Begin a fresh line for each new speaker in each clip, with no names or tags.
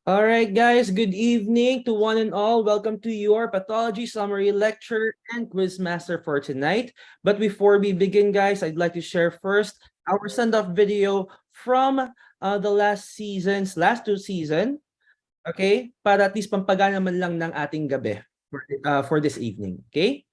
All right, guys, good evening to one and all. Welcome to your Pathology Summary Lecture and Quizmaster for tonight. But before we begin, guys, I'd like to share first our send-off video from the last two season, okay? Para at least pampagana man lang ng ating gabi for this evening, okay?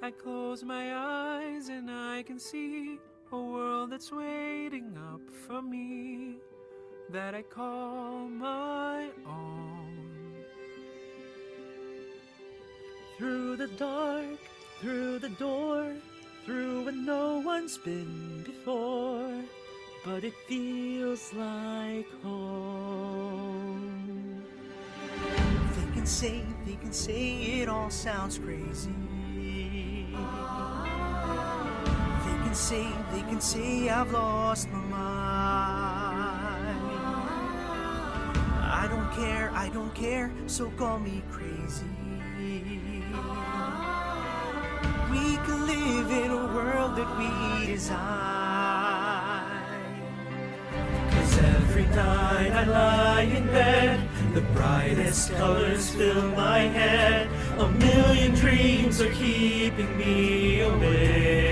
I close my eyes and I can see a world that's waiting up for me, that I call my own. Through the dark, through the door, through when no one's been before, but it feels like home. They can say it all sounds crazy. They can say I've lost my mind. I don't care, so call me crazy. We can live in a world that we design. 'Cause every night I lie in bed, the brightest colors fill my head. A million dreams are keeping me awake.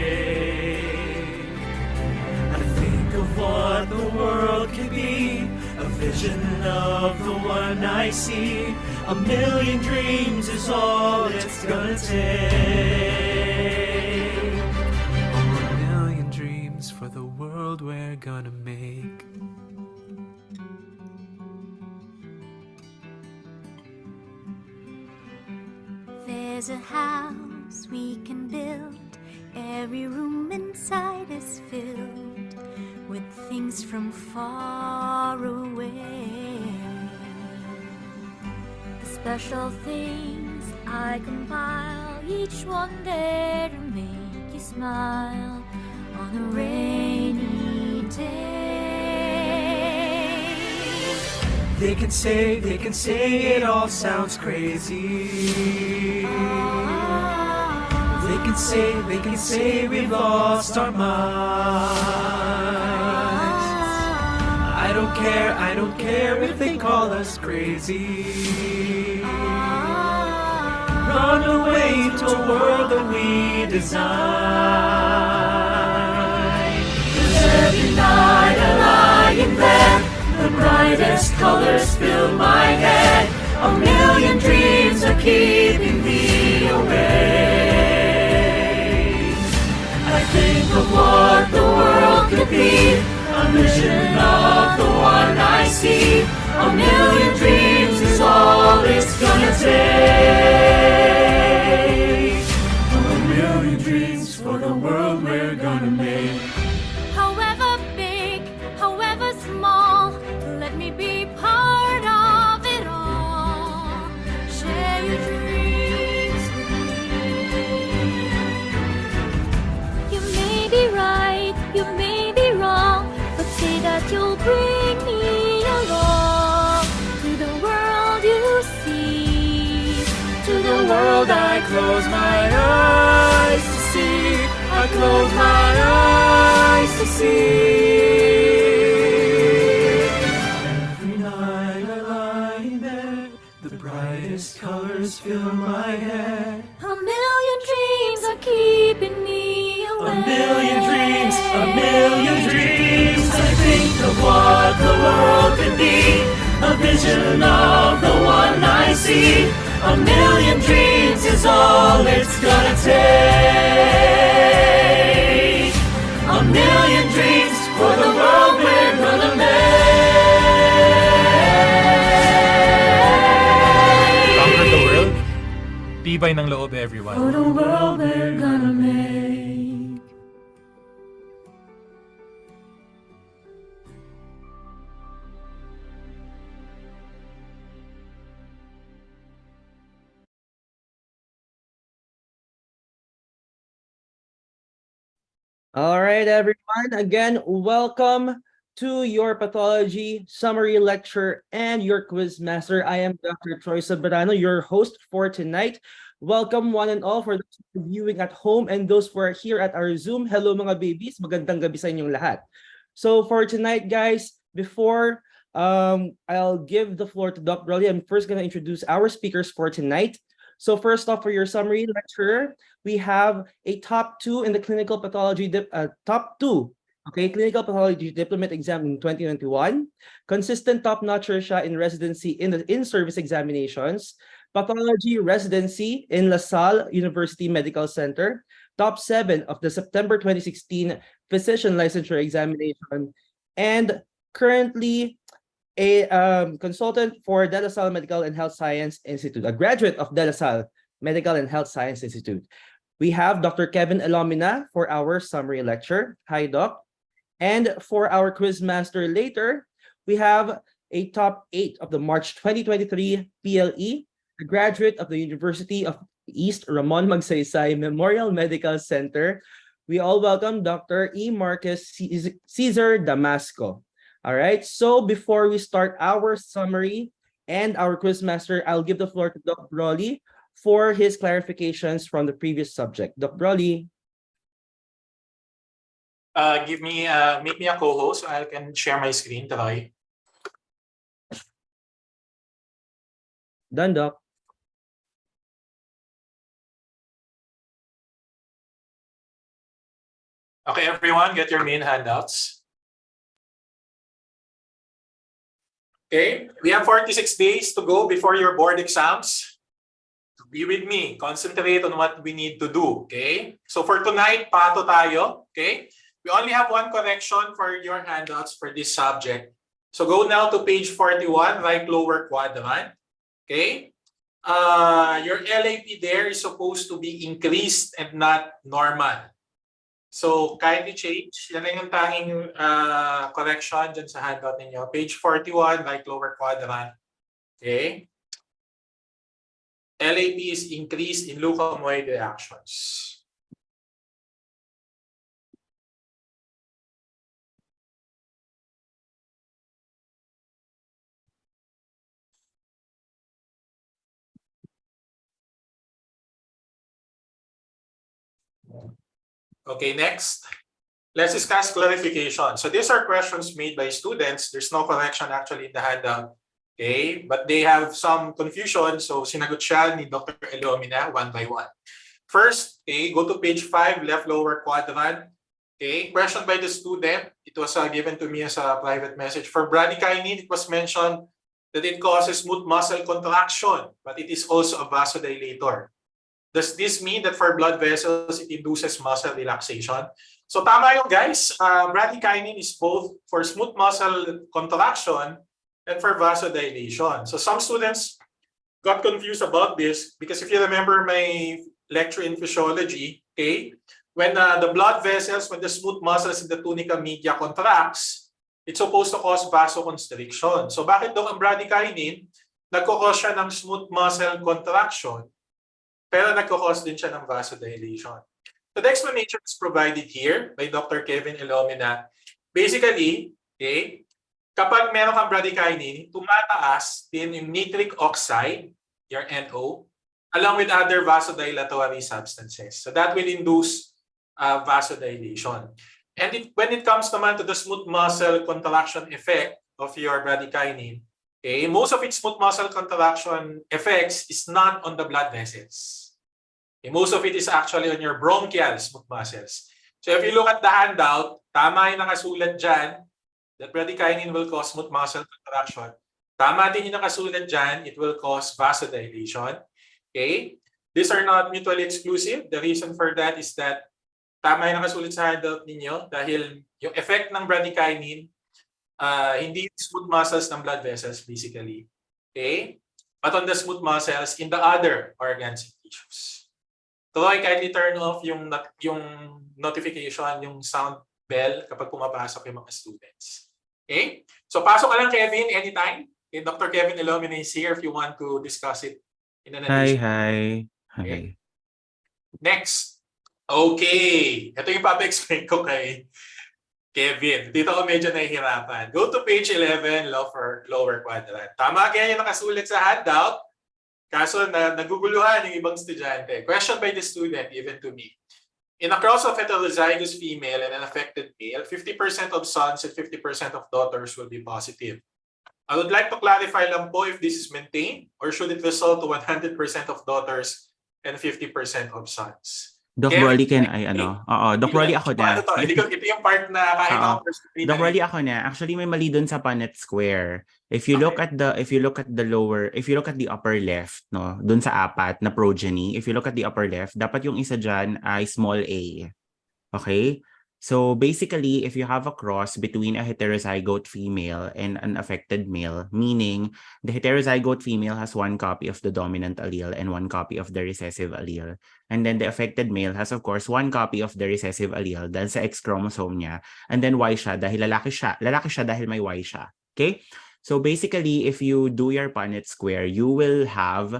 Of what the world can be, a vision of the one I see. A million dreams is all it's gonna take. Oh, a million dreams for the world we're gonna make.
There's a house we can build. Every room inside is filled with things from far away. The special things I compile, each one there to make you smile on a rainy day.
They can say it all sounds crazy. They can say we've lost our minds. I don't care if they call us crazy. Run away to a world that we design. 'Cause every night I lie in bed, the brightest colors fill my head. A million dreams are keeping me awake. I think of what the world could be, a vision of the one I see. A million dreams is all it's gonna take. A million dreams for the world we're gonna make.
However big, however small, let me be part of it all. Share your dreams with me. You may be right, you may be wrong, but say that you'll bring me along to the world you see, to the world
I close my eyes to see. I close my eyes to see. Every night I lie in bed, the brightest colors fill my head.
A million dreams are keeping me away.
A million dreams, a million dreams. I think of what the world could be, a vision of the one I see. A million dreams is all it's gonna take. A million dreams for the world we're gonna make.
Conquer the world. Tibay ng loob, everyone.
For the world we're gonna make.
All right, everyone. Again, welcome to your pathology summary lecture and your quiz master. I am Dr. Troy Sabrano, your host for tonight. Welcome one and all for those viewing at home and those who are here at our Zoom. Hello mga babies, magandang gabi sa inyong lahat. So for tonight, guys, before I'll give the floor to Dr. Rolly, I'm first going to introduce our speakers for tonight. So first off, for your summary lecture, we have a top 2 in the clinical pathology top 2, okay, clinical pathology diplomate exam in 2021. Consistent top-notcher siya in residency in the in-service examinations. Pathology residency in La Salle University Medical Center. Top 7 of the September 2016 physician licensure examination. And currently a consultant for De La Salle Medical and Health Science Institute, a graduate of De La Salle Medical and Health Science Institute. We have Dr. Kevin Elomina for our summary lecture. Hi, Doc. And for our Quizmaster later, we have a top 8 of the March 2023 PLE, a graduate of the University of East Ramon Magsaysay Memorial Medical Center. We all welcome Dr. E. Marcus Cesar Damasco. All right, so before we start our summary and our Quizmaster, I'll give the floor to Dr. Rolly for his clarifications from the previous subject. Dr. Rolly.
Make me a co-host so I can share my screen, Troy.
Done, Doc.
Okay, everyone, get your main handouts. Okay, we have 46 days to go before your board exams. Be with me, concentrate on what we need to do, okay? So for tonight, pato tayo, okay? We only have one correction for your handouts for this subject. So go now to page 41, right lower quadrant, okay? Your LAP there is supposed to be increased and not normal. So kindly change, yan lang yung tanging correction dyan sa handout ninyo. Page 41, right lower quadrant, okay? LAP is increased in leukomoid reactions. Okay, next. Let's discuss clarification. So these are questions made by students. There's no correction actually in the handout. Okay, but they have some confusion. So sinagot siya ni Dr. Elomina one by one. First, okay, go to page 5, left lower quadrant. Okay, question by the student. It was given to me as a private message. For bradykinin, it was mentioned that it causes smooth muscle contraction, but it is also a vasodilator. Does this mean that for blood vessels, it induces muscle relaxation? So tama yung guys, bradykinin is both for smooth muscle contraction and for vasodilation. So some students got confused about this because if you remember my lecture in physiology, okay, when the blood vessels, when the smooth muscles in the tunica media contracts, it's supposed to cause vasoconstriction. So bakit daw ang bradykinin, nagkukos siya ng smooth muscle contraction, pero nagkukos din siya ng vasodilation. So the explanation is provided here by Dr. Kevin Elomina. Basically, okay, kapag meron kang bradykinin, tumataas din yung nitric oxide, your NO, along with other vasodilatory substances. So that will induce vasodilation. And when it comes naman to the smooth muscle contraction effect of your bradykinin, okay, most of its smooth muscle contraction effects is not on the blood vessels. Okay, most of it is actually on your bronchial smooth muscles. So if you look at the handout, tama yung nakasulat dyan, that bradykinin will cause smooth muscle contraction. Tama din yung nakasulat dyan, it will cause vasodilation. Okay? These are not mutually exclusive. The reason for that is that tama yung nakasulat sa handout ninyo dahil yung effect ng bradykinin, hindi smooth muscles ng blood vessels basically. Okay? But on the smooth muscles in the other organs and tissues. Troy, kindly turn off yung notification, yung sound bell kapag pumapasok yung mga students. Okay? So pasok ka lang, Kevin, anytime. Okay, Dr. Kevin Elomina is here if you want to discuss it in an addition.
Hi.
Okay. Next. Okay. Ito yung papa-explain ko kay Kevin. Dito ko medyo nahihirapan. Go to page 11, lower quadrant. Tama kaya yung nakasulat sa handout. Kaso naguguluhan yung ibang estudyante. Question by the student, even to me. In a cross of heterozygous female and an affected male, 50% of sons and 50% of daughters will be positive. I would like to clarify lang po if this is maintained or should it result to 100% of daughters and 50% of sons.
Doc
Kevin,
Broly, can I ano? Oo, Doc Broly ako na.
Paano to? Ito yung part na kahit
Oo.
ako personally
Doc Broly ako na. Actually may mali dun sa Punnett square. If you look at the upper left, no, dun sa apat na progeny, if you look at the upper left, dapat yung isa diyan ay small a. Okay? So basically, if you have a cross between a heterozygote female and an affected male, meaning the heterozygote female has one copy of the dominant allele and one copy of the recessive allele. And then the affected male has, of course, one copy of the recessive allele dahil sa X chromosome niya. And then Y siya dahil lalaki siya. Lalaki siya dahil may Y siya. Okay? So basically, if you do your Punnett square, you will have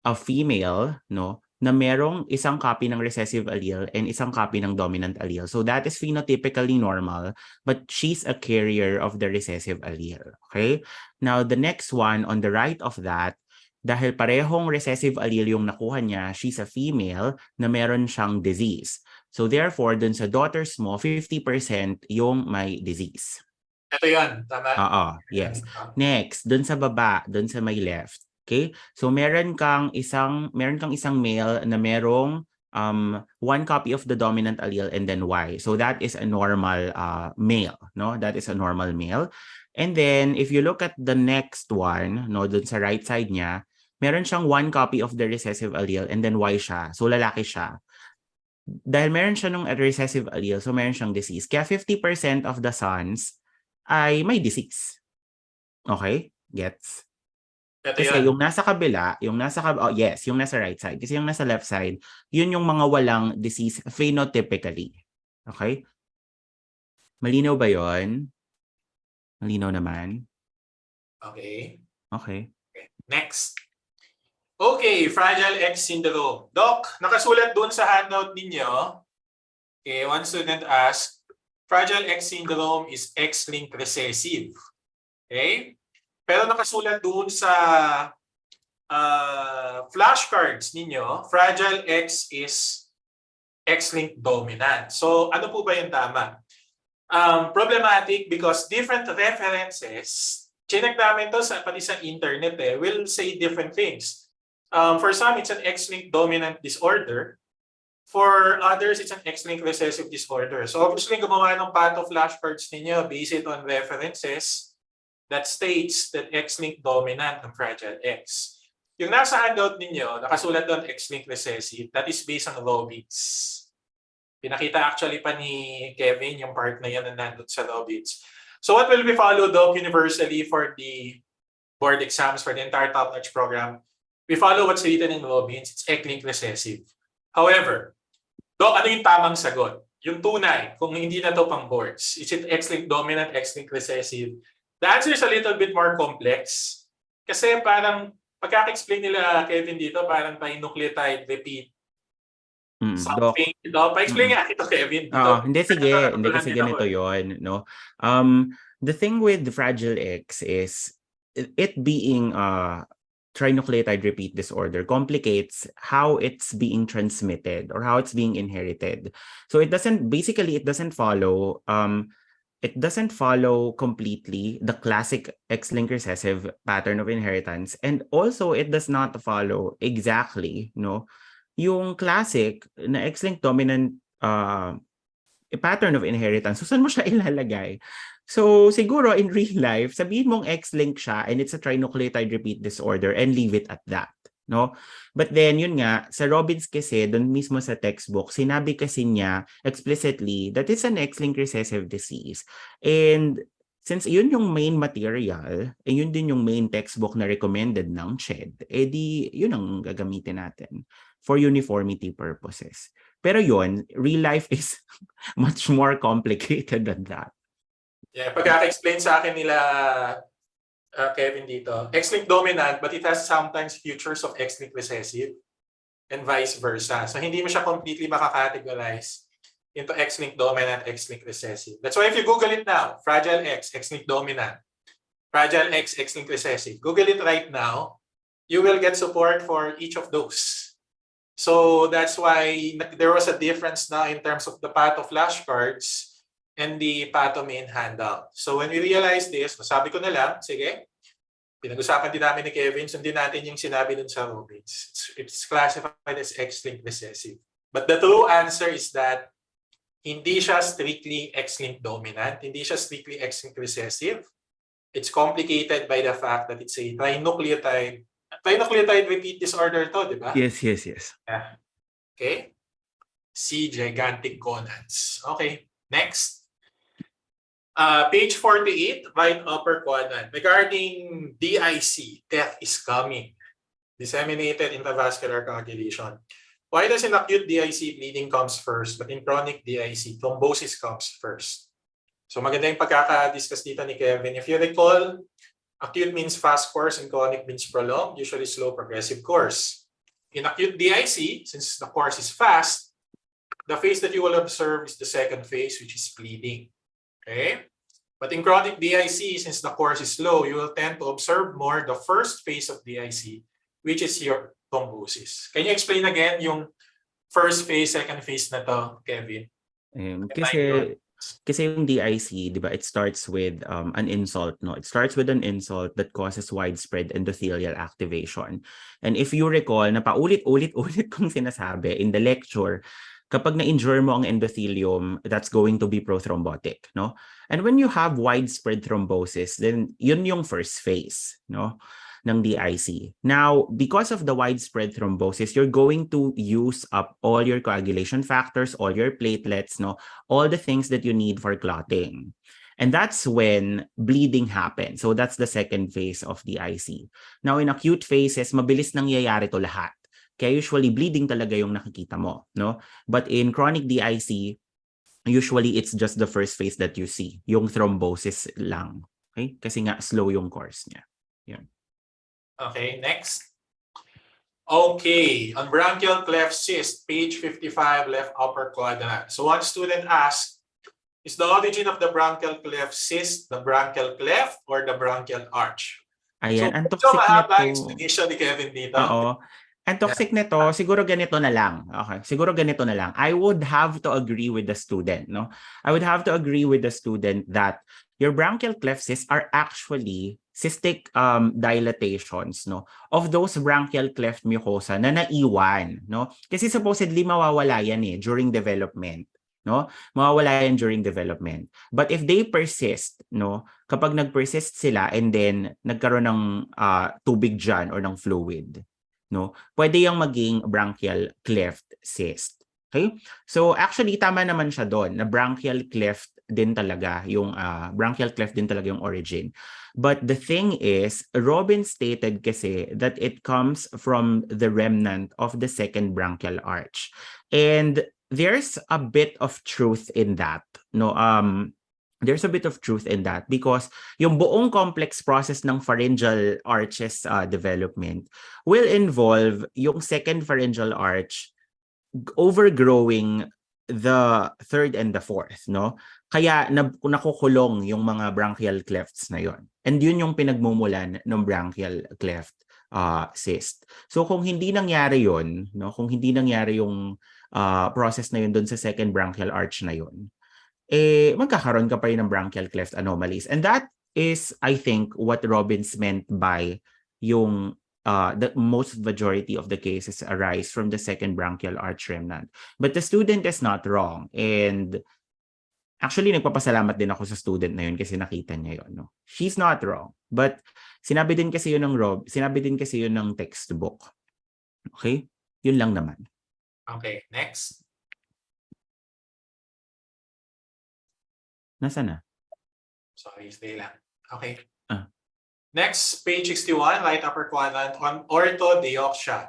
a female, no, na merong isang copy ng recessive allele and isang copy ng dominant allele. So that is phenotypically normal, but she's a carrier of the recessive allele. Okay? Now, the next one on the right of that, dahil parehong recessive allele yung nakuha niya, she's a female na meron siyang disease. So therefore, dun sa daughters mo, 50% yung may disease.
Ito yun, tama?
Oo, yes. Next, dun sa baba, dun sa may left. Okay? So meron kang isang male na merong one copy of the dominant allele and then Y. So that is a normal male, no? That is a normal male. And then if you look at the next one, no, dun sa right side niya, meron siyang one copy of the recessive allele and then Y siya. So lalaki siya. Dahil meron siya ng recessive allele, so meron siyang disease. Kaya 50% of the sons ay may disease. Okay? Gets? Kasi yung nasa kabila, yung nasa right side. Kasi yung nasa left side, yun yung mga walang disease phenotypically. Okay? Malinaw ba yon? Malinaw naman?
Okay.
Okay.
Next. Okay, Fragile X syndrome. Doc, nakasulat dun sa handout ninyo. Okay, one student asked, Fragile X syndrome is X-linked recessive. Okay? Pero nakasulat doon sa flashcards ninyo, Fragile X is X-linked dominant. So ano po ba yung tama? Problematic because different references, chinek namin to pati sa internet will say different things. For some, it's an X-linked dominant disorder. For others, it's an X-linked recessive disorder. So obviously, gumawa ng patho flashcards ninyo based on references that states that X-linked dominant ng Fragile X. Yung nasa handout ninyo, nakasulat doon X-linked recessive, that is based on Lobitz. Pinakita actually pa ni Kevin yung part na yan na nandun sa Lobitz. So what will be followed though universally for the board exams for the entire top-notch program? We follow what's written in Lobitz, it's X-linked recessive. However, Doc, ano yung tamang sagot? Yung tunay, kung hindi na to pang boards, is it X-linked dominant, X-linked recessive? The answer is a little bit more complex. Kasi parang, pagkaka-explain nila Kevin dito, parang nucleotide repeat. Something. Pa-explain nga ito, Kevin.
Hindi, sige. Hindi kasi ganito yun. No? The thing with the Fragile X is, it being trinucleotide repeat disorder complicates how it's being transmitted or how it's being inherited. So it doesn't follow completely the classic X-linked recessive pattern of inheritance, and also it does not follow exactly yung classic na X-linked dominant pattern of inheritance. So saan mo siya ilalagay? So siguro in real life, sabihin mong X-linked siya and it's a trinucleotide repeat disorder and leave it at that. No? But then yun nga, sa Robbins kasi, doon mismo sa textbook, sinabi kasi niya explicitly that it's an X-linked recessive disease. And since yun yung main material, and yun din yung main textbook na recommended ng CHED, edi yun ang gagamitin natin for uniformity purposes. Pero yun, real life is much more complicated than that.
Yeah, pagkaka-explain sa akin nila Kevin dito, X-linked dominant, but it has sometimes features of X-linked recessive. and vice versa. So hindi mo siya completely makakategorize into X-linked dominant, X-linked recessive. That's why if you Google it now, fragile X, X-linked dominant, fragile X, X-linked recessive, Google it right now, you will get support for each of those. So that's why there was a difference now in terms of the patho flashcards and the patho main handout. So when we realize this, masabi ko na lang, sige, pinag-usapan din namin ni Kevin, sundin natin yung sinabi dun sa Robbins. It's classified as X-linked recessive. But the true answer is that hindi siya strictly X-linked dominant, hindi siya strictly X-linked recessive. It's complicated by the fact that it's a trinucleotide repeat disorder to, di ba?
Yes.
Yeah. Okay. C, gigantic gonads. Okay, next. Page 48, right upper quadrant. Regarding DIC, death is coming. Disseminated intravascular coagulation. Why does in acute DIC bleeding comes first, but in chronic DIC, thrombosis comes first? So maganda yung pagkaka-discuss dito ni Kevin. If you recall, acute means fast course and chronic means prolonged, usually slow progressive course. In acute DIC, since the course is fast, the phase that you will observe is the second phase, which is bleeding. Okay? But in chronic DIC, since the course is slow, you will tend to observe more the first phase of DIC, which is your thrombosis. Can you explain again yung first phase, second phase na to, Kevin?
Kasi yung DIC, di ba, it starts with an insult, no? It starts with an insult that causes widespread endothelial activation. And if you recall, na paulit-ulit kong sinasabi in the lecture, kapag na-injure mo ang endothelium, that's going to be prothrombotic, no? And when you have widespread thrombosis, then yun yung first phase, no, ng DIC. Now, because of the widespread thrombosis, you're going to use up all your coagulation factors, all your platelets, no, all the things that you need for clotting. And that's when bleeding happens. So that's the second phase of DIC. Now, in acute phases, mabilis nangyayari to lahat. Kaya usually bleeding talaga yung nakikita mo, no? But in chronic DIC, usually it's just the first phase that you see, yung thrombosis lang. Okay? Kasi nga slow yung course niya. Yeah.
Okay, next. Okay, on branchial cleft cyst, page 55, left upper quadrant. So one student asked, is the origin of the branchial cleft cyst the branchial cleft or the branchial arch?
Ayan,
So,
ang toxic
mahaba
nito.
explanation ni Kevin dito.
Oo. Ang toxic nito, siguro ganito na lang. Okay, siguro ganito na lang. I would have to agree with the student, no? I would have to agree with the student that your branchial cleft cysts are actually cystic dilatations, no, of those branchial cleft mucosa na naiwan, no? Kasi supposedly mawawala yan during development, no? Mawawala yan during development. But if they persist, no, kapag nag-persist sila and then nagkaroon ng tubig dyan or ng fluid, no, pwede yung maging branchial cleft cyst. Okay? So actually tama naman siya doon na branchial cleft din talaga yung origin. But the thing is, Robin stated kasi that it comes from the remnant of the second branchial arch. And there's a bit of truth in that. No, there's a bit of truth in that because yung buong complex process ng pharyngeal arches development will involve yung second pharyngeal arch overgrowing the third and the fourth, no? Kaya nakukulong yung mga branchial clefts na yon. And yun yung pinagmumulan ng branchial cleft cyst. So kung hindi nangyari yon, no, kung hindi nangyari yung process na yun doon sa second branchial arch na yon, magkakaroon ka pa rin ng branchial cleft anomalies. And that is, I think, what Robbins meant by yung the most majority of the cases arise from the second branchial arch remnant. But the student is not wrong. And actually, nagpapasalamat din ako sa student na yun kasi nakita niya yun. No? She's not wrong. But sinabi din kasi yun ng textbook. Okay? Yun lang naman.
Okay, next.
Nasaan na?
Sorry, stay lang. Okay. Next, page 61, right upper quadrant, on orthodeoxia.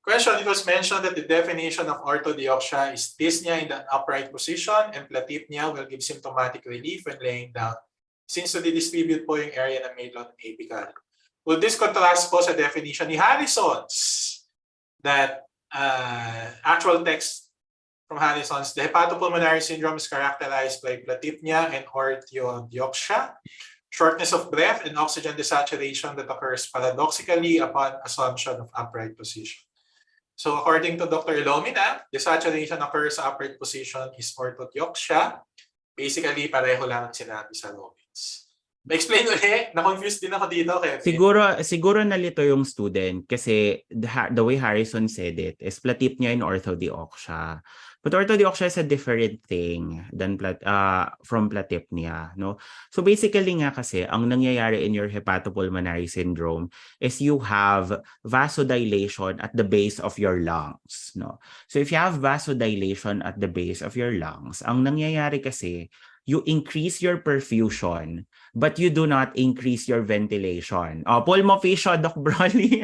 Question, it was mentioned that the definition of orthodeoxia is dyspnea in the upright position and platypnea will give symptomatic relief when laying down. Since to distribute po yung area ng midline apical. Will this contrast po sa definition ni Harrison's that actual text from Harrison's, the hepatopulmonary syndrome is characterized by platypnia and orthiodoxia, shortness of breath, and oxygen desaturation that occurs paradoxically upon assumption of upright position. So according to Dr. Ilomina, desaturation occurs sa upright position is orthiodoxia. Basically, pareho lang ang sinabi sa Robbins. Ma-explain ulit, na-confused din ako dito, Kevin.
Siguro nalito yung student kasi the way Harrison said it is platypnia and orthodeoxia. But orthodeoxia is a different thing than from platypnia, no? So basically nga kasi ang nangyayari in your hepatopulmonary syndrome is you have vasodilation at the base of your lungs, no? So if you have vasodilation at the base of your lungs, ang nangyayari kasi you increase your perfusion but you do not increase your ventilation. Pulmofacia, Doc Broly.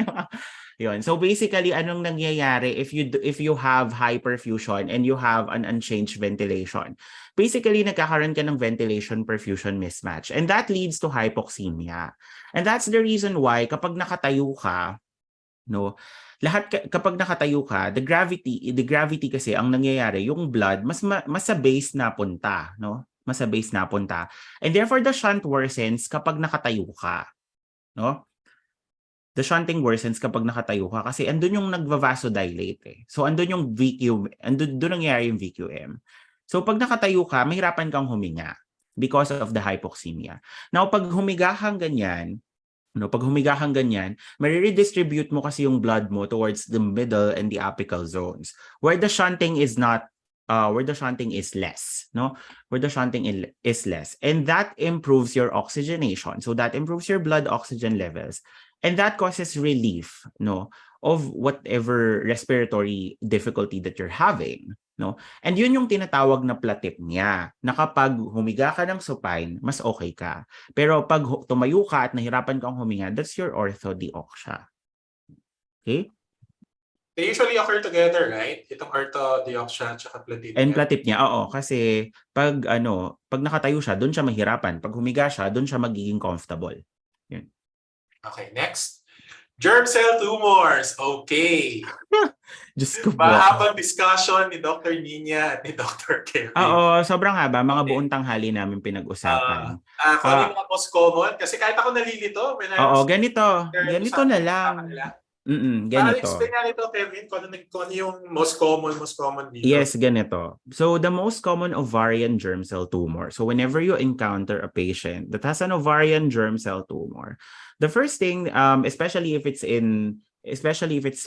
Yun. So basically, anong nangyayari if you have high perfusion and you have an unchanged ventilation? Basically, nagkakaroon ka ng ventilation-perfusion mismatch. And that leads to hypoxemia. And that's the reason why kapag nakatayo ka, no, kapag nakatayo ka, the gravity kasi ang nangyayari, yung blood mas sa base na punta, no? Mas sa base na punta. And therefore the shunt worsens kapag nakatayo ka, no? The shunting worsens kapag nakatayo ka kasi andun yung nagva-vasodilate eh. So andun yung doon nangyayari yung VQM. So pag nakatayo ka, mahirapan kang huminga because of the hypoxemia. Now pag humiga kang ganyan, maridistribute mo kasi yung blood mo towards the middle and the apical zones where the shunting is less, no? Where the shunting is less. And that improves your oxygenation. So that improves your blood oxygen levels. And that causes relief, no, of whatever respiratory difficulty that you're having, no? And yun yung tinatawag na platypnia, na kapag humiga ka ng supine, mas okay ka. Pero pag tumayo ka at nahirapan kang huminga, that's your orthodeoxia. Okay?
They usually occur together, right? Itong orthodeoxia at platypnia.
And platypnia, oo. Kasi pag nakatayo siya, doon siya mahirapan. Pag humiga siya, doon siya magiging comfortable. Yun.
Okay, next. Germ cell tumors. Okay.
Diyos ko po.
Mahabang discussion ni Dr. Nina at ni Dr. Kevin.
Oo, sobrang haba. Mga buong tanghali namin pinag-usapan.
Kung ano yung mga most common? Kasi kahit ako nalilito.
Ganito. Ganito na lang. Ganito.
Explain nga nito, Kevin, kung ano yung most common dito.
Yes, ganito. So, the most common ovarian germ cell tumor. So, whenever you encounter a patient that has an ovarian germ cell tumor, the first thing, especially if it's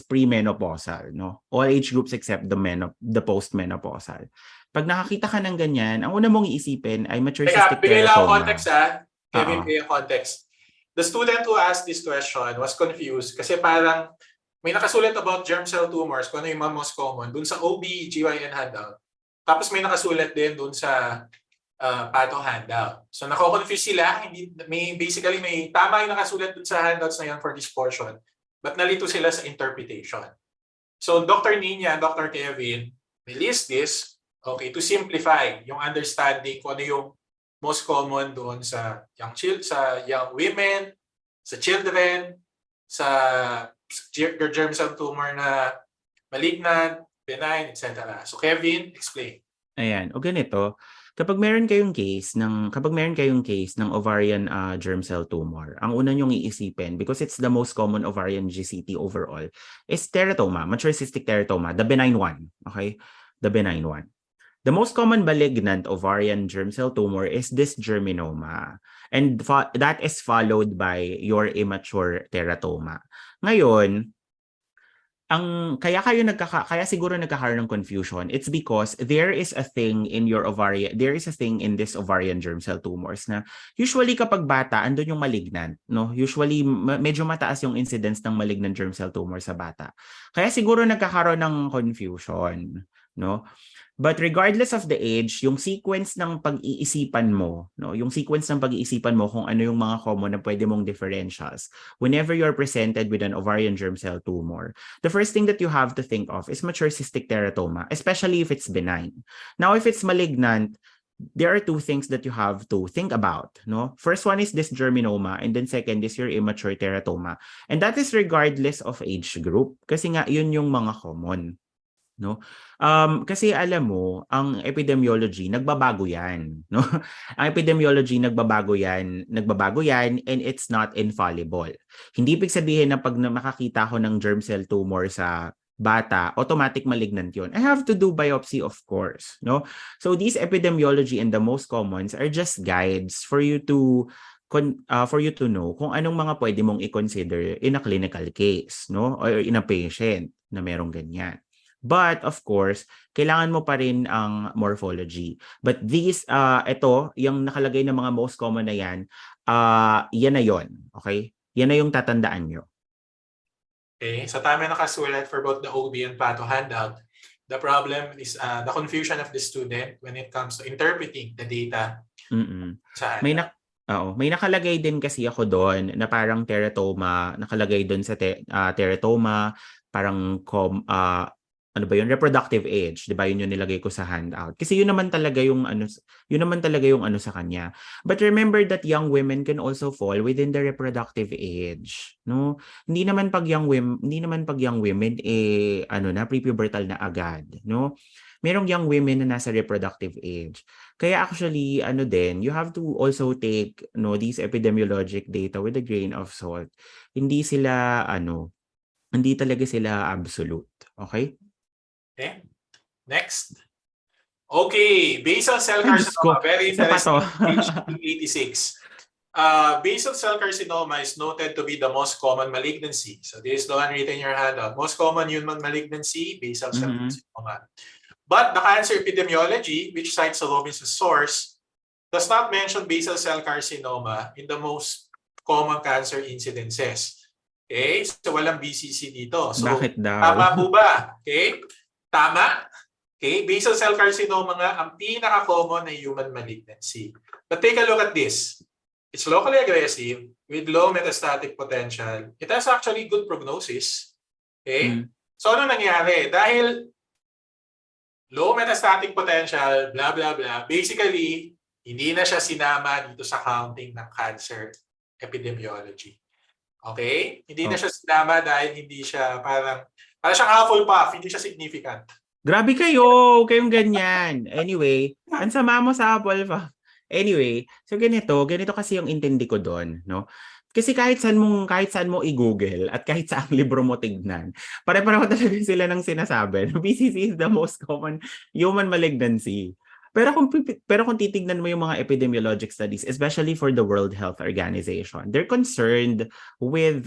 premenopausal, no? All age groups except the postmenopausal. Pag nakakita ka ng ganyan, ang una mong iisipin ay mature cystic
bigay lang
teratoma.
Context, ha? Kevin, bigay context. The student who asked this question was confused kasi parang may nakasulat about germ cell tumors, kung ano yung mga most common, dun sa OB/GYN handout. Tapos may nakasulat din dun sa patho handout. So nako-confuse sila, basically may tama yung nakasulat dun sa handouts na yan for this portion, but nalito sila sa interpretation. So Dr. Nina and Dr. Kevin, they list this, okay, to simplify yung understanding kung ano yung most common doon sa young women, sa children, sa germ cell tumor na malignant, benign, etc. So Kevin, explain.
Ayan, o ganito. Kapag meron kayong case ng ovarian germ cell tumor, ang una nyong iisipin, because it's the most common ovarian GCT overall, is teratoma, mature cystic teratoma, the benign one. Okay? The benign one. The most common malignant ovarian germ cell tumor is this germinoma. And that is followed by your immature teratoma. Ngayon, kaya siguro nagkakaroon ng confusion. It's because there is a thing in this ovarian germ cell tumors na usually kapag bata, andun yung malignant, no? Usually medyo mataas yung incidence ng malignant germ cell tumor sa bata. Kaya siguro nagkakaroon ng confusion, no? But regardless of the age, yung sequence ng pag-iisipan mo, no, kung ano yung mga common na pwede mong differentials whenever you're presented with an ovarian germ cell tumor, the first thing that you have to think of is mature cystic teratoma, especially if it's benign. Now, if it's malignant, there are two things that you have to think about, no? First one is this germinoma, and then second is your immature teratoma. And that is regardless of age group, kasi nga yun yung mga common, no? Kasi alam mo, ang epidemiology nagbabago 'yan, no? Ang epidemiology nagbabago 'yan, and it's not infallible. Hindi ibig sabihin na pag makakita ko ng germ cell tumor sa bata, automatic malignant 'yon. I have to do biopsy, of course, no? So these epidemiology and the most commons are just guides for you to know kung anong mga pwede mong i-consider in a clinical case, no? Or in a patient na merong ganyan. But of course, kailangan mo pa rin ang morphology. But these, ito, yung nakalagay na mga most common na yan, yan na yon, okay? Yan na yung tatandaan nyo.
Okay, so tama nakasulat for both the OB and Pato handout. The problem is the confusion of the student when it comes to interpreting the data. Sa
may nakalagay din kasi ako doon na parang teratoma, nakalagay doon sa teratoma, parang ano ba yun, reproductive age, 'di ba? Yun yung nilagay ko sa handout. Kasi yun naman talaga yung ano sa kanya. But remember that young women can also fall within the reproductive age, no? Hindi naman pag young women prepubertal na agad, no? Merong young women na nasa reproductive age. Kaya actually, you have to also take, these epidemiologic data with a grain of salt. Hindi talaga sila absolute, okay?
Okay, next. Okay, basal cell
Ay, Diyos ko,
carcinoma, very
isa pa to.
interesting, page 86. Basal cell carcinoma is noted to be the most common malignancy. So this is the one written in your handout. Most common human malignancy, basal cell carcinoma. But the cancer epidemiology, which cites the Robinson's source, does not mention basal cell carcinoma in the most common cancer incidences. Okay, so walang BCC dito. So,
bakit daw?
tama po ba? Okay, tama. Okay, basal cell carcinoma nga ang pinaka-common na human malignancy. But take a look at this. It's locally aggressive with low metastatic potential. It has actually good prognosis. Okay? So ano nangyari? Dahil low metastatic potential, blah, blah, blah, basically, hindi na siya sinama dito sa counting ng cancer epidemiology. Okay? Hindi na siya sinama dahil hindi siya parang siyang Hufflepuff, hindi siya significant.
Grabe kayo, kayong ganyan. Anyway, ang sama mo sa Apple pa. Anyway, so ganito kasi yung intindi ko doon, no? Kasi kahit saan mo i-Google at kahit saang libro mo tignan, pare-pareho talaga sila ng sinasabi. BCC is the most common human malignancy. Pero kung titignan mo yung mga epidemiologic studies, especially for the World Health Organization, they're concerned with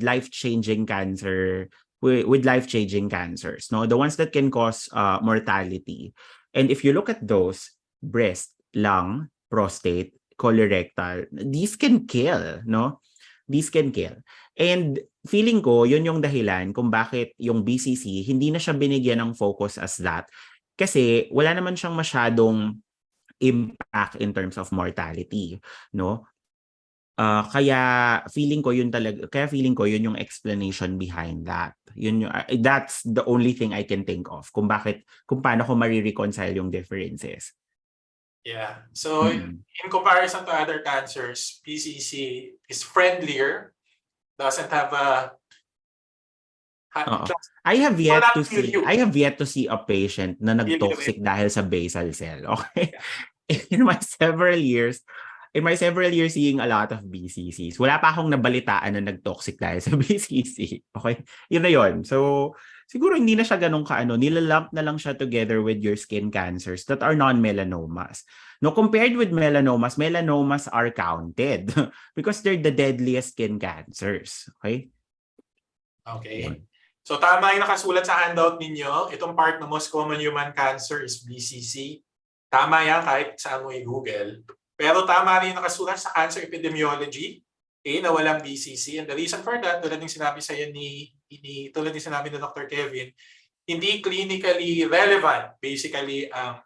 life-changing cancer, with life-changing cancers, no? The ones that can cause mortality. And if you look at those, breast, lung, prostate, colorectal, these can kill, no? These can kill. And feeling ko, yun yung dahilan kung bakit yung BCC, hindi na siya binigyan ng focus as that. Kasi wala naman siyang masyadong impact in terms of mortality, no? Kaya feeling ko yun yung explanation behind that. That's the only thing I can think of kung paano ko ma-reconcile yung differences.
Yeah. So in comparison to other cancers, PCC is friendlier, doesn't have a
I have yet to see a patient na nag-toxic dahil sa basal cell. Okay? In my several years seeing a lot of BCCs, wala pa akong nabalitaan na nag-toxic dahil sa BCC. Okay? Yun na yun. So, siguro hindi na siya ganun nilalump na lang siya together with your skin cancers that are non-melanomas. No, compared with melanomas are counted because they're the deadliest skin cancers. Okay?
Okay. So tama yung nakasulat sa handout ninyo. Itong part na most common human cancer is BCC. Tama yan kahit saan mo i-Google. Pero tama rin yung nakasulat sa cancer epidemiology na walang BCC. And the reason for that, tulad yung sinabi sa ni Dr. Kevin, hindi clinically relevant basically ang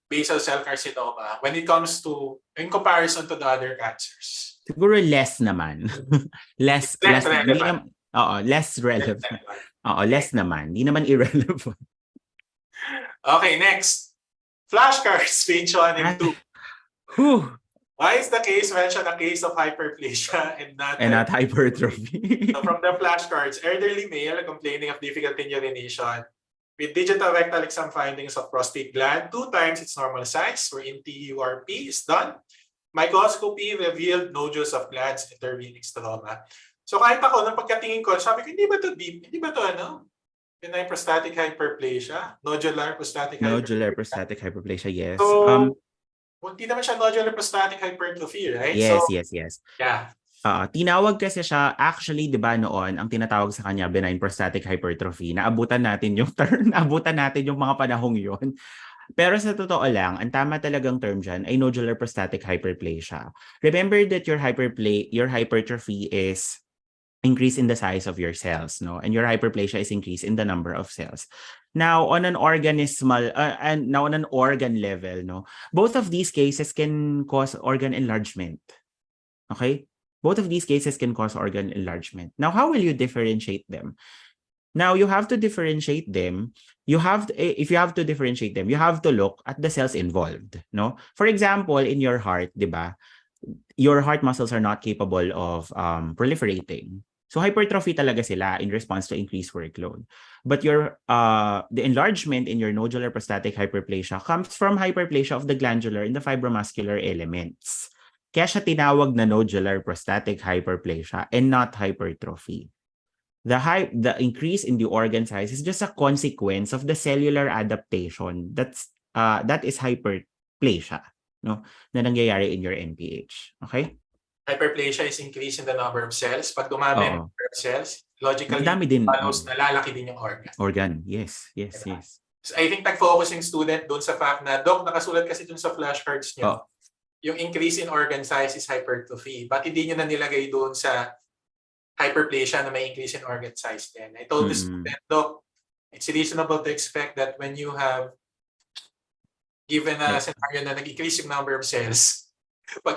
basal cell carcinoma when it comes to, in comparison to the other cancers.
Siguro less naman. less relevant. Less relevant. Less naman. Hindi naman irrelevant.
Okay, next. Flashcards page 1 and 2.
Whew.
Why is the case mentioned a case of hyperplasia and not
And not
hypertrophy?
hypertrophy.
So from the flashcards, elderly male complaining of difficulty in urination with digital rectal exam findings of prostate gland 2 times its normal size, wherein TURP is done. Microscopy revealed nodules of glands in intervening stroma. So kahit ako, nung pagkatingin ko, sabi ko, hindi ba to deep? Hindi ba to benign prostatic hyperplasia? Nodular prostatic
Nodular
hyperplasia?
prostatic hyperplasia, yes.
So, hindi naman siya nodular prostatic hypertrophy, right?
Yes,
So,
yes.
yeah.
Tinawag kasi siya, actually, di ba noon, ang tinatawag sa kanya, benign prostatic hypertrophy. Naabutan natin yung term, naabutan natin yung mga panahong yon. Pero sa totoo lang, ang tama talagang term dyan ay nodular prostatic hyperplasia. Remember that your hypertrophy is increase in the size of your cells, no? And your hyperplasia is increase in the number of cells. Now, on an organismal, and now on an organ level, no? Both of these cases can cause organ enlargement. Okay? Both of these cases can cause organ enlargement. Now, how will you differentiate them? Now, you have to differentiate them. If you have to differentiate them, you have to look at the cells involved, no? For example, in your heart, di ba? Your heart muscles are not capable of proliferating. So hypertrophy talaga sila in response to increased workload. But the enlargement in your nodular prostatic hyperplasia comes from hyperplasia of the glandular and the fibromuscular elements. Kaya siya tinawag na nodular prostatic hyperplasia and not hypertrophy. The increase in the organ size is just a consequence of the cellular adaptation. That is hyperplasia, no, na nangyayari in your NPH. Okay?
Hyperplasia is increase in the number of cells. Pag dumami ang number of cells, logically,
Madami din.
follows na lalaki din yung organ.
Organ, yes.
So I think nag-focus yung student doon sa fact na, Doc, nakasulat kasi doon sa flashcards niyo, yung increase in organ size is hypertrophy. Ba't hindi nyo na nilagay doon sa hyperplasia na may increase in organ size din? I told the student, Doc, it's reasonable to expect that when you have given a scenario na nag-increase yung number of cells,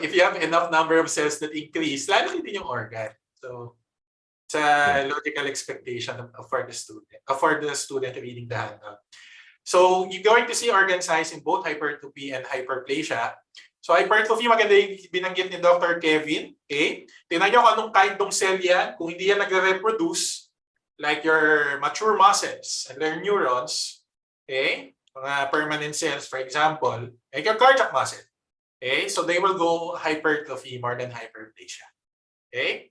if you have enough number of cells that increase, lalaki din yung organ. So, it's a logical expectation for the student reading the handout. So, you're going to see organ size in both hypertrophy and hyperplasia. So, hypertrophy, maganda yung binanggit ni Dr. Kevin. Okay? Tingnan nyo kung anong kind ng cell yan. Kung hindi yan nagre-reproduce, like your mature muscles and their neurons, okay? Mga permanent cells, for example, like your cardiac muscle. Okay, so they will go hypertrophy more than hyperplasia. Okay.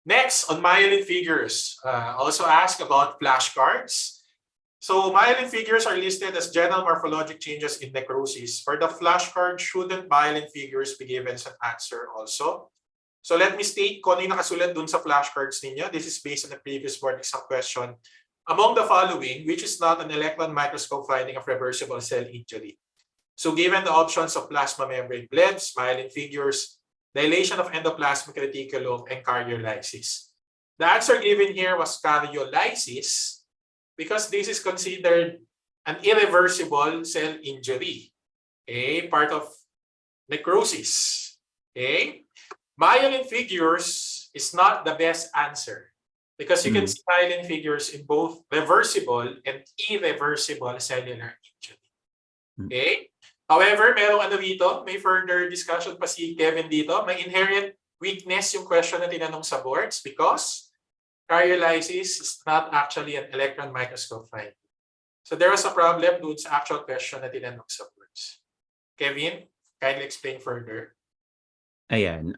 Next, on myelin figures, also ask about flashcards. So myelin figures are listed as general morphologic changes in necrosis. For the flashcard, shouldn't myelin figures be given as an answer also? So let me state kung ano yung nakasulat dun sa flashcards ninyo. This is based on the previous board exam question. Among the following, which is not an electron microscope finding of reversible cell injury? So given the options of plasma membrane blebs, myelin figures, dilation of endoplasmic reticulum, and cariolysis. The answer given here was cariolysis because this is considered an irreversible cell injury, okay, part of necrosis. Okay, myelin figures is not the best answer because you can see myelin figures in both reversible and irreversible cellular injury. Okay. However, merong dito, may further discussion pa si Kevin dito. May inherent weakness yung question na tinanong sa boards because cariolysis is not actually an electron microscope finding. So there was a problem dun sa actual question na tinanong sa boards. Kevin, kindly explain further.
Ayan.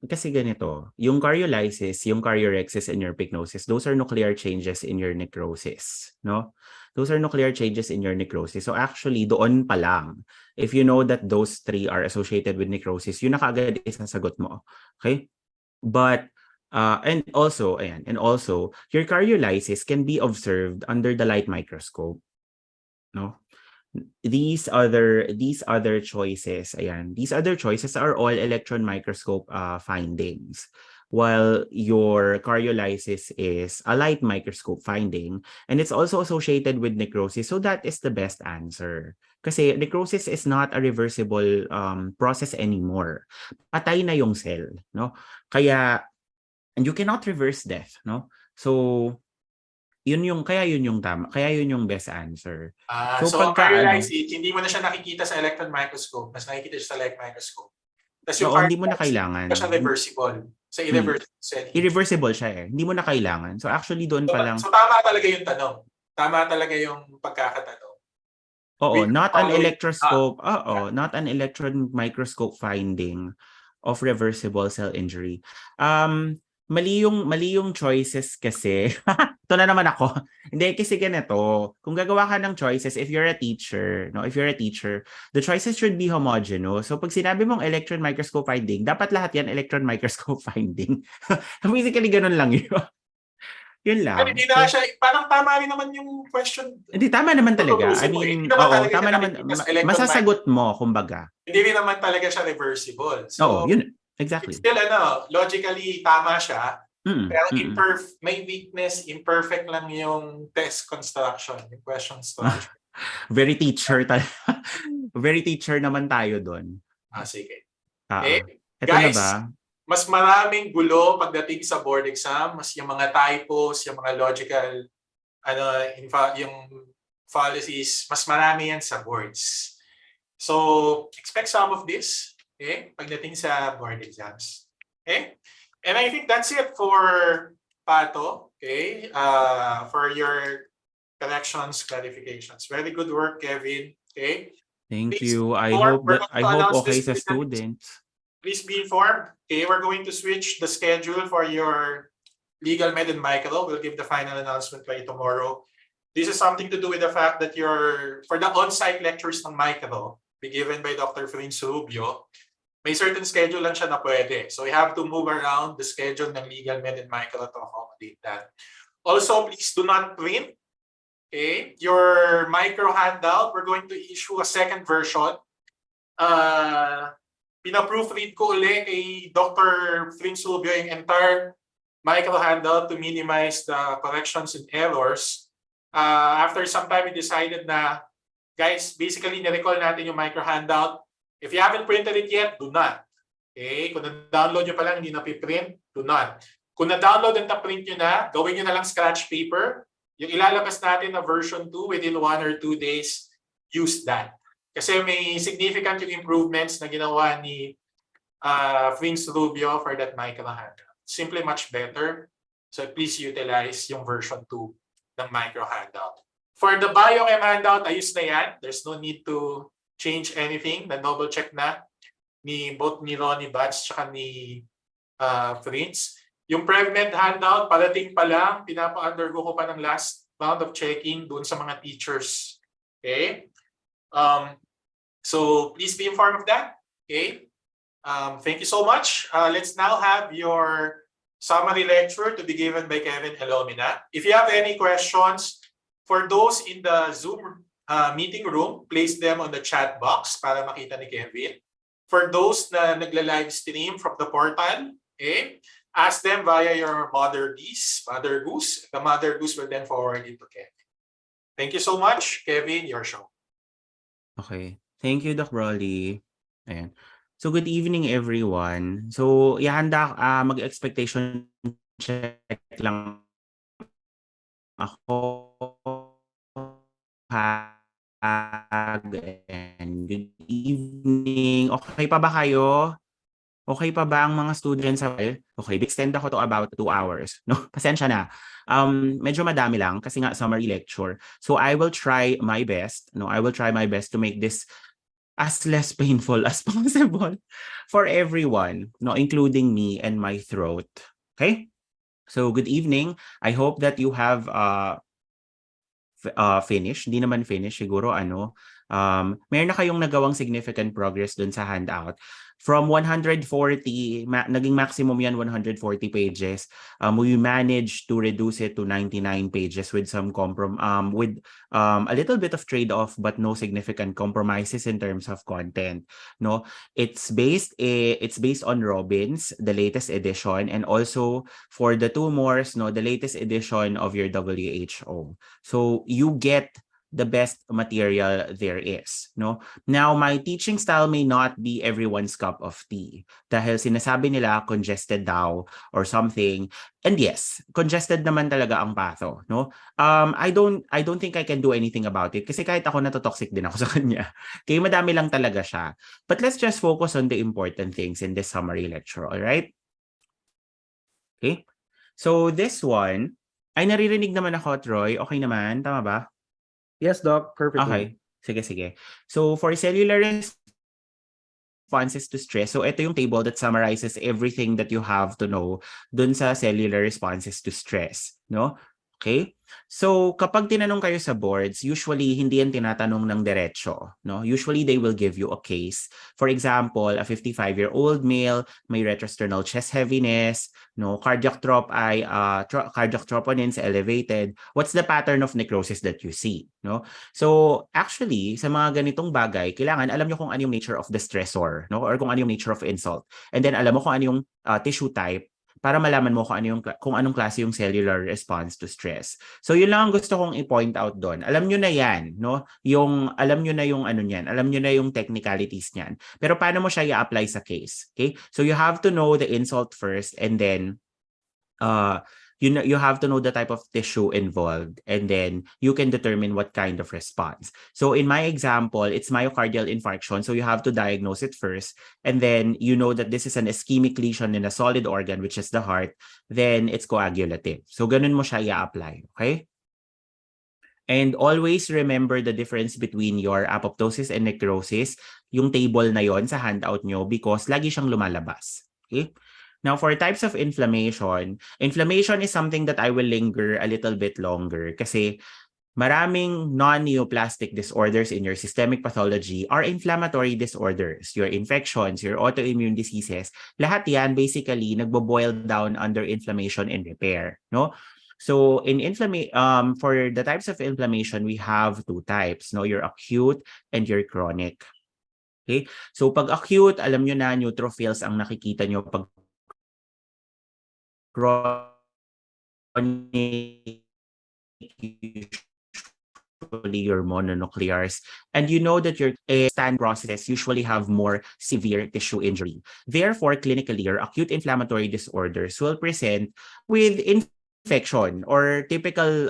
Kasi ganito, yung cariolysis, yung cardiorexis, and your pycnosis, those are nuclear changes in your necrosis, no? Those are nuclear changes in your necrosis. So actually, doon pa lang, if you know that those three are associated with necrosis, yun na kaagad isasagot mo. Okay? But, and also, your cariolysis can be observed under the light microscope, no? These other choices, these other choices are all electron microscope findings, while your cariolysis is a light microscope finding, and it's also associated with necrosis. So that is the best answer. Kasi necrosis is not a reversible process anymore. Patay na yung cell, no? Kaya, and you cannot reverse death, no? So yun yung tama, kaya yun yung best answer.
So
So
ang
pagka ano,
paralyzed hindi mo na siya nakikita sa electron microscope, mas nakikita siya sa light microscope. Tapos yung
oo, hindi mo na
paralyzed, hindi pa
kailangan.
siya reversible. Sa irreversible cell injury.
Irreversible siya eh. Hindi mo na kailangan. So actually doon pa lang,
So tama talaga yung tanong. Tama talaga yung pagkakatanong.
oo,
We are
not an
following
electroscope,
up.
not an electron microscope finding of reversible cell injury. Mali yung choices kasi. Ito na naman ako. Hindi, kasi ganito. Kung gagawa ka ng choices, if you're a teacher, the choices should be homogeneous. So pag sinabi mong electron microscope finding, dapat lahat yan electron microscope finding. Basically, ganun lang yun. Yun
Pero
lang.
hindi na siya, parang tama rin naman yung question.
Hindi, tama naman talaga. I
Tututusin mo eh.
mean,
Hindi naman
oo,
talaga
tama
siya
naman.
nakikita sa electron
Masasagot mo, kumbaga.
Hindi rin naman talaga siya reversible.
Oo,
So,
yun. Exactly.
it's still logically tama siya. Pero
Mm-mm.
may weakness, imperfect lang yung test construction, yung question structure.
Very teacher Very teacher naman tayo doon.
Sige.
Okay. Ito
Guys,
na ba?
mas maraming gulo pagdating sa board exam, mas yung mga typos, yung mga logical, yung fallacies, mas marami yan sa boards. So, expect some of this, pagdating sa board exams. And I think that's it for Pato, for your corrections, clarifications. Very good work, Kevin.
Thank
Please
you. I
inform-
hope
we're going to announce
okay
this
sa
to the
students.
Please be informed. We're going to switch the schedule for your legal med and micro. We'll give the final announcement by tomorrow. This is something to do with the fact that for the on-site lectures ng micro, be given by Dr. Prince Rubio, may certain schedule lang siya na pwede. So we have to move around the schedule ng legal med and micro to accommodate that. Also, please do not print your micro handout. We're going to issue a second version. Pina-proofread ko ulit kay Dr. Prince Rubio yung entire micro handout to minimize the corrections and errors. After some time, we decided na, guys, basically, nirecall natin yung micro handout. If you haven't printed it yet, do not. Kung na-download nyo pa lang, hindi na-print, do not. Kung na-download and na-print nyo na, gawin nyo na lang scratch paper. Yung ilalabas natin na version 2 within 1 or 2 days, use that. Kasi may significant yung improvements na ginawa ni Prince Rubio for that micro handout. Simply much better. So please utilize yung version 2 ng micro handout. For the biochem handout, ayos na yan. There's no need to change anything. Na-double check na both ni Ronnie Batch tsaka ni Prince. Yung PrevMed handout, parating pa lang. Pinapa-undergo ko pa ng last round of checking doon sa mga teachers. So please be informed of that. Thank you so much. Let's now have your summary lecture to be given by Kevin Elomina. If you have any questions, for those in the Zoom meeting room, place them on the chat box para makita ni Kevin. For those na nagla-live stream from the portal, ask them via your Mother Goose. The Mother Goose will then forward it to Kevin. Thank you so much, Kevin. Your show.
Okay. Thank you, Doc Broly. Ayan. So, good evening, everyone. So, ihanda, mag-expectation check lang ako. And good evening. Okay pa ba kayo? Okay pa ba ang mga students? Okay, extend ako to about 2 hours. No, pasensya na. Medyo madami lang kasi nga summary lecture. So I will try my best. I will try my best to make this as less painful as possible for everyone, including me and my throat. Okay? So good evening. I hope that you have finished. Hindi naman finished siguro meron na kayong nagawang significant progress dun sa handout. From 140, naging maximum yan 140 pages. We managed to reduce it to 99 pages with some a little bit of trade-off but no significant compromises in terms of content. No, it's based on Robbins, the latest edition, and also for the 2 more, the latest edition of your WHO. So you get the best material there is, no? Now, my teaching style may not be everyone's cup of tea. Dahil sinasabi nila congested daw or something. And yes, congested naman talaga ang patho, no? I don't think I can do anything about it kasi kahit ako natotoxic din ako sa kanya. Kaya madami lang talaga siya. But let's just focus on the important things in this summary lecture, all right? Okay? So this one, ay naririnig naman ako, Troy. Okay naman, tama ba?
Yes, Doc. Perfectly.
Okay. Sige. So for cellular responses to stress, so ito yung table that summarizes everything that you have to know dun sa cellular responses to stress, no? Okay? So kapag tinanong kayo sa boards, usually hindi yan tinatanong ng diretso, no? Usually they will give you a case. For example, a 55-year-old male may retrosternal chest heaviness, no? Cardiac troponins elevated. What's the pattern of necrosis that you see, no? So actually, sa mga ganitong bagay, kailangan alam nyo kung ano yung nature of the stressor, no? Or kung ano yung nature of insult. And then alam mo kung ano yung tissue type para malaman mo kung anong klase yung cellular response to stress. So yun lang ang gusto kong i-point out doon. Alam nyo na yan, no? Alam nyo na yung ano niyan, alam nyo na yung technicalities niyan. Pero paano mo siya i-apply sa case? Okay? So you have to know the insult first, and then you have to know the type of tissue involved, and then you can determine what kind of response. So in my example, it's myocardial infarction, so you have to diagnose it first, and then you know that this is an ischemic lesion in a solid organ, which is the heart, then it's coagulative. So ganun mo siya i-apply, okay? And always remember the difference between your apoptosis and necrosis, yung table na yon sa handout nyo, because lagi siyang lumalabas, okay? Now, for types of inflammation is something that I will linger a little bit longer kasi maraming non-neoplastic disorders in your systemic pathology are inflammatory disorders. Your infections, your autoimmune diseases, lahat yan basically nagbo-boil down under inflammation and repair, no? So for the types of inflammation, we have two types, no? Your acute and your chronic. Okay? So pag acute, alam nyo na neutrophils ang nakikita nyo. Pag chronic, usually your mononuclears, and you know that your stand processes usually have more severe tissue injury. Therefore, clinically, your acute inflammatory disorders will present with infection or typical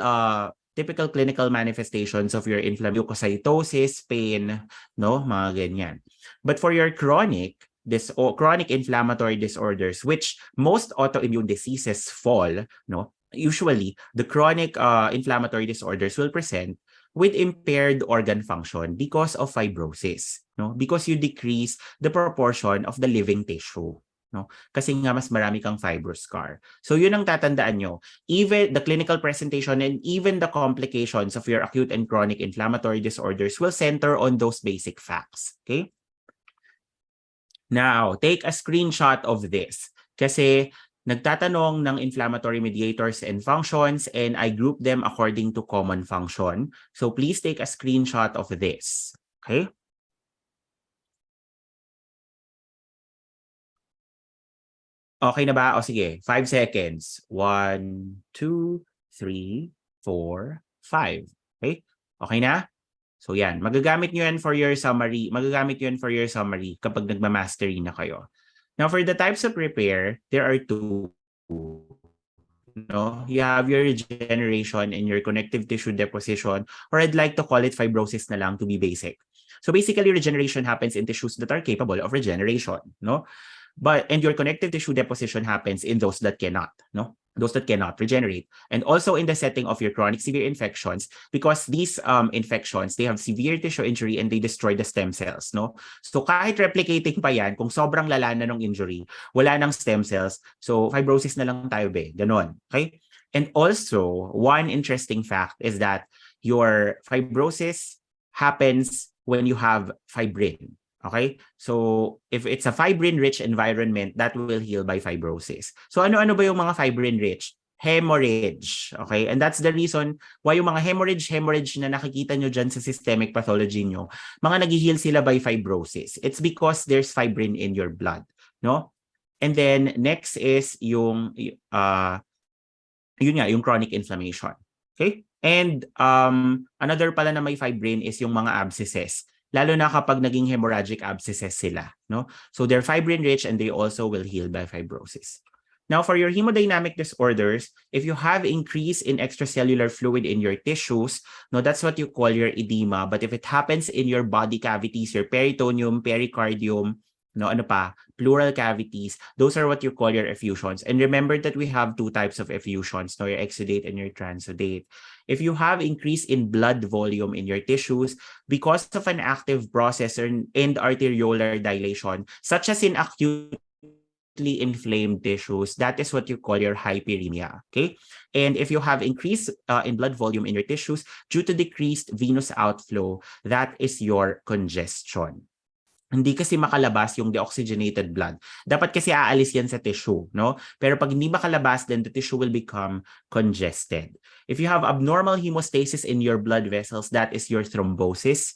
clinical manifestations of your mucositis, pain, no, mga ganyan. But for your chronic inflammatory disorders, which most autoimmune diseases fall, no, usually the chronic inflammatory disorders will present with impaired organ function because of fibrosis, no, because you decrease the proportion of the living tissue, no, kasi nga mas marami kang fibroscar. So yun ang tatandaan nyo. Even the clinical presentation and even the complications of your acute and chronic inflammatory disorders will center on those basic facts, okay? Now, take a screenshot of this kasi nagtatanong ng inflammatory mediators and functions, and I group them according to common function. So please take a screenshot of this. Okay? Okay na ba? O sige, 5 seconds. 1, 2, 3, 4, 5. Okay? Okay na? So yan, magagamit nyo yan for your summary. Kapag nagma-mastery na kayo. Now, for the types of repair, there are two. No? You have your regeneration and your connective tissue deposition, or I'd like to call it fibrosis na lang to be basic. So basically, regeneration happens in tissues that are capable of regeneration, no? And your connective tissue deposition happens in those that cannot, no? Those that cannot regenerate. And also in the setting of your chronic severe infections, because these infections, they have severe tissue injury and they destroy the stem cells, no? So kahit replicating pa yan, kung sobrang lala na ng injury, wala nang stem cells, so fibrosis na lang tayo be, ganon, okay? And also, one interesting fact is that your fibrosis happens when you have fibrin. Okay? So, if it's a fibrin-rich environment, that will heal by fibrosis. So, ano-ano ba yung mga fibrin-rich? Hemorrhage. Okay? And that's the reason why yung mga hemorrhage na nakikita nyo dyan sa systemic pathology nyo, mga nag-heal sila by fibrosis. It's because there's fibrin in your blood. No? And then, next is yung, yung chronic inflammation. Okay? And another pala na may fibrin is yung mga abscesses. Lalo na kapag naging hemorrhagic abscesses sila, no? So they're fibrin rich and they also will heal by fibrosis. Now, for your hemodynamic disorders, if you have increase in extracellular fluid in your tissues, no, that's what you call your edema. But if it happens in your body cavities, your peritoneum, pericardium, no, ano pa, pleural cavities, those are what you call your effusions. And remember that we have two types of effusions, no, your exudate and your transudate. If you have increase in blood volume in your tissues because of an active process and arteriolar dilation, such as in acute inflamed tissues, that is what you call your hyperemia. Okay, and if you have increase in blood volume in your tissues due to decreased venous outflow, that is your congestion. Hindi kasi makalabas yung deoxygenated blood. Dapat kasi aalis yan sa tissue, no? Pero pag hindi makalabas, then the tissue will become congested. If you have abnormal hemostasis in your blood vessels, that is your thrombosis.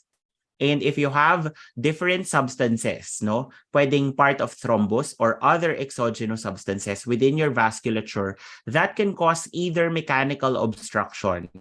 And if you have different substances, no, pwedeng part of thrombus or other exogenous substances within your vasculature, that can cause either mechanical obstruction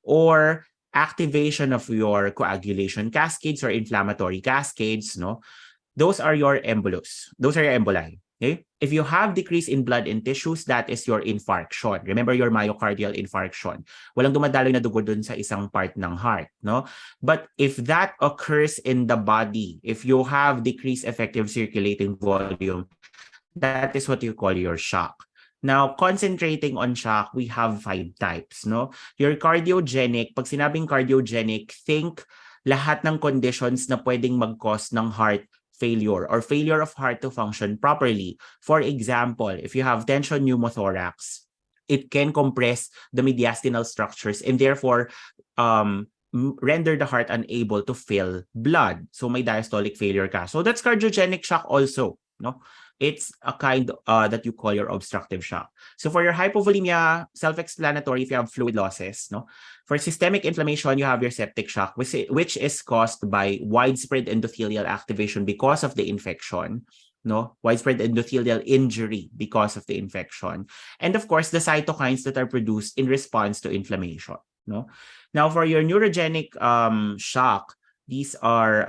or activation of your coagulation cascades or inflammatory cascades, no? Those are your embolus. Those are your emboli. Okay? If you have decrease in blood in tissues, that is your infarction. Remember your myocardial infarction. Walang dumadaloy na dugo dun sa isang part ng heart, no? But if that occurs in the body, if you have decreased effective circulating volume, that is what you call your shock. Now, concentrating on shock, we have 5 types, no? Your cardiogenic, pag sinabing cardiogenic, think lahat ng conditions na pwedeng mag-cause ng heart failure or failure of heart to function properly. For example, if you have tension pneumothorax, it can compress the mediastinal structures and therefore render the heart unable to fill blood. So may diastolic failure ka. So that's cardiogenic shock also, no? It's a kind that you call your obstructive shock. So for your hypovolemia, self-explanatory if you have fluid losses, no? For systemic inflammation, you have your septic shock, which is caused by widespread endothelial activation because of the infection, no? Widespread endothelial injury because of the infection. And of course, the cytokines that are produced in response to inflammation, no? Now, for your neurogenic shock, these are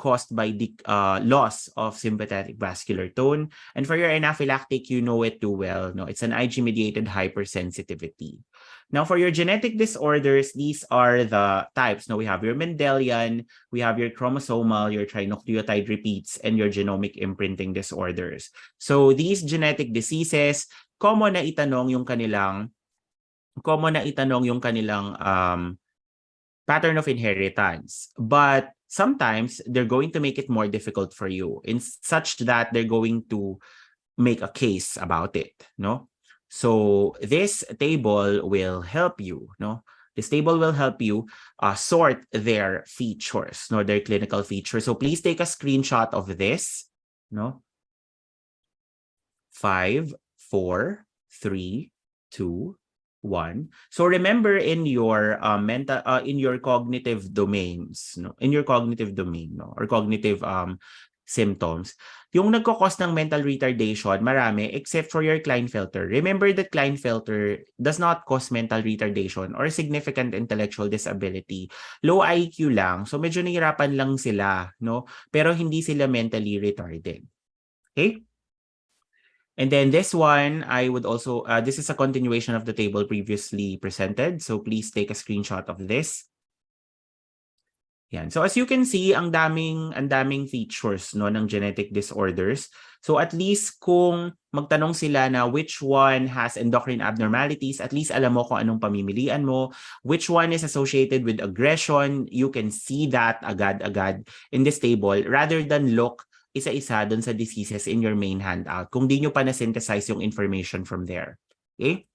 caused by the loss of sympathetic vascular tone. And for your anaphylactic, you know it too well. No, it's an Ig-mediated hypersensitivity. Now, for your genetic disorders, these are the types. Now, we have your Mendelian, we have your chromosomal, your trinucleotide repeats, and your genomic imprinting disorders. So, these genetic diseases, common na itanong yung kanilang pattern of inheritance. But sometimes they're going to make it more difficult for you in such that they're going to make a case about it, no? So this table will help you, no? This table will help you sort their features, no, their clinical features. So please take a screenshot of this, no? 5, 4, 3, 2, 1. So remember in your in your cognitive domains, no, in your cognitive domain, no, or cognitive symptoms, yung nagko-cause ng mental retardation, marami except for your Klinefelter. Remember that Klinefelter does not cause mental retardation or significant intellectual disability. Low IQ lang, so medyo nahihirapan lang sila, no, pero hindi sila mentally retarded. Okay? And then this one, I would also, this is a continuation of the table previously presented. So please take a screenshot of this. Yan. So as you can see, ang daming features, no, ng genetic disorders. So at least kung magtanong sila na which one has endocrine abnormalities, at least alam mo kung anong pamimilian mo. Which one is associated with aggression, you can see that agad-agad in this table rather than look isa-isa dun sa diseases in your main handout kung di nyo pa na-synthesize yung information from there. Okay?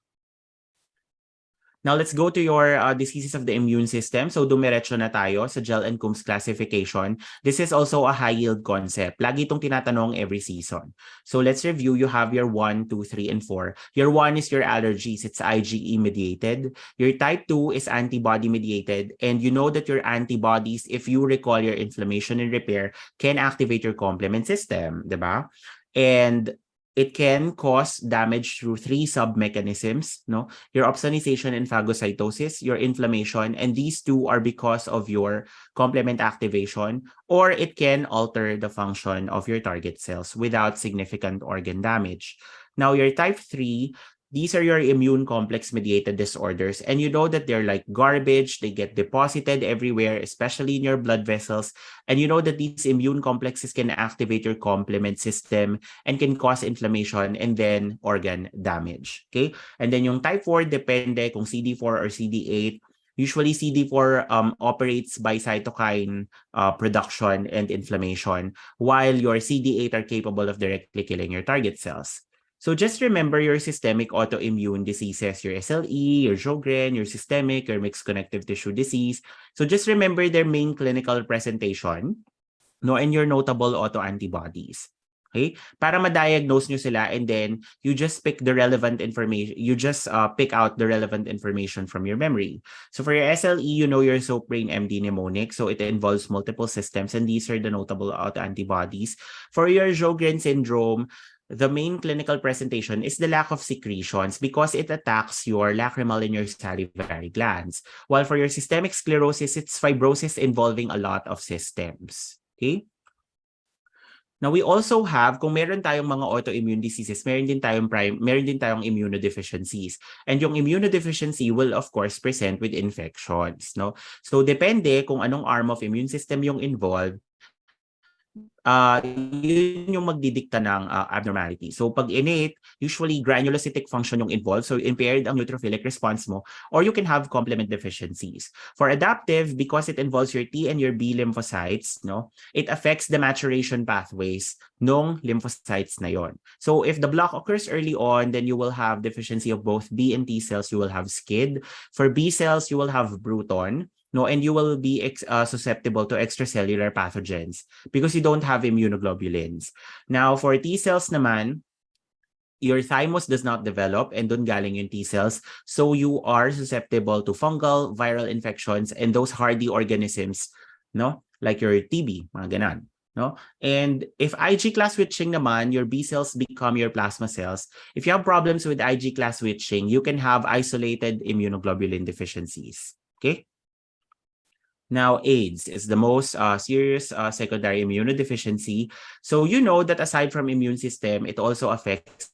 Now, let's go to your diseases of the immune system. So, dumiretso na tayo sa Gell and Coombs classification. This is also a high-yield concept. Lagi itong tinatanong every season. So, let's review. You have your 1, 2, 3, and 4. Your 1 is your allergies. It's IgE-mediated. Your type 2 is antibody-mediated. And you know that your antibodies, if you recall your inflammation and repair, can activate your complement system. Diba? And It can cause damage through three sub-mechanisms, no? Your opsonization and phagocytosis, your inflammation, and these two are because of your complement activation, or it can alter the function of your target cells without significant organ damage. Now, your type 3, these are your immune complex mediated disorders, and you know that they're like garbage. They get deposited everywhere, especially in your blood vessels. And you know that these immune complexes can activate your complement system and can cause inflammation and then organ damage. Okay? And then yung type 4, depende kung CD4 or CD8. Usually CD4 operates by cytokine production and inflammation, while your CD8 are capable of directly killing your target cells. So just remember your systemic autoimmune diseases, your SLE, your Sjogren, your systemic, your mixed connective tissue disease. So just remember their main clinical presentation, no, and your notable autoantibodies. Okay? Para ma-diagnose nyo sila, and then you just pick the relevant information. You just pick out the relevant information from your memory. So for your SLE, you know your SOAP brain MD mnemonic. So it involves multiple systems, and these are the notable autoantibodies. For your Sjogren syndrome, the main clinical presentation is the lack of secretions because it attacks your lacrimal and your salivary glands. While for your systemic sclerosis, it's fibrosis involving a lot of systems. Okay? Now, we also have, kung meron tayong mga autoimmune diseases, meron din tayong immunodeficiencies. And yung immunodeficiency will, of course, present with infections. No? So, depende kung anong arm of immune system yung involved, yun yung magdidikta ng abnormality. So pag innate, usually granulocytic function yung involved, so impaired ang neutrophilic response mo, or you can have complement deficiencies. For adaptive, because it involves your T and your B lymphocytes, no, it affects the maturation pathways ng lymphocytes na yon. So if the block occurs early on, then you will have deficiency of both B and T cells. You will have SCID. For B cells, you will have Bruton. No, and you will be susceptible to extracellular pathogens because you don't have immunoglobulins. Now, for T cells naman, your thymus does not develop and dun galing yung T cells. So you are susceptible to fungal, viral infections, and those hardy organisms, no? Like your TB, mga ganon. No? And if Ig class switching naman, your B cells become your plasma cells. If you have problems with Ig class switching, you can have isolated immunoglobulin deficiencies. Okay? Now, AIDS is the most serious secondary immunodeficiency. So you know that aside from immune system, it also affects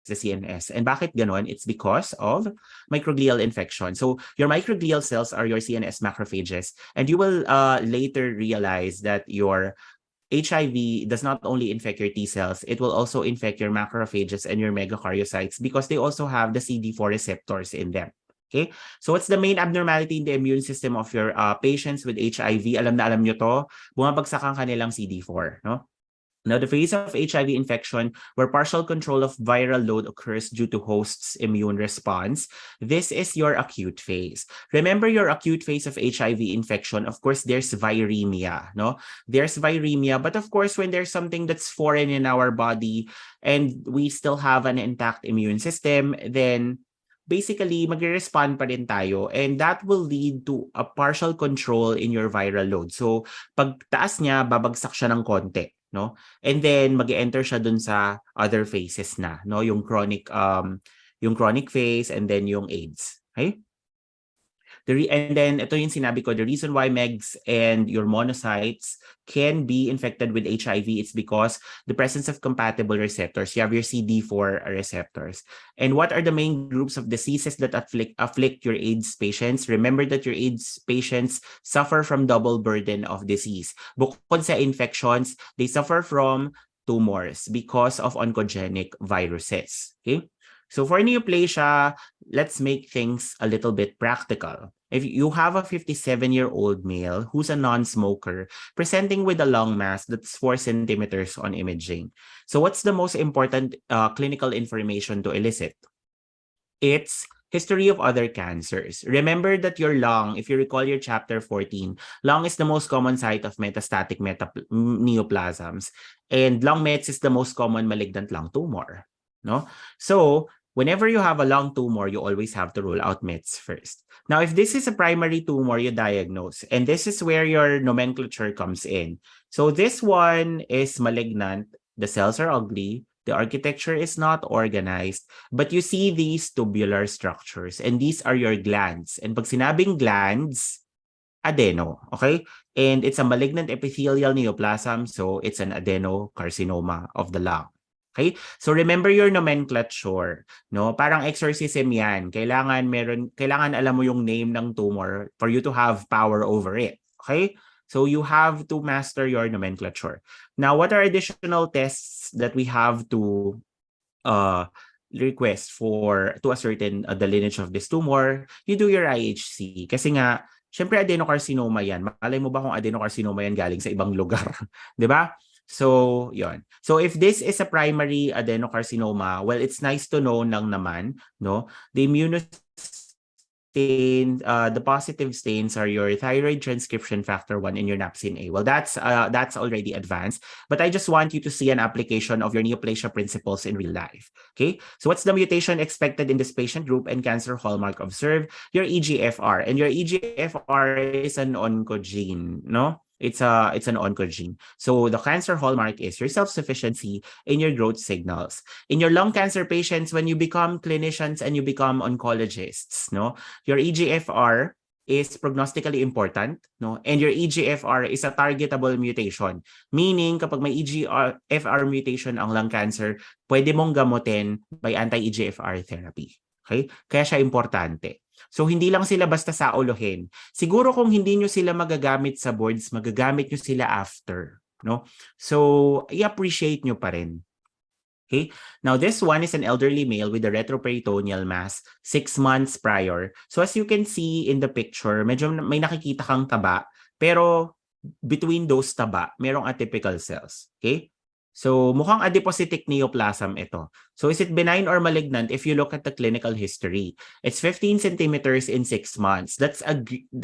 the CNS. And bakit ganon? It's because of microglial infection. So your microglial cells are your CNS macrophages. And you will later realize that your HIV does not only infect your T cells, it will also infect your macrophages and your megakaryocytes because they also have the CD4 receptors in them. Okay? So what's the main abnormality in the immune system of your patients with HIV? Alam na alam nyo to, bumabagsak ang kanilang CD4. No? Now, the phase of HIV infection where partial control of viral load occurs due to host's immune response, this is your acute phase. Remember your acute phase of HIV infection, of course, there's viremia. No? There's viremia, but of course, when there's something that's foreign in our body and we still have an intact immune system, then basically, magre-respond pa rin tayo, and that will lead to a partial control in your viral load. So, pag taas niya, babagsak siya ng konti, no? And then mag-enter siya dun sa other phases na, no? Yung chronic phase and then yung AIDS. Okay? And then, ito yung sinabi ko, the reason why MEGs and your monocytes can be infected with HIV, it's because the presence of compatible receptors. You have your CD4 receptors. And what are the main groups of diseases that afflict your AIDS patients? Remember that your AIDS patients suffer from double burden of disease. Bukod sa infections, they suffer from tumors because of oncogenic viruses. Okay? So for neoplasia, let's make things a little bit practical. If you have a 57-year-old male who's a non-smoker presenting with a lung mass that's 4 centimeters on imaging. So what's the most important clinical information to elicit? It's history of other cancers. Remember that your lung, if you recall your chapter 14, lung is the most common site of metastatic neoplasms. And lung mets is the most common malignant lung tumor. No? So, whenever you have a lung tumor, you always have to rule out mets first. Now, if this is a primary tumor, you diagnose. And this is where your nomenclature comes in. So, this one is malignant. The cells are ugly. The architecture is not organized, but you see these tubular structures, and these are your glands. And pag sinabing glands, adeno, okay? And it's a malignant epithelial neoplasm, so it's an adenocarcinoma of the lung. Okay? So remember your nomenclature, no? Parang exorcism 'yan. Kailangan alam mo yung name ng tumor for you to have power over it. Okay? So you have to master your nomenclature. Now, what are additional tests that we have to request for to ascertain the lineage of this tumor? You do your IHC kasi nga syempre adenocarcinoma 'yan. Malay mo ba kung adenocarcinoma 'yan galing sa ibang lugar, 'di ba? So, 'yon. So if this is a primary adenocarcinoma, well, it's nice to know lang naman, no? The the positive stains are your thyroid transcription factor 1 and your napsin A. Well, that's already advanced, but I just want you to see an application of your neoplasia principles in real life. Okay, so what's the mutation expected in this patient group and cancer hallmark observed? Your EGFR, and your EGFR is an oncogene, no? It's an oncogene. So the cancer hallmark is your self-sufficiency in your growth signals. In your lung cancer patients, when you become clinicians and you become oncologists, no, your EGFR is prognostically important, no, and your EGFR is a targetable mutation. Meaning, kapag may EGFR mutation ang lung cancer, pwede mong gamutin by anti-EGFR therapy. Okay? Kaya siya importante. So, hindi lang sila basta sauluhin. Siguro kung hindi nyo sila magagamit sa boards, magagamit nyo sila after. No? So, i-appreciate nyo pa rin. Okay? Now, this one is an elderly male with a retroperitoneal mass 6 months prior. So, as you can see in the picture, medyo may nakikita kang taba, pero between those taba, merong atypical cells. Okay? So, mukhang adipocytic neoplasm ito. So, is it benign or malignant if you look at the clinical history? It's 15 centimeters in 6 months. That's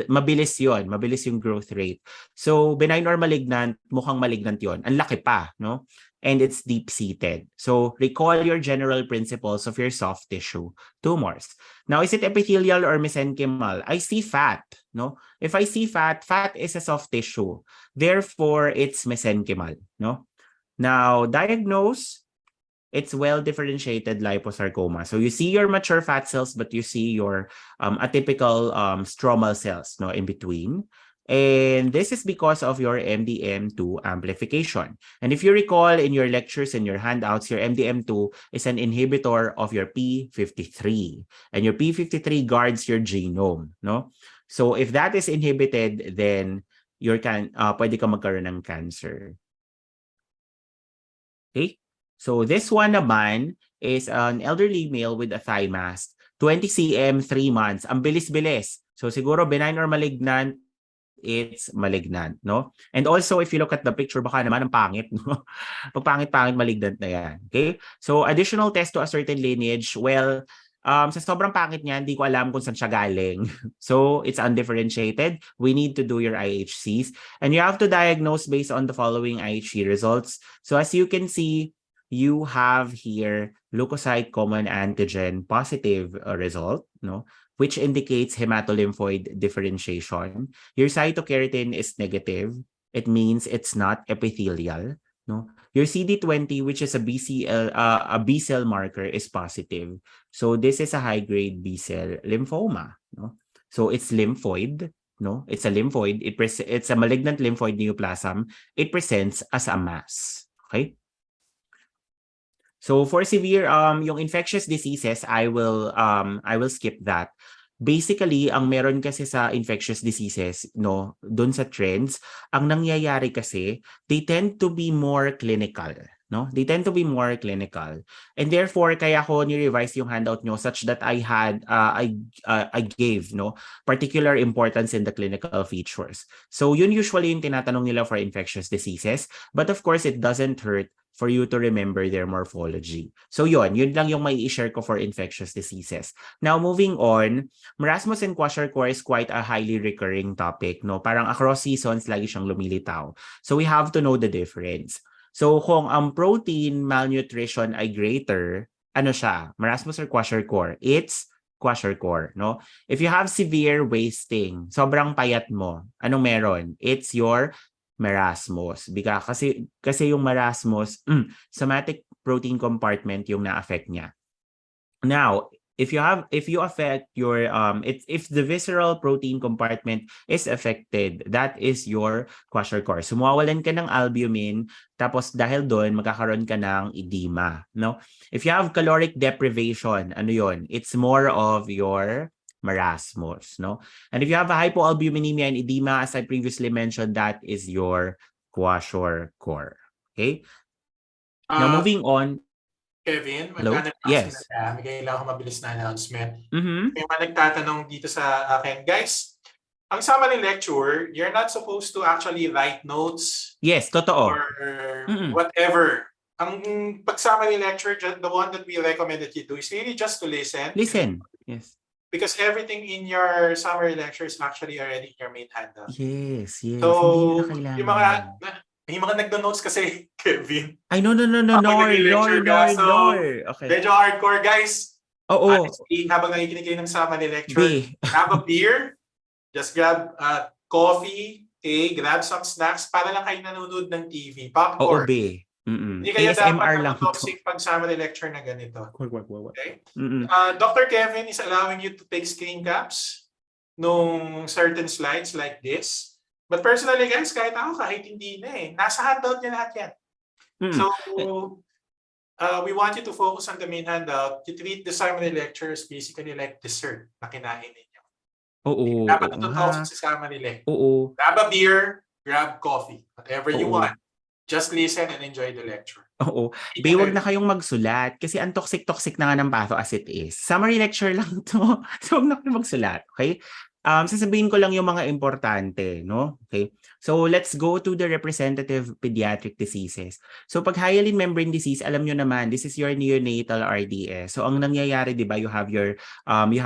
mabilis yon, mabilis yung growth rate. So, benign or malignant, mukhang malignant yon. Ang laki pa, no? And it's deep-seated. So, recall your general principles of your soft tissue tumors. Now, is it epithelial or mesenchymal? I see fat, no? If I see fat, fat is a soft tissue. Therefore, it's mesenchymal, no? Now, diagnose, it's well-differentiated liposarcoma. So you see your mature fat cells, but you see your atypical stromal cells, no, in between. And this is because of your MDM2 amplification. And if you recall in your lectures and your handouts, your MDM2 is an inhibitor of your P53. And your P53 guards your genome, no? So if that is inhibited, then pwede ka magkaroon ng cancer. Okay? So this one naman is an elderly male with a thigh mass, 20 cm, 3 months. Ang bilis-bilis. So siguro benign or malignant, it's malignant, no? And also, if you look at the picture, baka naman ang pangit, no? Pag pangit-pangit, malignant na yan. Okay? So additional test to a certain lineage, well, sa sobrang pangit niya, hindi ko alam kung saan siya galing. So, it's undifferentiated. We need to do your IHCs. And you have to diagnose based on the following IHC results. So, as you can see, you have here leukocyte common antigen positive result, no? Which indicates hematolymphoid differentiation. Your cytokeratin is negative. It means it's not epithelial, no? Your CD20, which is a B cell marker, is positive. So this is a high-grade B cell lymphoma, no? So it's lymphoid, no? It's a lymphoid. It's a malignant lymphoid neoplasm. It presents as a mass. Okay? So for severe yung infectious diseases, I will skip that. Basically, ang meron kasi sa infectious diseases, no, doon sa trends, ang nangyayari kasi, they tend to be more clinical, no? They tend to be more clinical. And therefore, kaya ko ni-revise yung handout nyo such that I gave, no, particular importance in the clinical features. So, yun usually yung tinatanong nila for infectious diseases. But of course, it doesn't hurt for you to remember their morphology. So yun lang yung may i-share ko for infectious diseases. Now, moving on, marasmus and kwashiorkor is quite a highly recurring topic, no? Parang across seasons, lagi siyang lumilitaw. So we have to know the difference. So kung ang protein malnutrition ay greater, ano siya? Marasmus or kwashiorkor? It's kwashiorkor, no? If you have severe wasting, sobrang payat mo, anong meron? It's your marasmus. Kasi yung marasmus, somatic protein compartment yung na-affect niya. Now, if you affect your if the visceral protein compartment is affected, that is your kwashiorkor. So mawawalan ka ng albumin, tapos dahil doon magkakaroon ka ng edema, no? If you have caloric deprivation, ano yon? It's more of your marasmus, no? And if you have a hypoalbuminemia and edema, as I previously mentioned, that is your kwashiorkor. Okay? Now moving on.
Kevin,
Hello?
magkano-passing
Yes.
na may kailangan ko mabilis na announcement.
Mm-hmm.
May mga nagtatanong dito sa akin, guys, ang summary lecture, you're not supposed to actually write notes
Yes, totoo.
or whatever. Ang pag-summary lecture, the one that we recommend that you do is really just to listen.
Listen. Yes.
Because everything in your summary lecture is actually already in your main handout.
Yes, yes.
So,
Hindi na kailangan.
may mga nagdo-notes kasi, Kevin.
Ay, no.
Nag-lecture ka, so
Okay.
medyo hardcore, guys.
Oo.
Honestly, habang nakikinig kayo ng summary lecture,
B.
grab a beer, just grab coffee, okay, grab some snacks para lang kayo nanonood ng TV.
Oo,
Popcorn.
B.
Hindi kayo
ASMR
dapat
lang to.
toxic pag summary lecture na ganito. Okay?
Mm-mm.
Dr. Kevin is allowing you to take screen caps nung certain slides like this. But personally, guys, kahit hindi na eh. Nasa handout niya lahat yan. So, we want you to focus on the main handout. You treat the summary lectures basically like dessert na kinain ninyo.
Oo.
Dapat natutok sa summary lecture.
Oo.
Grab a beer, grab coffee, whatever you want. Just listen and enjoy the lecture.
Oo. Be, wag na kayong magsulat kasi ang toxic-toxic na nga ng patho as it is. Summary lecture lang to. So, wag na kayong magsulat. Okay? Sasabihin ko lang yung mga importante, no? Okay? So, let's go to the representative pediatric diseases. So, pag hyaline membrane disease, alam nyo naman, this is your neonatal RDS. So, ang nangyayari, di ba, you have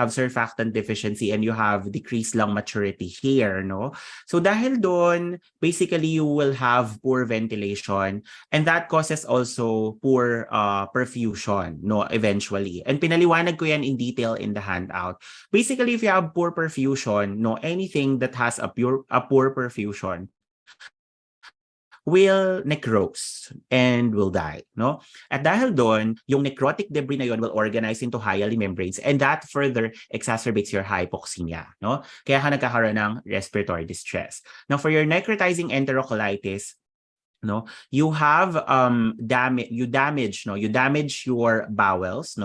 surfactant deficiency and you have decreased lung maturity here, no? So, dahil doon, basically, you will have poor ventilation and that causes also poor perfusion, no, eventually. And pinaliwanag ko yan in detail in the handout. Basically, if you have poor perfusion, no, anything that has a poor perfusion will necrose and will die, no? At dahil doon, yung necrotic debris na yun will organize into hyaline membranes and that further exacerbates your hypoxemia, no? Kaya ka nagkakaroon ng respiratory distress. Now, for your necrotizing enterocolitis, no, you have you damage your bowels,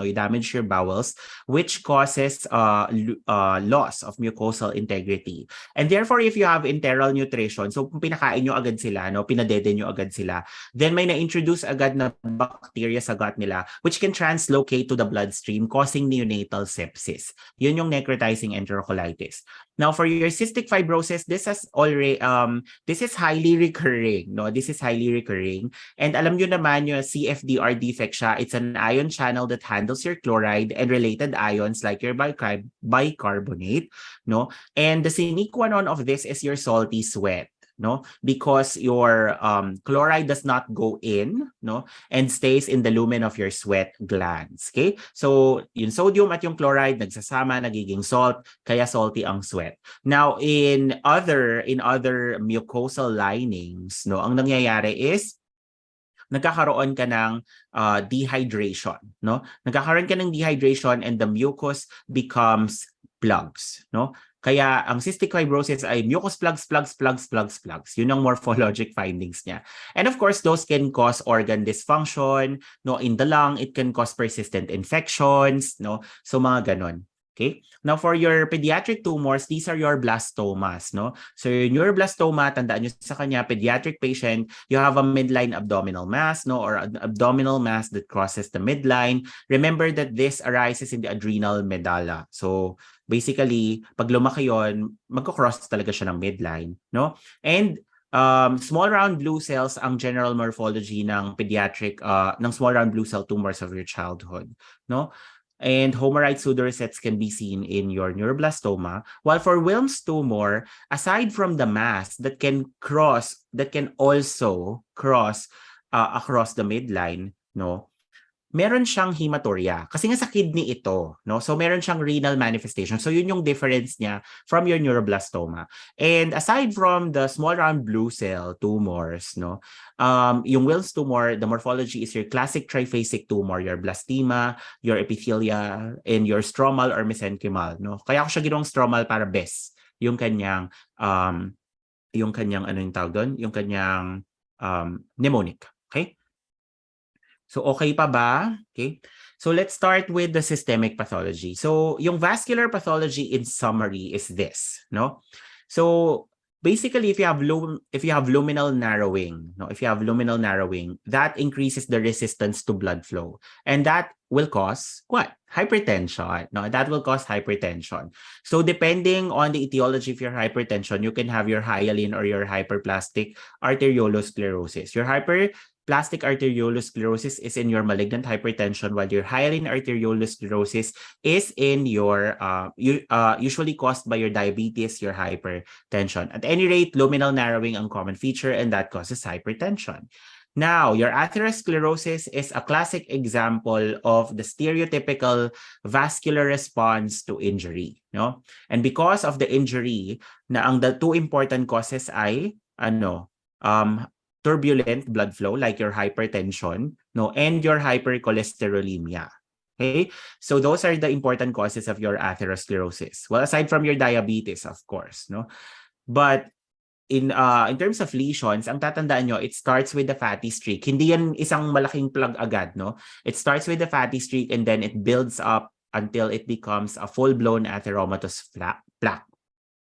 which causes loss of mucosal integrity, and therefore if you have enteral nutrition, so kung pinakain nyo agad sila, no, pinadede nyo agad sila, then may na-introduce agad na bacteria sa gut nila which can translocate to the bloodstream causing neonatal sepsis. Yun yung necrotizing enterocolitis. Now, for your cystic fibrosis, this is highly recurring, no? This is highly recurring. And alam nyo naman yung CFDR defect siya. It's an ion channel that handles your chloride and related ions like your bicarbonate, no? And the sine qua non of this is your salty sweat, no, because your chloride does not go in, no, and stays in the lumen of your sweat glands. Okay, so yung sodium at yung chloride nagsasama, nagiging salt, kaya salty ang sweat. Now in other mucosal linings, no, ang nangyayari is nagkakaroon ka ng dehydration, no, nagkakaroon ka ng dehydration and the mucus becomes plugs, no. Kaya ang cystic fibrosis ay mucus plugs. Yun ang morphologic findings niya. And of course, those can cause organ dysfunction, no, in the lung. It can cause persistent infections, no. So mga ganon. Okay? Now, for your pediatric tumors, these are your blastomas, no? So, yung neuroblastoma, tandaan nyo sa kanya, pediatric patient, you have a midline abdominal mass, no? Or an abdominal mass that crosses the midline. Remember that this arises in the adrenal medulla. So, basically, pag lumaki yun, magkocross talaga siya ng midline, no? And small round blue cells ang general morphology ng pediatric, ng small round blue cell tumors of your childhood, no? And homocyte pseudorosets can be seen in your neuroblastoma. While for Wilms tumor, aside from the mass that can also cross across the midline, no, meron siyang hematuria. Kasi nga sa kidney ito, no? So meron siyang renal manifestation. So yun yung difference niya from your neuroblastoma. And aside from the small round blue cell tumors, no? Yung Wilms tumor, the morphology is your classic triphasic tumor, your blastema, your epithelia, and your stromal or mesenchymal, no? Kaya ako siya ginawang stromal para best yung kanyang ano yung tawag doon? Yung kanyang mnemonic. Okay? So, okay pa ba? Okay. So, let's start with the systemic pathology. So, yung vascular pathology in summary is this, no? So, basically, if you have luminal narrowing, no? If you have luminal narrowing, that increases the resistance to blood flow. And that will cause what? Hypertension, no? That will cause hypertension. So, depending on the etiology of your hypertension, you can have your hyaline or your hyperplastic arteriolosclerosis. Your hyperplastic arteriolosclerosis is in your malignant hypertension, while your hyaline arteriolosclerosis is in your usually caused by your diabetes, your hypertension. At any rate, luminal narrowing ang common feature, and that causes hypertension. Now, your atherosclerosis is a classic example of the stereotypical vascular response to injury, no? And because of the injury, the two important causes ay turbulent blood flow, like your hypertension, no, and your hypercholesterolemia. Okay, so those are the important causes of your atherosclerosis. Well, aside from your diabetes, of course, no, but in terms of lesions, ang tatandaan nyo, it starts with the fatty streak. Hindi yan isang malaking plug agad, no? It starts with the fatty streak and then it builds up until it becomes a full-blown atheromatous plaque.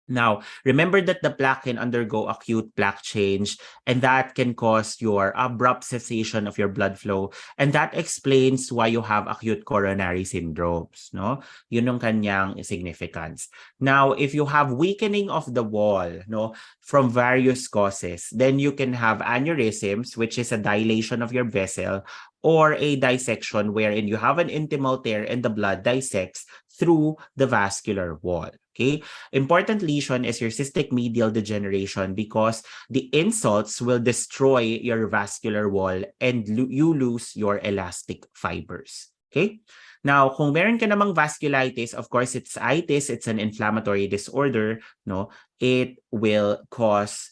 Now, remember that the plaque can undergo acute plaque change, and that can cause your abrupt cessation of your blood flow, and that explains why you have acute coronary syndromes, no? Yun yung kanyang significance. Now, if you have weakening of the wall, no, from various causes, then you can have aneurysms, which is a dilation of your vessel, or a dissection wherein you have an intimal tear and the blood dissects through the vascular wall. Okay, important lesion is your cystic medial degeneration because the insults will destroy your vascular wall and you lose your elastic fibers. Okay, now kung meron ka namang vasculitis, of course it's itis, it's an inflammatory disorder, no? It will cause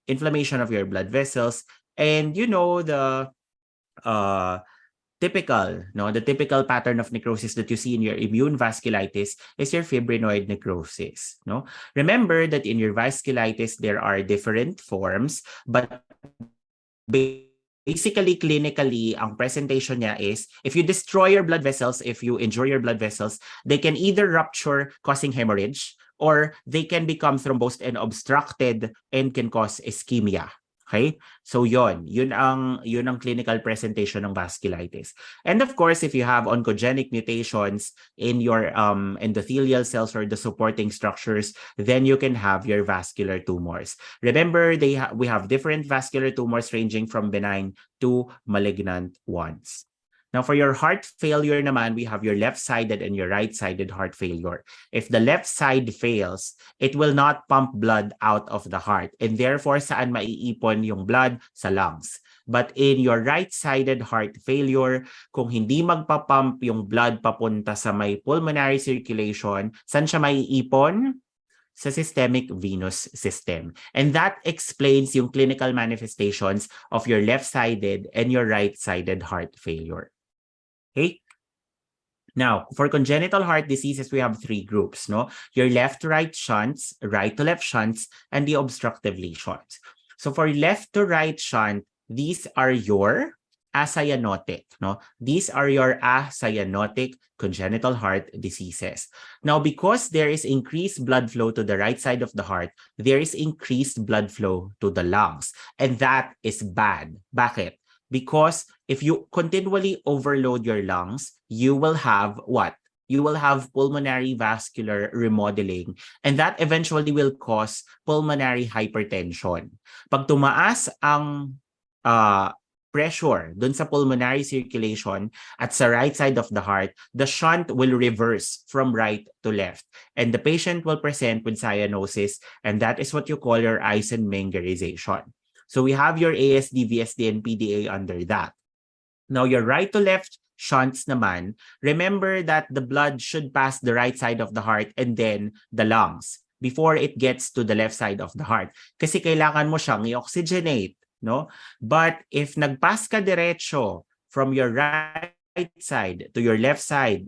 inflammation of your blood vessels, and you know the typical pattern of necrosis that you see in your immune vasculitis is your fibrinoid necrosis, no? Remember that in your vasculitis there are different forms, but basically clinically ang presentation niya is if you destroy your blood vessels, if you injure your blood vessels, they can either rupture causing hemorrhage or they can become thrombosed and obstructed and can cause ischemia. Okay? So yun ang clinical presentation ng vasculitis. And of course, if you have oncogenic mutations in your endothelial cells or the supporting structures, then you can have your vascular tumors. Remember, we have different vascular tumors ranging from benign to malignant ones. Now, for your heart failure naman, we have your left-sided and your right-sided heart failure. If the left side fails, it will not pump blood out of the heart. And therefore, saan maiipon yung blood? Sa lungs. But in your right-sided heart failure, kung hindi magpapump yung blood papunta sa may pulmonary circulation, saan siya maiipon? Sa systemic venous system. And that explains yung clinical manifestations of your left-sided and your right-sided heart failure. Okay. Now, for congenital heart diseases, we have three groups, no? Your left-right shunts, right-to-left shunts, and the obstructive lesions. So for left-to-right shunt, these are your acyanotic, no? These are your acyanotic congenital heart diseases. Now, because there is increased blood flow to the right side of the heart, there is increased blood flow to the lungs. And that is bad. Bakit? Because if you continually overload your lungs, you will have what? You will have pulmonary vascular remodeling, and that eventually will cause pulmonary hypertension. Pag tumaas ang pressure dun sa pulmonary circulation at sa right side of the heart, the shunt will reverse from right to left, and the patient will present with cyanosis, and that is what you call your Eisenmengerization. So we have your ASD, VSD, and PDA under that. Now, your right to left shunts naman, remember that the blood should pass the right side of the heart and then the lungs before it gets to the left side of the heart. Kasi kailangan mo siyang i-oxygenate, no? But if nagpas ka diretso from your right side to your left side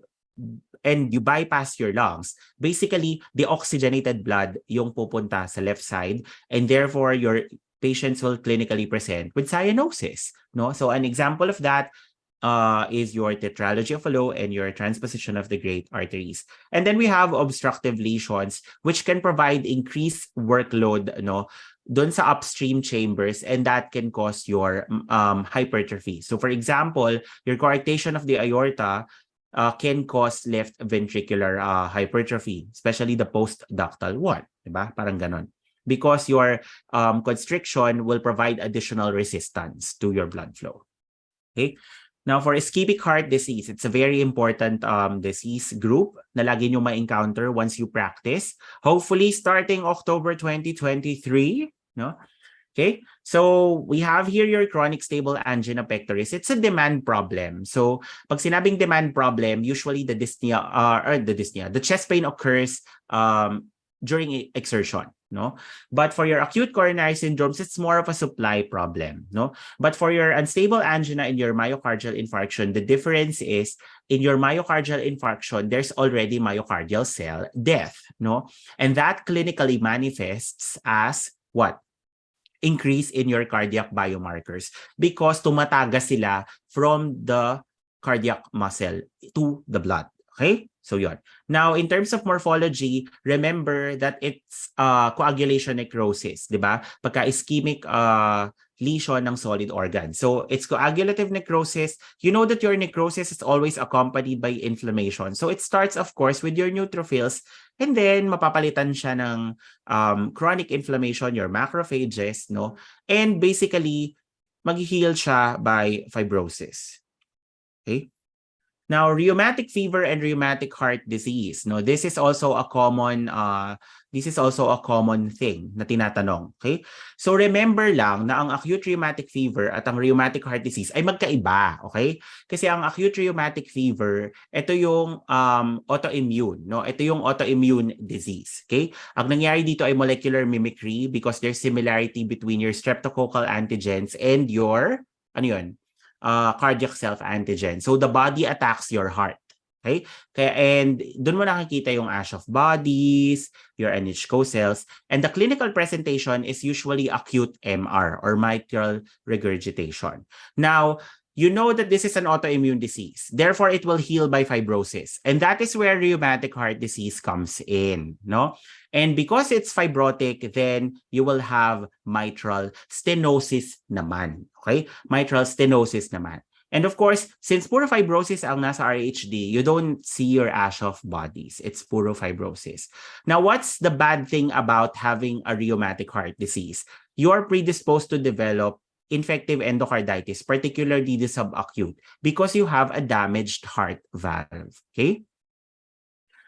and you bypass your lungs, basically the oxygenated blood yung pupunta sa left side, and therefore your patients will clinically present with cyanosis, no? So an example of that is your tetralogy of Fallot and your transposition of the great arteries. And then we have obstructive lesions, which can provide increased workload, no, dun sa upstream chambers, and that can cause your hypertrophy. So for example, your coarctation of the aorta can cause left ventricular hypertrophy, especially the postductal one, diba? Parang ganon. Because your constriction will provide additional resistance to your blood flow. Okay? Now, for ischemic heart disease, it's a very important disease group na lagi nyo ma-encounter once you practice. Hopefully, starting October 2023, no? Okay, so we have here your chronic stable angina pectoris. It's a demand problem. So, pag sinabing demand problem, usually the chest pain occurs during exertion, no? But for your acute coronary syndromes, it's more of a supply problem, no? But for your unstable angina and your myocardial infarction, the difference is in your myocardial infarction, there's already myocardial cell death, no? And that clinically manifests as what? Increase in your cardiac biomarkers because tumatagas sila from the cardiac muscle to the blood. Okay? So yun. Now, in terms of morphology, remember that it's coagulation necrosis, di ba? Pagka ischemic lesion ng solid organ. So, it's coagulative necrosis. You know that your necrosis is always accompanied by inflammation. So, it starts, of course, with your neutrophils, and then mapapalitan siya ng chronic inflammation, your macrophages, no? And basically, mag-heal siya by fibrosis. Okay? Now, rheumatic fever and rheumatic heart disease, no, this is also a common thing na tinatanong, okay? So remember lang na ang acute rheumatic fever at ang rheumatic heart disease ay magkaiba, okay? Kasi ang acute rheumatic fever, ito yung autoimmune, no? Ito yung autoimmune disease, okay? Ang nangyari dito ay molecular mimicry because there's similarity between your streptococcal antigens and your cardiac self-antigen. So the body attacks your heart. Okay? And doon mo nakikita yung ash of bodies, your NHCO cells, and the clinical presentation is usually acute MR or mitral regurgitation. Now, you know that this is an autoimmune disease. Therefore, it will heal by fibrosis. And that is where rheumatic heart disease comes in, no? And because it's fibrotic, then you will have mitral stenosis naman. Okay? Mitral stenosis naman. And of course, since puro fibrosis ang nasa RHD, you don't see your ash of bodies. It's puro fibrosis. Now, what's the bad thing about having a rheumatic heart disease? You're predisposed to develop infective endocarditis, particularly the subacute, because you have a damaged heart valve. Okay?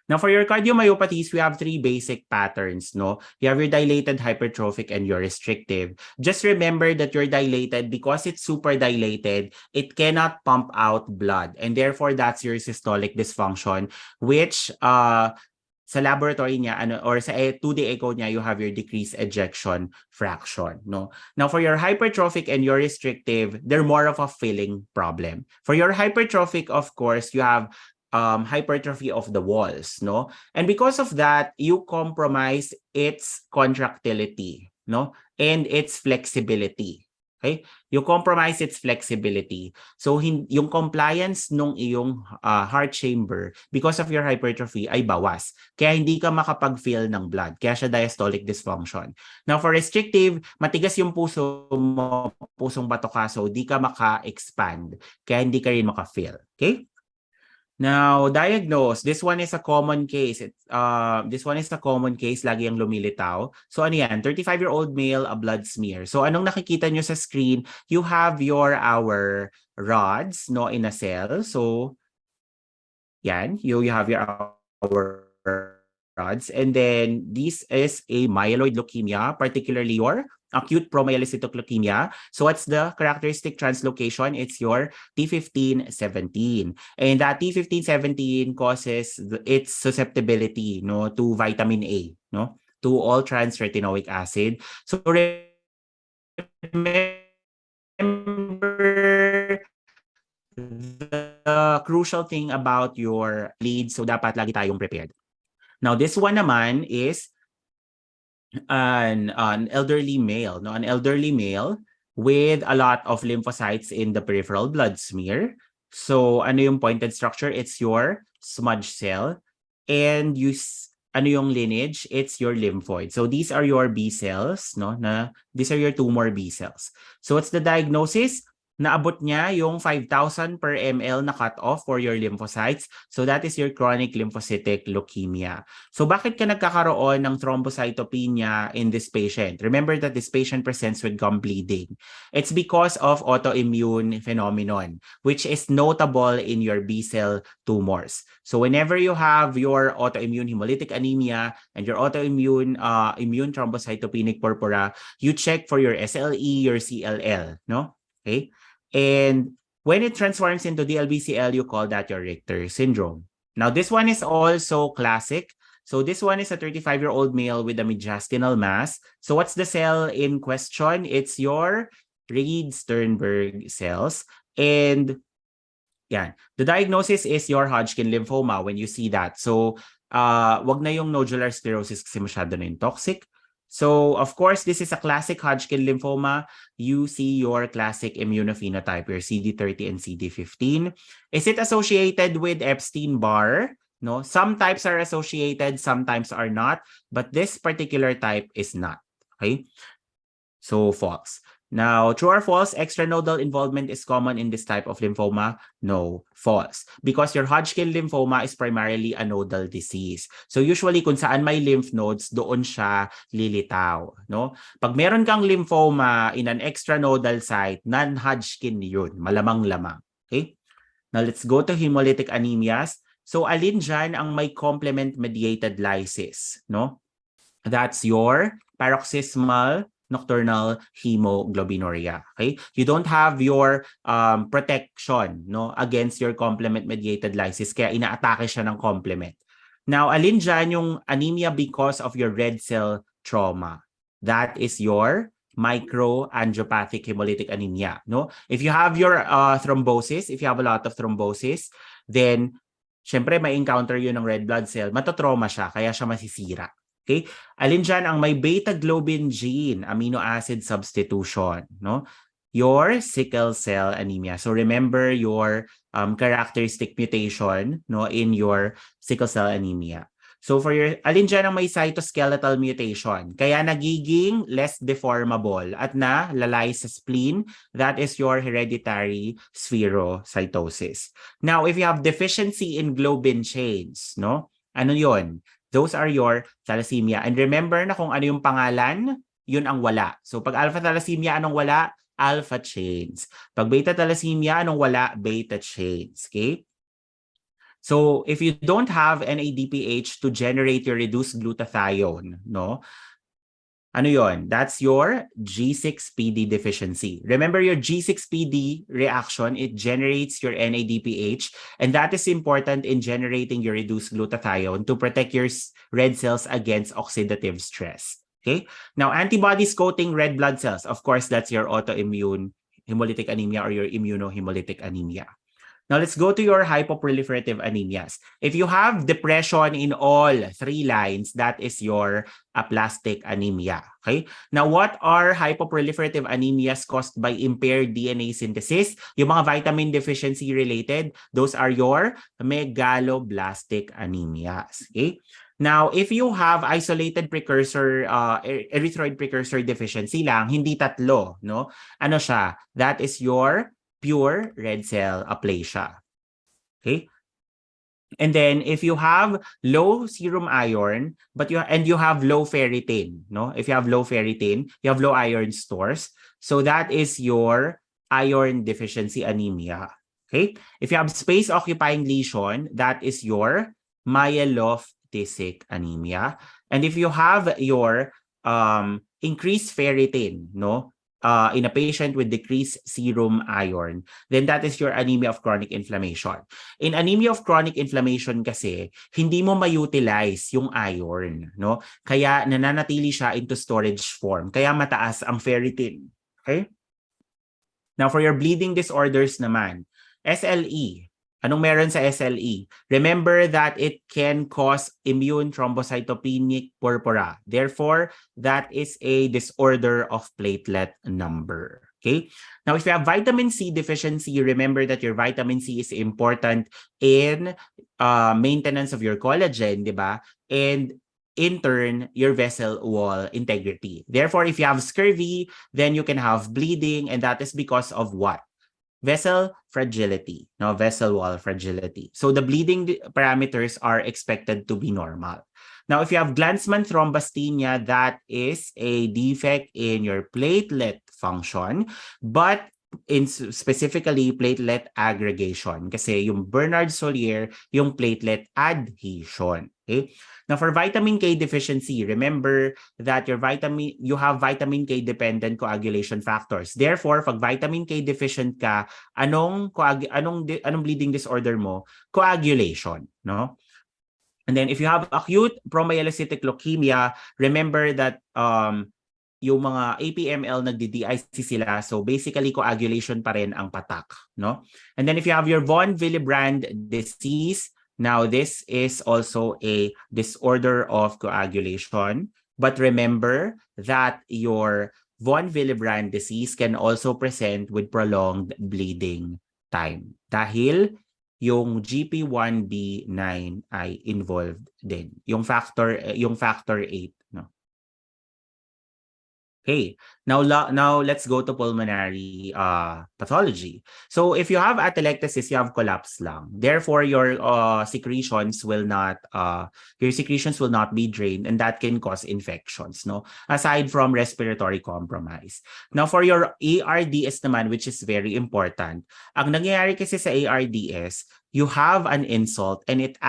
Now, for your cardiomyopathies, we have three basic patterns, no? You have your dilated, hypertrophic, and your restrictive. Just remember that your dilated, because it's super dilated, it cannot pump out blood. And therefore, that's your systolic dysfunction, which sa laboratory niya or sa 2D echo niya, you have your decreased ejection fraction, no? Now, for your hypertrophic and your restrictive, they're more of a filling problem. For your hypertrophic, of course, you have hypertrophy of the walls, no? And because of that, you compromise its contractility, no? And its flexibility. Okay? You compromise its flexibility. So, yung compliance nung iyong heart chamber because of your hypertrophy ay bawas. Kaya hindi ka makapag-fill ng blood. Kaya siya diastolic dysfunction. Now, for restrictive, matigas yung puso mo, pusong bato ka, so di ka maka-expand. Kaya hindi ka rin maka-fill. Okay? Now, diagnose. This one is a common case. This one is a common case. Lagi ang lumilitaw. So, ano yan? 35-year-old male, a blood smear. So, anong nakikita nyo sa screen? You have our rods, no, in a cell. So, yan. You have our rods. And then this is a myeloid leukemia, particularly your acute promyelocytic leukemia. So what's the characteristic translocation? It's your T1517. And that T1517 causes its susceptibility, no, to vitamin A, no, to all trans-retinoic acid. So remember the crucial thing about your lead, so dapat lagi tayong prepared. Now, this one naman is an elderly male, no? An elderly male with a lot of lymphocytes in the peripheral blood smear. So, ano yung pointed structure? It's your smudge cell. And ano yung lineage? It's your lymphoid. So, these are your B cells, no? These are your tumor B cells. So, what's the diagnosis? Naabot niya yung 5,000 per ml na cutoff for your lymphocytes. So that is your chronic lymphocytic leukemia. So bakit ka nagkakaroon ng thrombocytopenia in this patient? Remember that this patient presents with gum bleeding. It's because of autoimmune phenomenon, which is notable in your B-cell tumors. So whenever you have your autoimmune hemolytic anemia and your autoimmune immune thrombocytopenic purpura, you check for your SLE, your CLL, no? Okay? And when it transforms into DLBCL, you call that your Richter syndrome. Now, this one is also classic. So this one is a 35-year-old male with a mediastinal mass. So what's the cell in question? It's your Reed-Sternberg cells. And yeah, the diagnosis is your Hodgkin lymphoma when you see that. So wag na yung nodular sclerosis kasi masyado na yung toxic. So, of course, this is a classic Hodgkin lymphoma. You see your classic immunophenotype, your CD30 and CD15. Is it associated with Epstein-Barr? No, some types are associated, some types are not, but this particular type is not. Okay? So, false. Now, true or false, extranodal involvement is common in this type of lymphoma? No, false. Because your Hodgkin lymphoma is primarily a nodal disease. So usually kung saan may lymph nodes, doon siya lilitaw. No? Pag meron kang lymphoma in an extranodal site, non-Hodgkin yun, malamang-lamang. Okay? Now let's go to hemolytic anemias. So alin dyan ang may complement-mediated lysis? No? That's your paroxysmal nocturnal hemoglobinuria. Okay? You don't have your protection, no, against your complement-mediated lysis, kaya inaatake siya ng complement. Now, alin dyan yung anemia because of your red cell trauma? That is your microangiopathic hemolytic anemia. No? If you have your thrombosis, if you have a lot of thrombosis, then syempre may encounter yun ng red blood cell, matotrauma siya, kaya siya masisira. Okay? Alin dyan ang may beta-globin gene, amino acid substitution, no? Your sickle cell anemia. So remember your characteristic mutation, no, in your sickle cell anemia. So for your, alin dyan ang may cytoskeletal mutation, kaya nagiging less deformable at nalalay sa spleen, that is your hereditary spherocytosis. Now, if you have deficiency in globin chains, no, ano yon? Those are your thalassemia. And remember na kung ano yung pangalan, yun ang wala. So pag alpha thalassemia, anong wala? Alpha chains. Pag beta thalassemia, anong wala? Beta chains. Okay? So if you don't have NADPH to generate your reduced glutathione, no? Ano yon? That's your G6PD deficiency. Remember your G6PD reaction, it generates your NADPH, and that is important in generating your reduced glutathione to protect your red cells against oxidative stress. Okay? Now, antibodies coating red blood cells, of course, that's your autoimmune hemolytic anemia or your immunohemolytic anemia. Now, let's go to your hypoproliferative anemias. If you have depression in all three lines, that is your aplastic anemia. Okay? Now, what are hypoproliferative anemias caused by impaired DNA synthesis? Yung mga vitamin deficiency related, those are your megaloblastic anemias. Okay? Now, if you have isolated precursor, erythroid precursor deficiency lang, hindi tatlo, no? Ano siya? That is your pure red cell aplasia. Okay? And then if you have low serum iron, but you have low ferritin, no? If you have low ferritin, you have low iron stores. So that is your iron deficiency anemia. Okay? If you have space occupying lesion, that is your thysic anemia. And if you have your increased ferritin, no, in a patient with decreased serum iron, then that is your anemia of chronic inflammation. In anemia of chronic inflammation kasi, hindi mo ma-utilize yung iron, no? Kaya nananatili siya into storage form. Kaya mataas ang ferritin. Okay? Now for your bleeding disorders naman, SLE. Anong meron sa SLE? Remember that it can cause immune thrombocytopenic purpura. Therefore, that is a disorder of platelet number. Okay? Now, if you have vitamin C deficiency, remember that your vitamin C is important in maintenance of your collagen, di ba? And in turn, your vessel wall integrity. Therefore, if you have scurvy, then you can have bleeding, and that is because of what? Vessel fragility, no, vessel wall fragility. So the bleeding parameters are expected to be normal. Now, if you have Glanzmann thrombasthenia, that is a defect in your platelet function, but in specifically platelet aggregation kasi yung Bernard-Solier, yung platelet adhesion. Okay? Now, for vitamin K deficiency, remember that you have vitamin K dependent coagulation factors. Therefore, pag vitamin K deficient ka, anong bleeding disorder mo? Coagulation, no? And then if you have acute promyelocytic leukemia, remember that yung mga APML nagdi-DIC sila. So basically coagulation pa rin ang patak, no? And then if you have your von Willebrand disease, now this is also a disorder of coagulation. But remember that your von Willebrand disease can also present with prolonged bleeding time. Dahil yung GP1B9 ay involved din. Yung factor 8, no? Okay, now let's go to pulmonary pathology. So if you have atelectasis, you have collapsed lung. Therefore, your secretions will not be drained, and that can cause infections, no? Aside from respiratory compromise. Now for your ARDS naman, which is very important, ang nangyayari kasi sa ARDS, you have an insult and it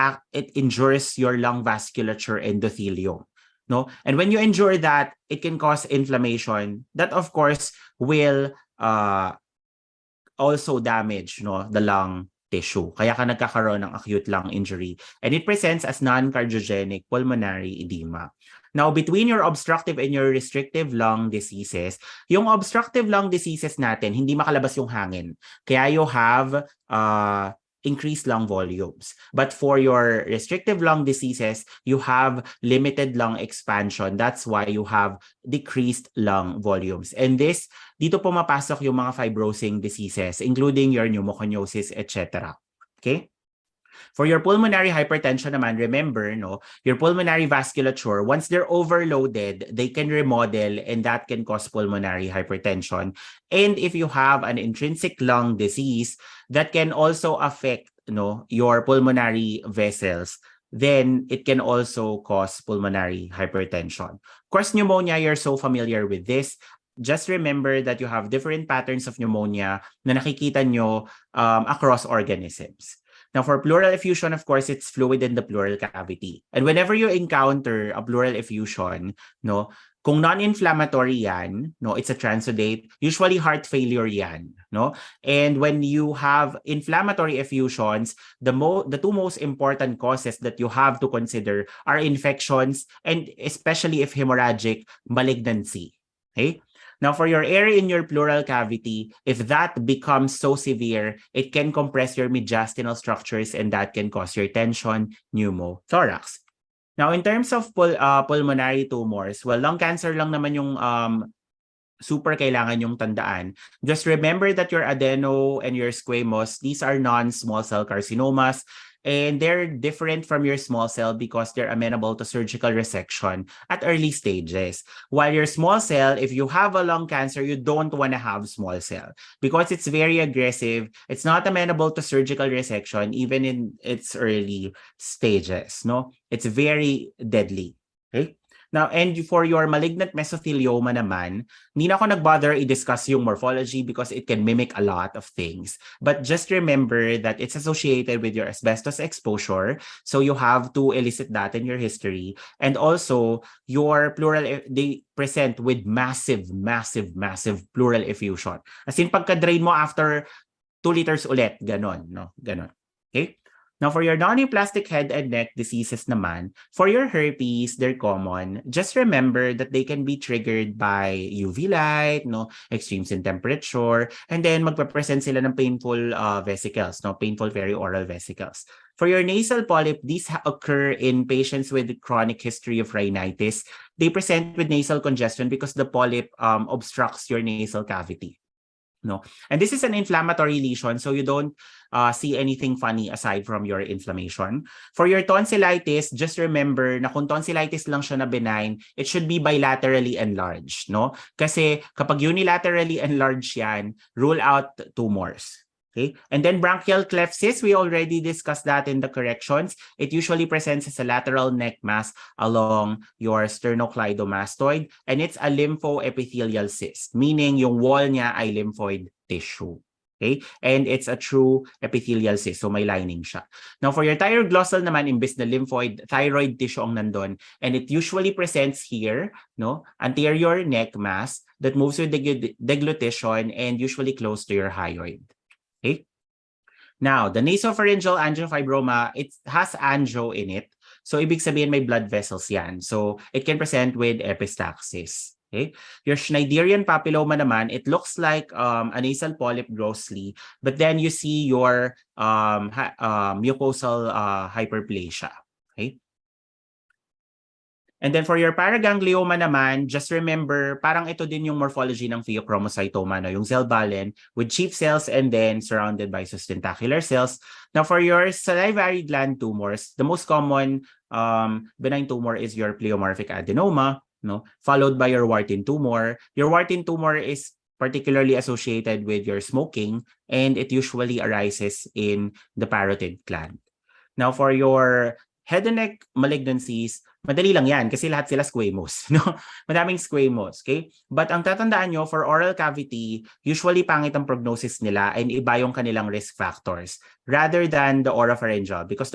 injures your lung vasculature endothelium. No? And when you injure that, it can cause inflammation. That, of course, will also damage, no, the lung tissue. Kaya ka nagkakaroon ng acute lung injury. And it presents as non-cardiogenic pulmonary edema. Now, between your obstructive and your restrictive lung diseases, yung obstructive lung diseases natin, hindi makalabas yung hangin. Kaya you have increased lung volumes. But for your restrictive lung diseases, you have limited lung expansion. That's why you have decreased lung volumes. And dito pumapasok yung mga fibrosing diseases, including your pneumoconiosis, etc. Okay? For your pulmonary hypertension naman, remember, no, your pulmonary vasculature, once they're overloaded, they can remodel and that can cause pulmonary hypertension. And if you have an intrinsic lung disease, that can also affect, no, your pulmonary vessels, then it can also cause pulmonary hypertension. Of course, pneumonia, you're so familiar with this. Just remember that you have different patterns of pneumonia na nakikita nyo across organisms. Now, for pleural effusion, of course, it's fluid in the pleural cavity. And whenever you encounter a pleural effusion, no, kung non-inflammatory yan, no, it's a transudate, usually heart failure yan, no? And when you have inflammatory effusions, the two most important causes that you have to consider are infections and especially if hemorrhagic, malignancy. Okay? Now, for your area in your pleural cavity, if that becomes so severe, it can compress your mediastinal structures and that can cause your tension, pneumothorax. Now, in terms of pulmonary tumors, well, lung cancer lang naman yung super kailangan yung tandaan. Just remember that your adeno and your squamous, these are non-small cell carcinomas. And they're different from your small cell because they're amenable to surgical resection at early stages. While your small cell, if you have a lung cancer, you don't want to have small cell because it's very aggressive. It's not amenable to surgical resection even in its early stages. No, it's very deadly. Okay. Now, and for your malignant mesothelioma naman, hindi na ako nag-bother i-discuss yung morphology because it can mimic a lot of things. But just remember that it's associated with your asbestos exposure. So you have to elicit that in your history. And also, your pleural, they present with massive pleural effusion. As in, pagka-drain mo after 2 liters ulit, ganon, no? Ganon. Okay? Now, for your non-plastic head and neck diseases naman, for your herpes, they're common. Just remember that they can be triggered by UV light, no, extremes in temperature, and then magpa-present sila ng painful vesicles, no, painful perioral vesicles. For your nasal polyp, these occur in patients with chronic history of rhinitis. They present with nasal congestion because the polyp obstructs your nasal cavity. No, and this is an inflammatory lesion, so you don't see anything funny aside from your inflammation. For your tonsillitis, just remember na kung tonsillitis lang siya na benign, it should be bilaterally enlarged, no? Kasi kapag unilaterally enlarged yan, rule out tumors. Okay, and then bronchial cleft cyst, we already discussed that in the corrections. It usually presents as a lateral neck mass along your sternocleidomastoid, and it's a lymphoepithelial cyst, meaning yung wall niya ay lymphoid tissue. Okay, and it's a true epithelial cyst, so may lining siya. Now, for your thyroglossal naman, imbis na lymphoid, thyroid tissue ang nandun, and it usually presents here, no, anterior neck mass that moves with deglutition and usually close to your hyoid. Okay. Now, the nasopharyngeal angiofibroma, it has angio in it. So, ibig sabihin may blood vessels yan. So, it can present with epistaxis. Okay. Your Schneiderian papilloma naman, it looks like a nasal polyp grossly, but then you see your mucosal hyperplasia. Okay. And then for your paraganglioma naman, just remember, parang ito din yung morphology ng pheochromocytoma, no? Yung cell ballen with chief cells and then surrounded by sustentacular cells. Now for your salivary gland tumors, the most common benign tumor is your pleomorphic adenoma, no? Followed by your Wharton tumor. Your Wharton tumor is particularly associated with your smoking, and it usually arises in the parotid gland. Now for your head and neck malignancies, madali lang yan kasi lahat sila squamous, no? Madaming squamous, okay? But ang tatandaan nyo, for oral cavity, usually pangit ang prognosis nila and iba yung kanilang risk factors rather than the oropharyngeal because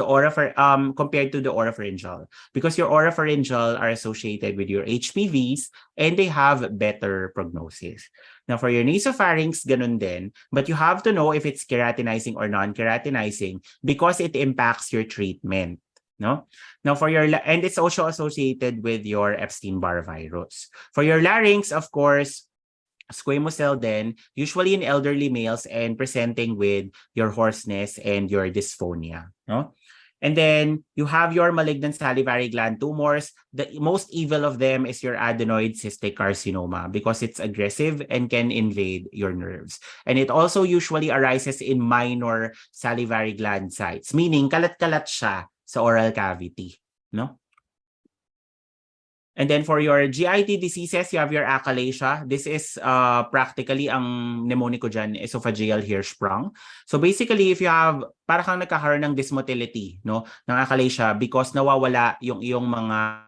compared to the oropharyngeal because your oropharyngeal are associated with your HPVs and they have better prognosis. Now, for your nasopharynx, ganun din, but you have to know if it's keratinizing or non-keratinizing because it impacts your treatment. No? Now for your and it's also associated with your Epstein-Barr virus. For your larynx, of course, squamous cell then, usually in elderly males and presenting with your hoarseness and your dysphonia. No? And then you have your malignant salivary gland tumors. The most evil of them is your adenoid cystic carcinoma because it's aggressive and can invade your nerves. And it also usually arises in minor salivary gland sites, meaning kalat-kalat siya sa oral cavity, no? And then for your GIT diseases, you have your achalasia. This is practically ang mnemonic ko dyan, esophageal Hirschsprung. So basically, if you have, para kang nagkakaroon ng dysmotility, no, ng achalasia because nawawala yung iyong mga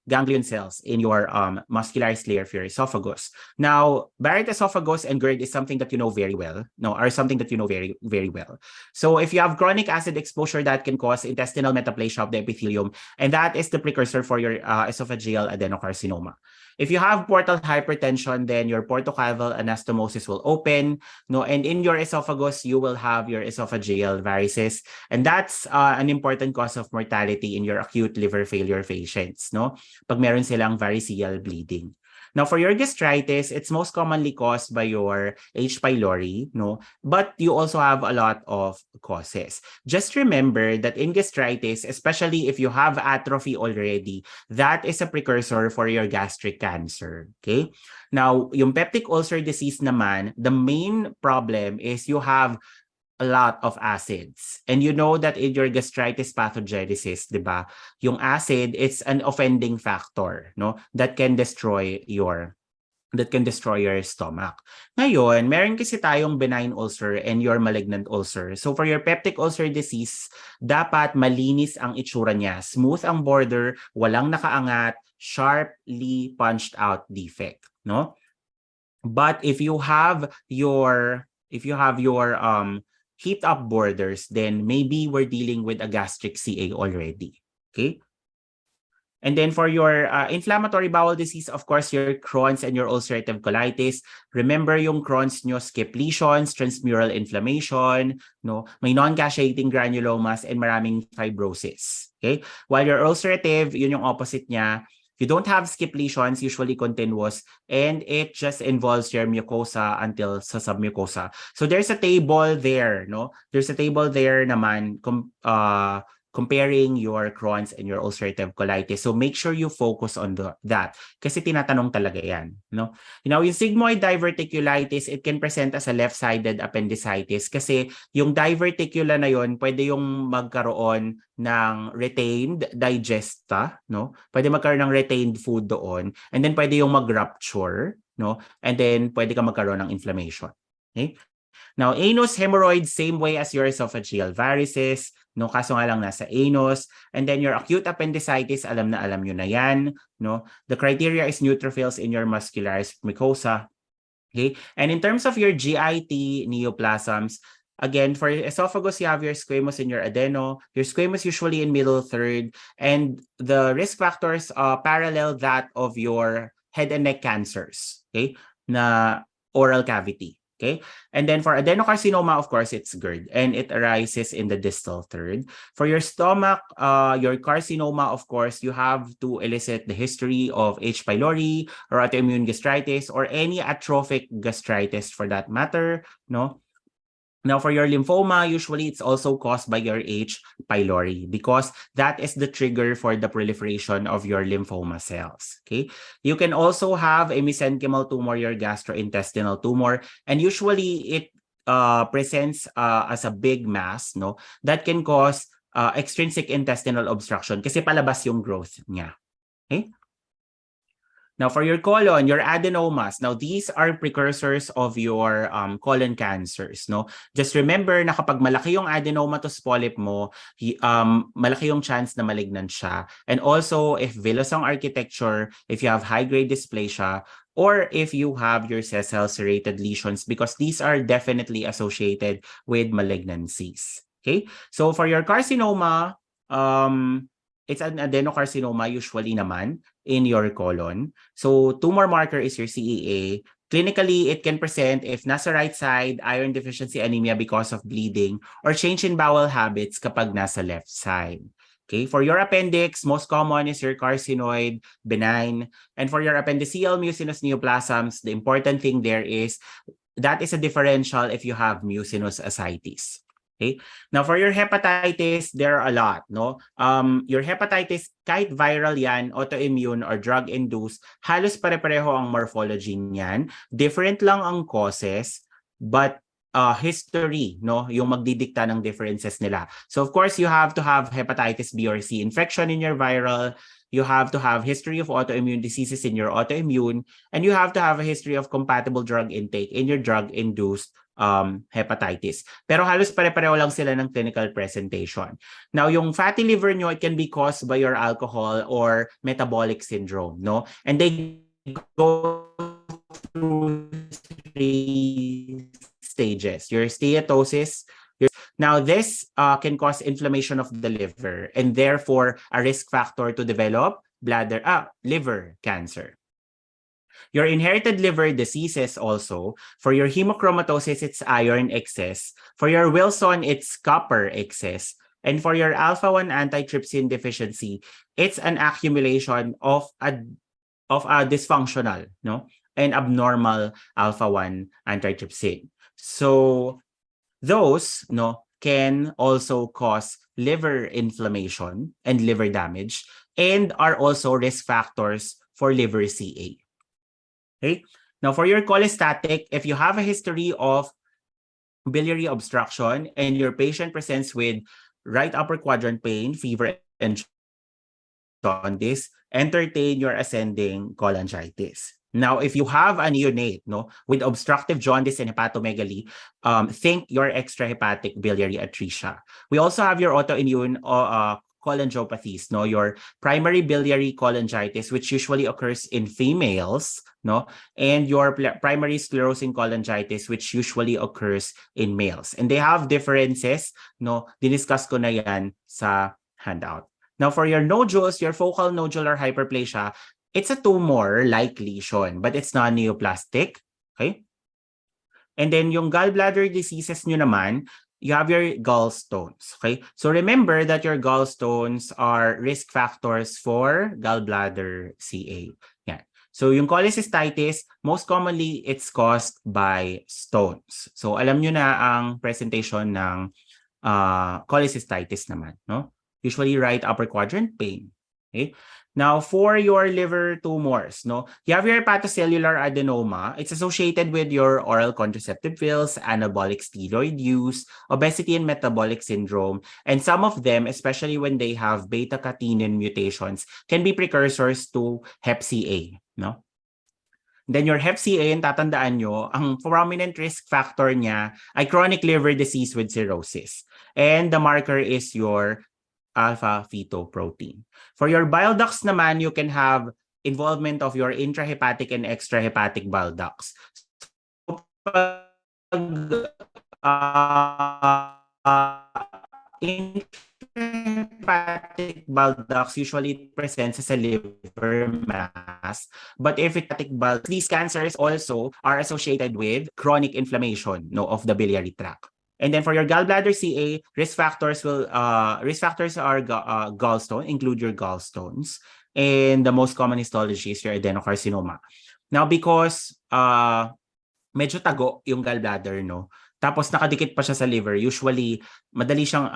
ganglion cells in your muscularis layer of your esophagus. Now, Barrett esophagus and GERD is something that you know very well, very well. So if you have chronic acid exposure, that can cause intestinal metaplasia of the epithelium, and that is the precursor for your esophageal adenocarcinoma. If you have portal hypertension, then your portocaval anastomosis will open, no, and in your esophagus, you will have your esophageal varices, and that's an important cause of mortality in your acute liver failure patients, no, pag meron silang variceal bleeding. Now, for your gastritis, it's most commonly caused by your H. pylori, no? But you also have a lot of causes. Just remember that in gastritis, especially if you have atrophy already, that is a precursor for your gastric cancer, okay? Now, yung peptic ulcer disease naman, the main problem is you have a lot of acids. And you know that in your gastritis pathogenesis, di ba? Yung acid, it's an offending factor, no? That can destroy your that can destroy your stomach. Ngayon, meron kasi tayong benign ulcer and your malignant ulcer. So for your peptic ulcer disease, dapat malinis ang itsura niya. Smooth ang border, walang nakaangat, sharply punched out defect, no? But if you have your heaped up borders, then maybe we're dealing with a gastric CA already. Okay? And then for your inflammatory bowel disease, of course, your Crohn's and your ulcerative colitis. Remember yung Crohn's nyo, skip lesions, transmural inflammation, no? May non-cacheating granulomas, and maraming fibrosis. Okay? While your ulcerative, yun yung opposite niya. You don't have skip lesions, usually continuous, and it just involves your mucosa until sa submucosa. So there's a table there, no? There's a table there naman comparing your Crohn's and your ulcerative colitis. So make sure you focus on that kasi tinatanong talaga yan, no? Now, yung sigmoid diverticulitis, it can present as a left-sided appendicitis kasi yung diverticula na yon pwede yung magkaroon ng retained digesta, no? Pwede magkaroon ng retained food doon, and then pwede yung mag-rupture, no? And then pwede ka magkaroon ng inflammation. Okay? Now, anus hemorrhoids, same way as your esophageal varices, no? Kaso nga lang nasa anus. And then your acute appendicitis, alam nyo na yan, no? The criteria is neutrophils in your muscularis mucosa. Okay? And in terms of your GIT neoplasms, again, for esophagus, you have your squamous and your adeno. Your squamous usually in middle third. And the risk factors parallel that of your head and neck cancers, okay? Na oral cavity. Okay, and then for adenocarcinoma, of course, it's GERD, and it arises in the distal third. For your stomach, your carcinoma, of course, you have to elicit the history of H. pylori or autoimmune gastritis or any atrophic gastritis for that matter, no? Now, for your lymphoma, usually it's also caused by your H. pylori because that is the trigger for the proliferation of your lymphoma cells. Okay, you can also have a mesenchymal tumor, your gastrointestinal tumor, and usually it presents as a big mass, no, that can cause extrinsic intestinal obstruction kasi palabas yung growth niya. Okay. Now, for your colon, your adenomas, now these are precursors of your colon cancers, no? Just remember na kapag malaki yung adenomatous polyp mo, malaki yung chance na malignant siya. And also, if villous ang architecture, if you have high-grade dysplasia, or if you have your sessile serrated lesions, because these are definitely associated with malignancies. Okay? So, for your carcinoma, it's an adenocarcinoma usually naman in your colon. So tumor marker is your CEA. Clinically, it can present if nasa right side, iron deficiency anemia because of bleeding, or change in bowel habits kapag nasa left side. Okay, for your appendix, most common is your carcinoid, benign. And for your appendiceal mucinous neoplasms, the important thing there is that is a differential if you have mucinous ascites. Okay. Now, for your hepatitis, there are a lot, no? Your hepatitis, kahit viral yan, autoimmune or drug-induced, halos pare-pareho ang morphology niyan. Different lang ang causes, but history, no? Yung magdidikta ng differences nila. So, of course, you have to have hepatitis B or C infection in your viral. You have to have history of autoimmune diseases in your autoimmune. And you have to have a history of compatible drug intake in your drug-induced hepatitis. Pero halos pare-pareho lang sila ng clinical presentation. Now, yung fatty liver nyo, it can be caused by your alcohol or metabolic syndrome, no? And they go through 3 stages. Your steatosis. Now, this can cause inflammation of the liver and therefore a risk factor to develop liver cancer. Your inherited liver diseases also, for your hemochromatosis, it's iron excess. For your Wilson, it's copper excess. And for your alpha-1 antitrypsin deficiency, it's an accumulation of a dysfunctional, no, and abnormal alpha-1 antitrypsin. So those, no, can also cause liver inflammation and liver damage and are also risk factors for liver CA. Okay. Now, for your cholestatic, if you have a history of biliary obstruction and your patient presents with right upper quadrant pain, fever, and jaundice, entertain your ascending cholangitis. Now, if you have a neonate, no, with obstructive jaundice and hepatomegaly, think your extrahepatic biliary atresia. We also have your autoimmune cholangiopathies, no, your primary biliary cholangitis, which usually occurs in females, no, and your primary sclerosing cholangitis, which usually occurs in males. And they have differences, no, diniscuss ko na yan sa handout. Now, for your nodules, your focal nodular hyperplasia, it's a tumor-like lesion, but it's not neoplastic. Okay? And then yung gallbladder diseases nyo naman, you have your gallstones. Okay? So remember that your gallstones are risk factors for gallbladder CA. Yeah. So yung cholecystitis, most commonly, it's caused by stones. So alam nyo na ang presentation ng cholecystitis naman. No? Usually right upper quadrant pain. Okay? Now, for your liver tumors, no, you have your hepatocellular adenoma. It's associated with your oral contraceptive pills, anabolic steroid use, obesity and metabolic syndrome, and some of them, especially when they have beta-catenin mutations, can be precursors to Hep CA, no? Then your Hep CA, tatandaan nyo, ang prominent risk factor niya ay chronic liver disease with cirrhosis. And the marker is your alpha-fetoprotein. For your bile ducts naman, you can have involvement of your intrahepatic and extrahepatic bile ducts. So, intrahepatic bile ducts usually presents as a liver mass, but if hepatic bile, these cancers also are associated with chronic inflammation, no, of the biliary tract. And then for your gallbladder CA, risk factors are gallstone, include your gallstones. And the most common histology is your adenocarcinoma. Now, because medyo tago yung gallbladder, no? Tapos nakadikit pa siya sa liver, usually madali siyang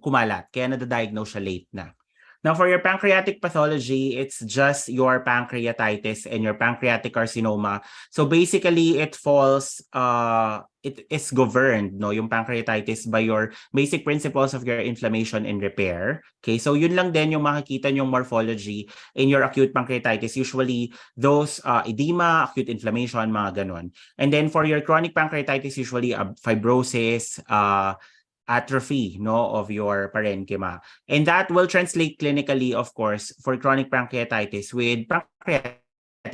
kumalat, kaya nadadiagnose siya late na. Now, for your pancreatic pathology, it's just your pancreatitis and your pancreatic carcinoma. So basically, it is governed, no, yung pancreatitis by your basic principles of your inflammation and repair. Okay, so yun lang din yung makikita yung morphology in your acute pancreatitis. Usually, those edema, acute inflammation, mga ganon. And then for your chronic pancreatitis, usually fibrosis, atrophy, no, of your parenchyma. And that will translate clinically, of course, for chronic pancreatitis with pancreatic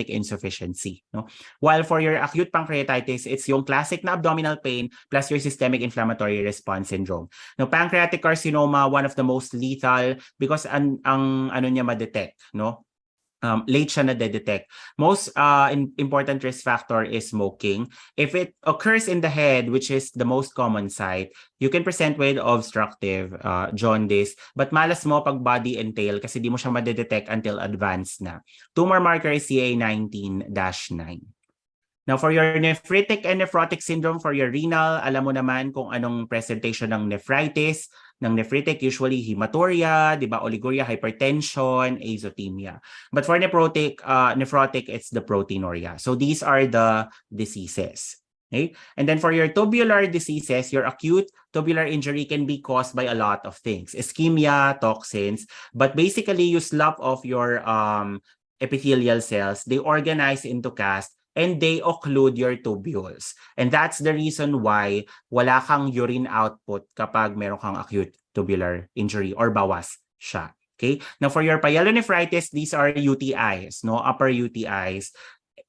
insufficiency, no? While for your acute pancreatitis, it's yung classic na abdominal pain plus your systemic inflammatory response syndrome. Now, pancreatic carcinoma, one of the most lethal because ang ano niya ma-detect, no? Late siya na-detect. Most important risk factor is smoking. If it occurs in the head, which is the most common site, you can present with obstructive jaundice. But malas mo pag body and tail kasi di mo siya ma-detect until advanced na. Tumor marker is CA19-9. Now, for your nephritic and nephrotic syndrome, for your renal, alam mo naman kung anong presentation ng nephritis. Ng nephritic, usually hematuria, di ba, oliguria, hypertension, azotemia. But for nephrotic, it's the proteinuria. So these are the diseases. Okay? And then for your tubular diseases, your acute tubular injury can be caused by a lot of things. Ischemia, toxins, but basically you slough off your epithelial cells, they organize into cast, and they occlude your tubules. And that's the reason why wala kang urine output kapag meron kang acute tubular injury or bawas siya. Okay? Now, for your pyelonephritis, these are UTIs, no? Upper UTIs.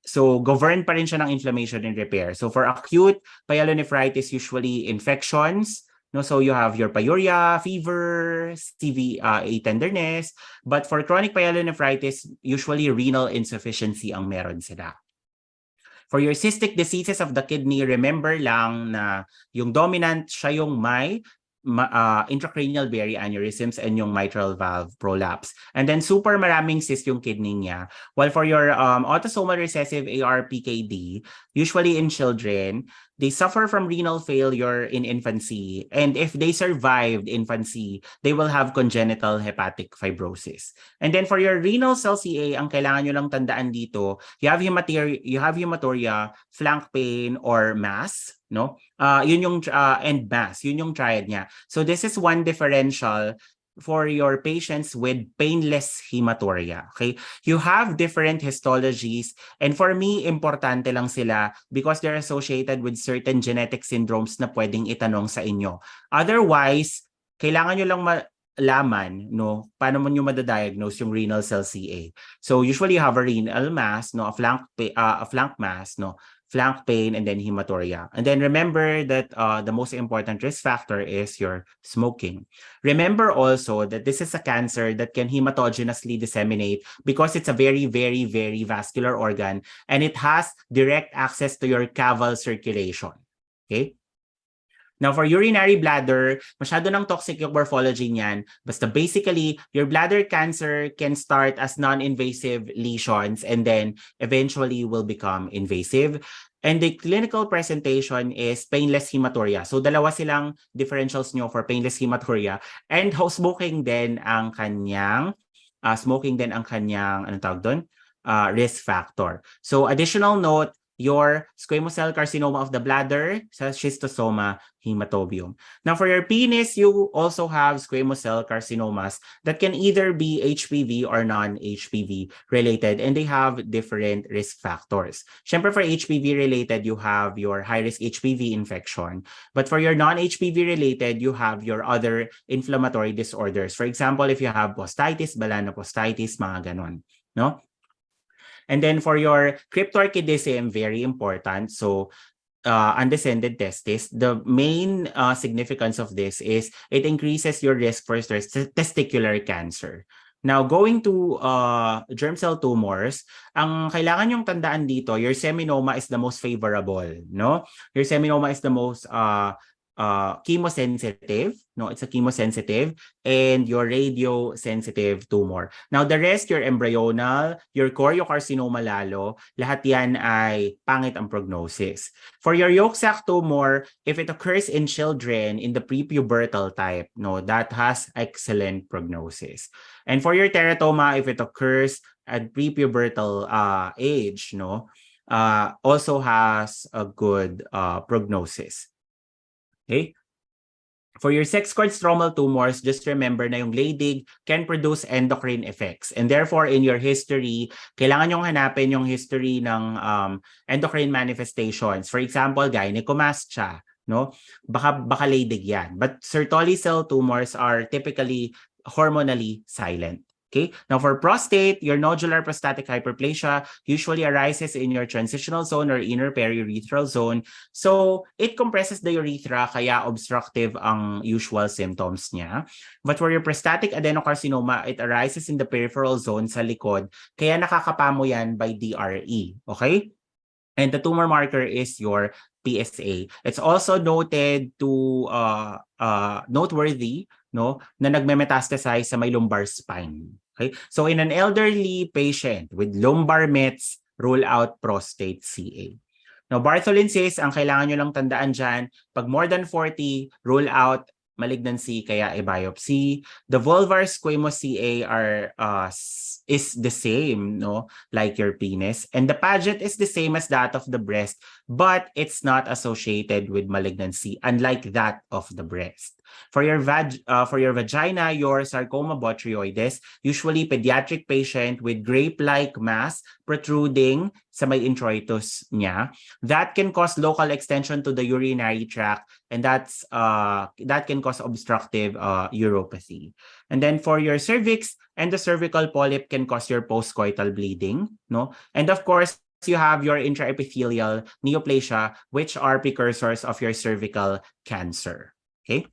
So, governed pa rin siya ng inflammation and repair. So, for acute pyelonephritis, usually infections, no? So, you have your pyuria, fever, CVA tenderness. But for chronic pyelonephritis, usually renal insufficiency ang meron sila. For your cystic diseases of the kidney, remember lang na yung dominant siya yung may intracranial berry aneurysms and yung mitral valve prolapse. And then super maraming cyst yung kidney niya. While for your autosomal recessive ARPKD, usually in children, they suffer from renal failure in infancy. And if they survived infancy, they will have congenital hepatic fibrosis. And then for your renal cell CA, ang kailangan nyo lang tandaan dito, you have hematuria, flank pain, or mass, no? Yun yung and mass, yun yung triad niya. So this is one differential for your patients with painless hematuria. Okay? You have different histologies, and for me, importante lang sila because they're associated with certain genetic syndromes na pwedeng itanong sa inyo. Otherwise, kailangan nyo lang malaman, no, paano mo nyo madadiagnose yung renal cell CA. So usually you have a renal mass, no, a flank mass, no, flank pain, and then hematuria. And then remember that the most important risk factor is your smoking. Remember also that this is a cancer that can hematogenously disseminate because it's a very, very, very vascular organ, and it has direct access to your caval circulation. Okay? Now, for urinary bladder, masyado ng toxic yung morphology niyan. Basta basically, your bladder cancer can start as non-invasive lesions and then eventually will become invasive. And the clinical presentation is painless hematuria. So, dalawa silang differentials nyo for painless hematuria. And smoking din ang kanyang, anong tawag doon? Risk factor. So, additional note, your squamous cell carcinoma of the bladder, schistosoma, hematobium. Now, for your penis, you also have squamous cell carcinomas that can either be HPV or non-HPV related, and they have different risk factors. Siyempre, for HPV related, you have your high-risk HPV infection. But for your non-HPV related, you have your other inflammatory disorders. For example, if you have posthitis, balanopostitis, mga ganon. No? And then for your cryptorchidism, very important. So undescended testis, the main significance of this is it increases your risk for testicular cancer. Now, going to germ cell tumors, ang kailangan yung tandaan dito, your seminoma is the most favorable, no? Your seminoma is the most chemosensitive, no? It's a chemosensitive, and your radio-sensitive tumor. Now, the rest, your embryonal, your choriocarcinoma lalo, lahat yan ay pangit ang prognosis. For your yolk sac tumor, if it occurs in children in the prepubertal type, no, that has excellent prognosis. And for your teratoma, if it occurs at prepubertal age, no, also has a good prognosis. Okay? For your sex cord stromal tumors, just remember na yung Leydig can produce endocrine effects. And therefore, in your history, kailangan yung hanapin yung history ng endocrine manifestations. For example, gynecomastia, no? Baka Leydig yan. But Sertoli cell tumors are typically hormonally silent. Okay. Now, for prostate, your nodular prostatic hyperplasia usually arises in your transitional zone or inner periurethral zone. So, it compresses the urethra, kaya obstructive ang usual symptoms niya. But for your prostatic adenocarcinoma, it arises in the peripheral zone sa likod, kaya nakakapamo yan by DRE. Okay? And the tumor marker is your PSA. It's also noted to noteworthy, no, na nagme-metastasize sa may lumbar spine. Okay? So in an elderly patient with lumbar mets, rule out prostate CA. Now, Bartholin says, ang kailangan nyo lang tandaan dyan, pag more than 40, rule out malignancy, kaya biopsy. The vulvar squamous CA is the same, no, like your penis, and the paget is the same as that of the breast, but it's not associated with malignancy, unlike that of the breast. For your vagina, your sarcoma botryoides, usually pediatric patient with grape-like mass protruding sa may introitus niya, that can cause local extension to the urinary tract, and that can cause obstructive uropathy. And then for your cervix, endocervical polyp can cause your postcoital bleeding, no? And of course, you have your intraepithelial neoplasia, which are precursors of your cervical cancer. Okay?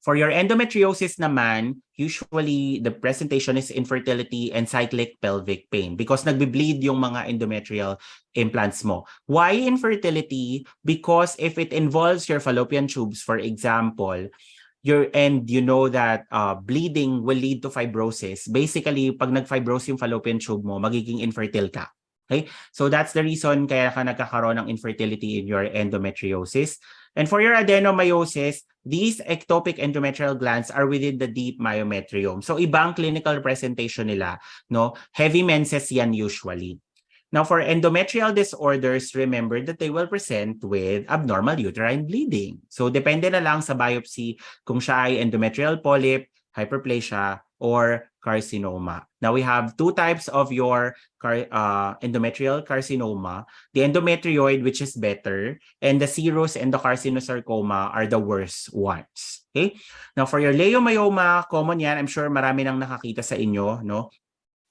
For your endometriosis naman, usually the presentation is infertility and cyclic pelvic pain because nagbe-bleed yung mga endometrial implants mo. Why infertility? Because if it involves your fallopian tubes, for example, you know that bleeding will lead to fibrosis. Basically, pag nag-fibrose yung fallopian tube mo, magiging infertile ka. Okay? So that's the reason kaya ka nagkakaroon ng infertility in your endometriosis. And for your adenomyosis, these ectopic endometrial glands are within the deep myometrium. So ibang clinical presentation nila, no? Heavy menses yan usually. Now for endometrial disorders, remember that they will present with abnormal uterine bleeding. So depende na lang sa biopsy kung siya ay endometrial polyp, hyperplasia, or carcinoma. Now, we have two types of your endometrial carcinoma. The endometrioid, which is better, and the serous endocarcinosarcoma are the worst ones. Okay? Now, for your leiomyoma, common yan. I'm sure marami nang nakakita sa inyo, no?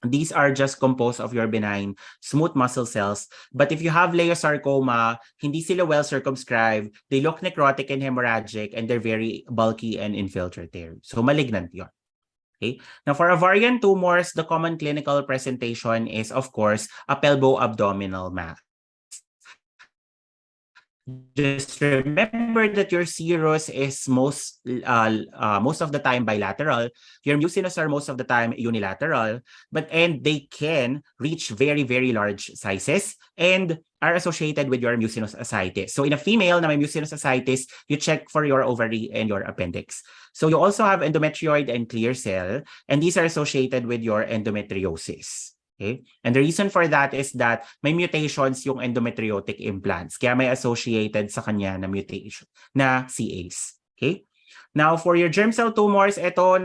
These are just composed of your benign smooth muscle cells. But if you have leiosarcoma, hindi sila well circumscribed. They look necrotic and hemorrhagic, and they're very bulky and infiltrative. So malignant yun. Okay. Now, for ovarian tumors, the common clinical presentation is, of course, a pelvo-abdominal mass. Just remember that your serous is most of the time bilateral. Your mucinous are most of the time unilateral, and they can reach very, very large sizes and are associated with your mucinous ascites. So in a female na may mucinous ascites, you check for your ovary and your appendix. So you also have endometrioid and clear cell, and these are associated with your endometriosis. Okay? And the reason for that is that may mutations yung endometriotic implants. Kaya may associated sa kanya na mutation, na CAs. Okay? Now, for your germ cell tumors, ito,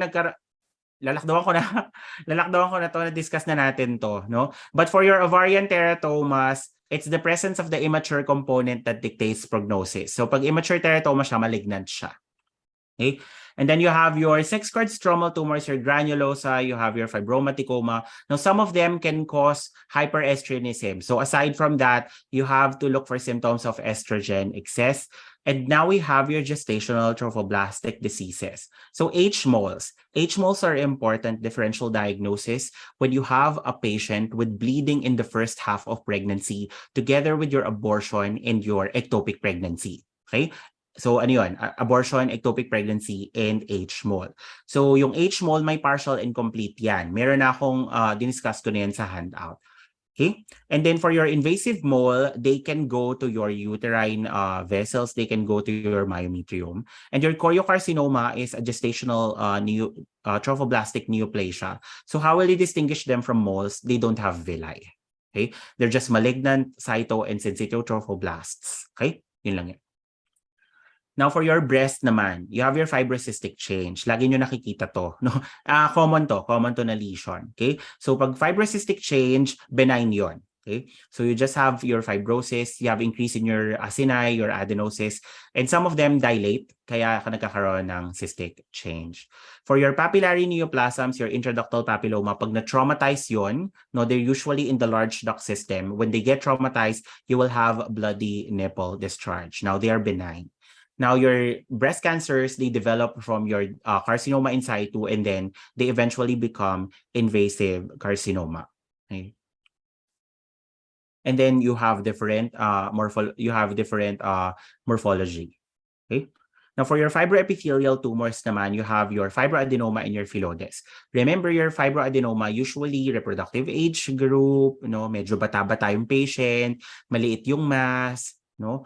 lalakdawan ko na to, na-discuss na natin to. No? But for your ovarian teratomas, it's the presence of the immature component that dictates prognosis. So pag immature teratoma siya, malignant siya. Okay? And then you have your sex-cord stromal tumors, your granulosa, you have your fibromaticoma. Now, some of them can cause hyperestrogenism. So aside from that, you have to look for symptoms of estrogen excess. And now we have your gestational trophoblastic diseases. So H-moles. H-moles are important differential diagnosis when you have a patient with bleeding in the first half of pregnancy together with your abortion and your ectopic pregnancy. Okay? So ano yun? Abortion, ectopic pregnancy, and H-mole. So yung H-mole may partial and complete yan. Meron na akong diniscuss ko na yan sa handout. Okay? And then for your invasive mole, they can go to your uterine vessels. They can go to your myometrium. And your choriocarcinoma is a gestational trophoblastic neoplasia. So how will you distinguish them from moles? They don't have villi. Okay? They're just malignant cyto and syncytial trophoblasts. Okay? Yun lang yan. Now, for your breast naman, you have your fibrocystic change. Lagi nyo nakikita to. No? Common to na lesion. Okay? So, pag fibrocystic change, benign yon. Okay? So, you just have your fibrosis, you have increase in your acini, your adenosis, and some of them dilate, kaya nagkakaroon ng cystic change. For your papillary neoplasms, your intraductal papilloma, pag na-traumatize yon, no, they're usually in the large duct system. When they get traumatized, you will have bloody nipple discharge. Now, they are benign. Now, your breast cancers, they develop from your carcinoma in situ, and then they eventually become invasive carcinoma. Okay? And then you have different morphology. Okay? Now, for your fibroepithelial tumors naman, you have your fibroadenoma and your phyllodes. Remember, your fibroadenoma, usually reproductive age group, no, medyo bata-bata yung patient, maliit yung mass, no?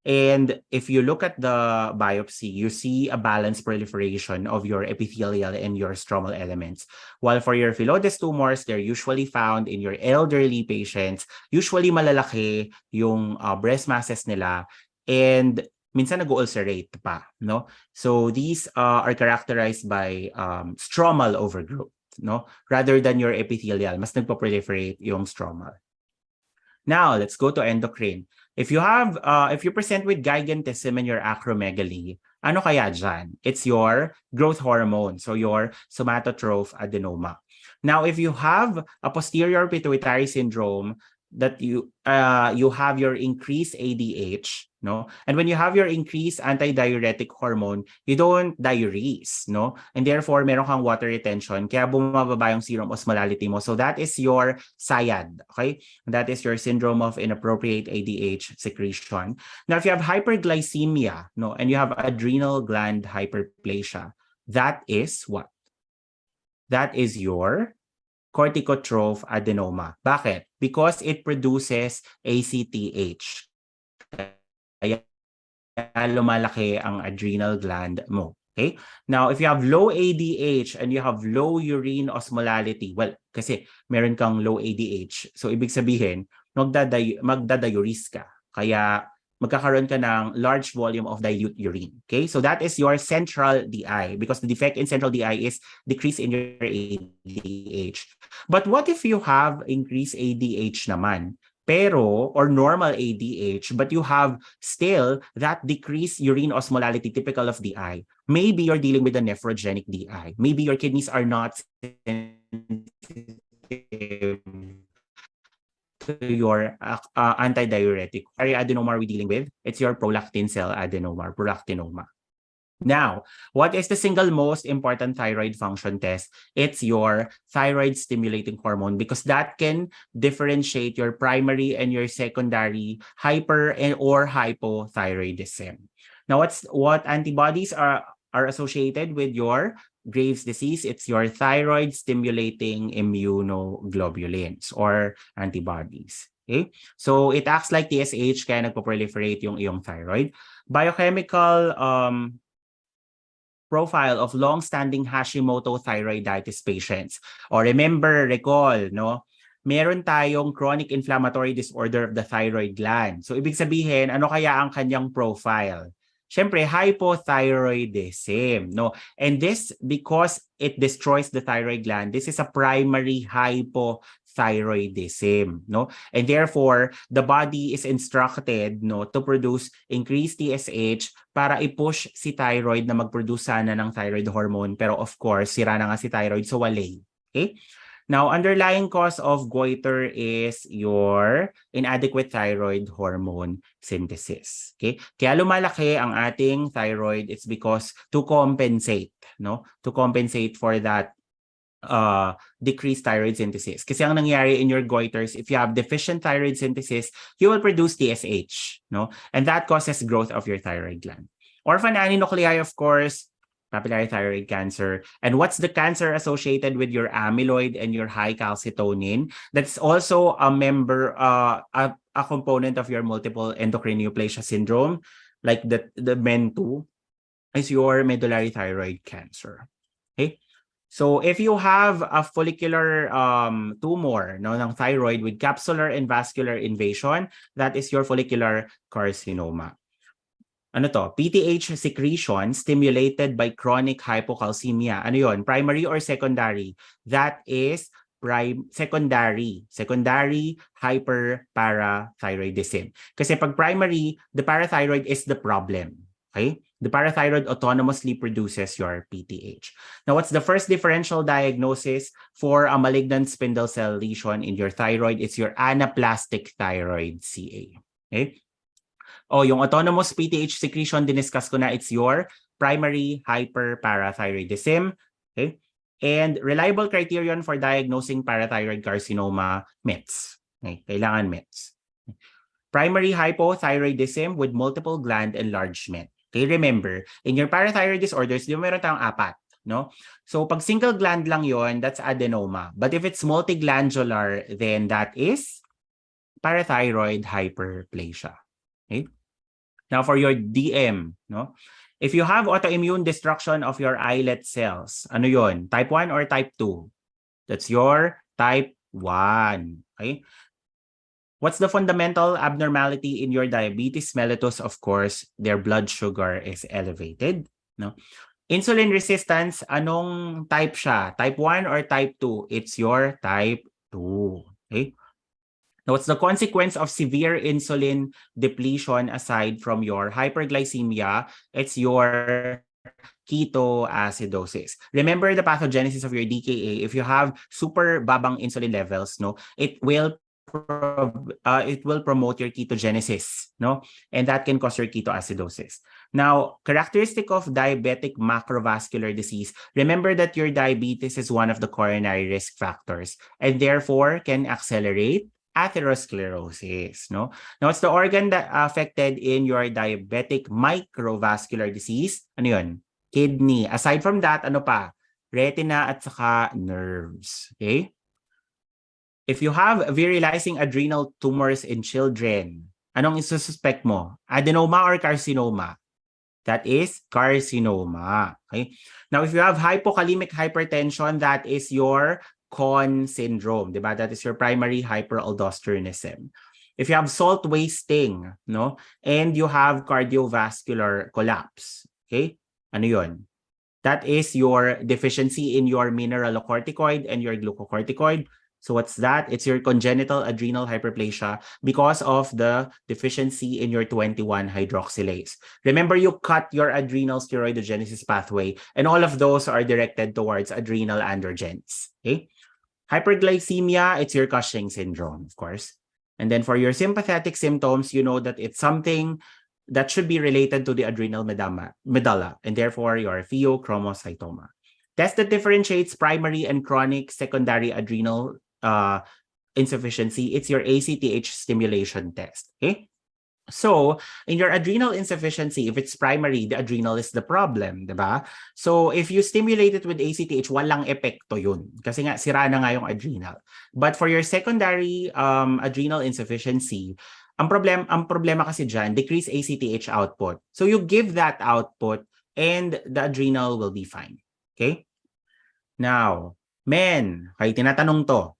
And if you look at the biopsy, you see a balanced proliferation of your epithelial and your stromal elements. While for your phyllodes tumors, they're usually found in your elderly patients. Usually malalaki yung breast masses nila, and minsan nag-ulcerate pa, no? So these are characterized by stromal overgrowth, no? Rather than your epithelial, mas nagpo-proliferate yung stromal. Now, let's go to endocrine. If you present with gigantism and your acromegaly, ano kaya dyan? It's your growth hormone, so your somatotroph adenoma. Now, if you have a posterior pituitary syndrome, that you have your increased ADH, no? And when you have your increased antidiuretic hormone, you don't diurese, no? And therefore, meron kang water retention, kaya bumababa yung serum osmolality mo. So that is your SIAD, okay? That is your syndrome of inappropriate ADH secretion. Now, if you have hyperglycemia, no, and you have adrenal gland hyperplasia, that is what? That is your corticotroph adenoma. Bakit? Because it produces ACTH. Kaya lumalaki ang adrenal gland mo. Okay? Now, if you have low ADH and you have low urine osmolality, well, kasi meron kang low ADH. So, ibig sabihin, magdadiuris ka. Kaya magkakaroon ka ng large volume of dilute urine. Okay? So that is your central DI because the defect in central DI is decrease in your ADH. But what if you have increased ADH naman? Pero, or normal ADH, but you have still that decreased urine osmolality typical of DI. Maybe you're dealing with a nephrogenic DI. Maybe your kidneys are not sensitive to your antidiuretic. What adenoma are we dealing with? It's your prolactin cell adenoma, prolactinoma. Now, what is the single most important thyroid function test? It's your thyroid stimulating hormone because that can differentiate your primary and your secondary hyper and or hypothyroidism. Now, what antibodies are associated with your Graves' disease? It's your thyroid stimulating immunoglobulins or antibodies. Okay? So it acts like TSH kaya nagpo-proliferate yung iyong thyroid. Biochemical profile of long-standing Hashimoto thyroiditis patients. Or recall, no? Meron tayong chronic inflammatory disorder of the thyroid gland. So ibig sabihin, ano kaya ang kanyang profile? Siyempre, hypothyroidism, no? And this, because it destroys the thyroid gland, this is a primary hypothyroidism, no? And therefore, the body is instructed, no, to produce increased TSH para i-push si thyroid na mag-produce sana ng thyroid hormone. Pero of course, sira na nga si thyroid, so walay. Okay? Now, underlying cause of goiter is your inadequate thyroid hormone synthesis. Okay? Kaya lumalaki ang ating thyroid, it's because to compensate, no? To compensate for that decreased thyroid synthesis. Kasi ang nangyari in your goiters, if you have deficient thyroid synthesis, you will produce TSH, no? And that causes growth of your thyroid gland. Orphan anenuclei, of course, papillary thyroid cancer. And what's the cancer associated with your amyloid and your high calcitonin? That's also a member, a component of your multiple endocrine neoplasia syndrome, like the MEN2, is your medullary thyroid cancer. Okay? So if you have a follicular tumor, no, ng thyroid with capsular and vascular invasion, that is your follicular carcinoma. Ano to? PTH secretion stimulated by chronic hypocalcemia. Ano yon? Primary or secondary? That is secondary hyperparathyroidism. Kasi pag primary, the parathyroid is the problem. Okay? The parathyroid autonomously produces your PTH. Now, what's the first differential diagnosis for a malignant spindle cell lesion in your thyroid? It's your anaplastic thyroid CA. Okay? Oh, yung autonomous PTH secretion, diniscuss ko na, it's your primary hyperparathyroidism. Okay? And reliable criterion for diagnosing parathyroid carcinoma, METs. Okay? Kailangan METs. Primary hypothyroidism with multiple gland enlargement. Okay, remember, in your parathyroid disorders, di ba meron tayong 4, no? So pag single gland lang yon, that's adenoma. But if it's multiglandular, then that is parathyroid hyperplasia. Okay? Now for your DM, no? If you have autoimmune destruction of your islet cells, ano yon? Type 1 or type 2? That's your type 1. Okay? What's the fundamental abnormality in your diabetes mellitus? Of course, their blood sugar is elevated. No? Insulin resistance, anong type siya? Type 1 or type 2? It's your type 2. Okay? Now, what's the consequence of severe insulin depletion aside from your hyperglycemia? It's your ketoacidosis. Remember the pathogenesis of your DKA. If you have super babang insulin levels, no, it will promote your ketogenesis, no? And that can cause your ketoacidosis. Now, characteristic of diabetic macrovascular disease, remember that your diabetes is one of the coronary risk factors and therefore can accelerate atherosclerosis, no? Now, it's the organ that affected in your diabetic microvascular disease. Ano yun? Kidney. Aside from that, ano pa? Retina at saka nerves. Okay? If you have virilizing adrenal tumors in children, anong isususpect mo? Adenoma or carcinoma? That is carcinoma. Okay? Now, if you have hypokalemic hypertension, that is your Con syndrome, diba? That is your primary hyperaldosteronism. if you have salt wasting, no, and you have cardiovascular collapse, okay? Ano yun? That is your deficiency in your mineralocorticoid and your glucocorticoid. So what's that? It's your congenital adrenal hyperplasia because of the deficiency in your 21 hydroxylase. Remember, you cut your adrenal steroidogenesis pathway, and all of those are directed towards adrenal androgens. Okay? Hyperglycemia, it's your Cushing syndrome, of course. And then for your sympathetic symptoms, you know that it's something that should be related to the adrenal medulla, and therefore your pheochromocytoma. Test that differentiates primary and chronic secondary adrenal insufficiency. It's your ACTH stimulation test. Okay. So, in your adrenal insufficiency, if it's primary, the adrenal is the problem, di ba? So, if you stimulate it with ACTH, walang epekto yun. Kasi nga, sira na nga yung adrenal. But for your secondary adrenal insufficiency, ang problema kasi dyan, decrease ACTH output. So, you give that output and the adrenal will be fine. Okay? Now, men, okay, tinatanong to.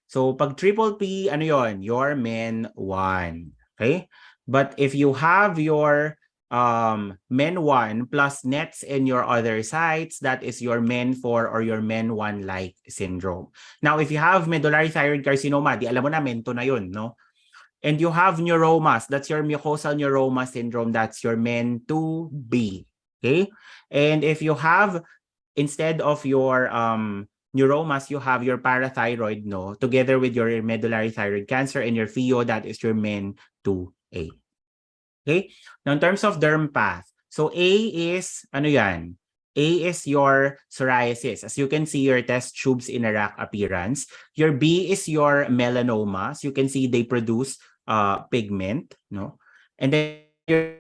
So, pag triple P, ano yon? Your men 1. Okay? But if you have your men 1 plus nets in your other sites, that is your men 4 or your men 1-like syndrome. Now, if you have medullary thyroid carcinoma, di alam mo na, men 2 na yun, no? And you have neuromas, that's your mucosal neuroma syndrome, that's your men 2B. Okay? And if you have, instead of your neuromas, you have your parathyroid, no, together with your medullary thyroid cancer and your pheo, that is your men 2A. Okay? Now, in terms of derm path, so A is, ano yan? A is your psoriasis. As you can see, your test tubes in a rack appearance. Your B is your melanoma. As you can see, they produce pigment, no? And then your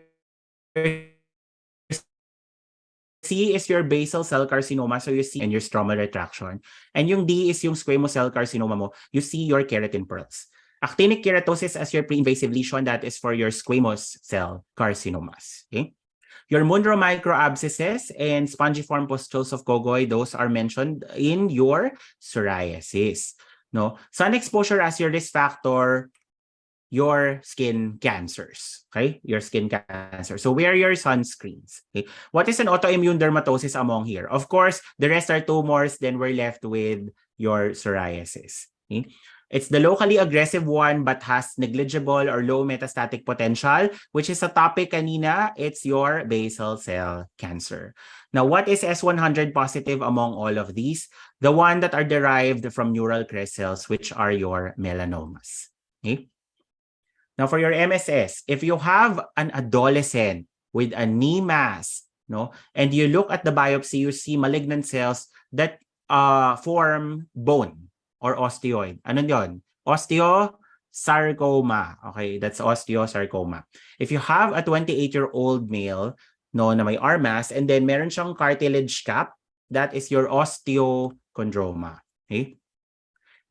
C is your basal cell carcinoma, so you see and your stromal retraction. And yung D is yung squamous cell carcinoma mo, you see your keratin pearls. Actinic keratosis as your pre-invasive lesion, that is for your squamous cell carcinomas. Okay? Your Munro microabscesses and spongiform pustules of Kogoy, those are mentioned in your psoriasis. No? Sun exposure as your risk factor, your skin cancers. Okay? Your skin cancer. So wear your sunscreens. Okay? What is an autoimmune dermatosis among here? Of course, the rest are tumors, then we're left with your psoriasis. Okay? It's the locally aggressive one but has negligible or low metastatic potential, which is a topic kanina. It's your basal cell cancer. Now, what is S100 positive among all of these? The one that are derived from neural crest cells, which are your melanomas. Okay? Now, for your MSS, if you have an adolescent with a knee mass, no, and you look at the biopsy, you see malignant cells that form bone or osteoid. Ano yun? Osteosarcoma. Okay, that's osteosarcoma. If you have a 28-year-old male, no, na may R mass, and then meron siyang cartilage cap, that is your osteochondroma. Okay?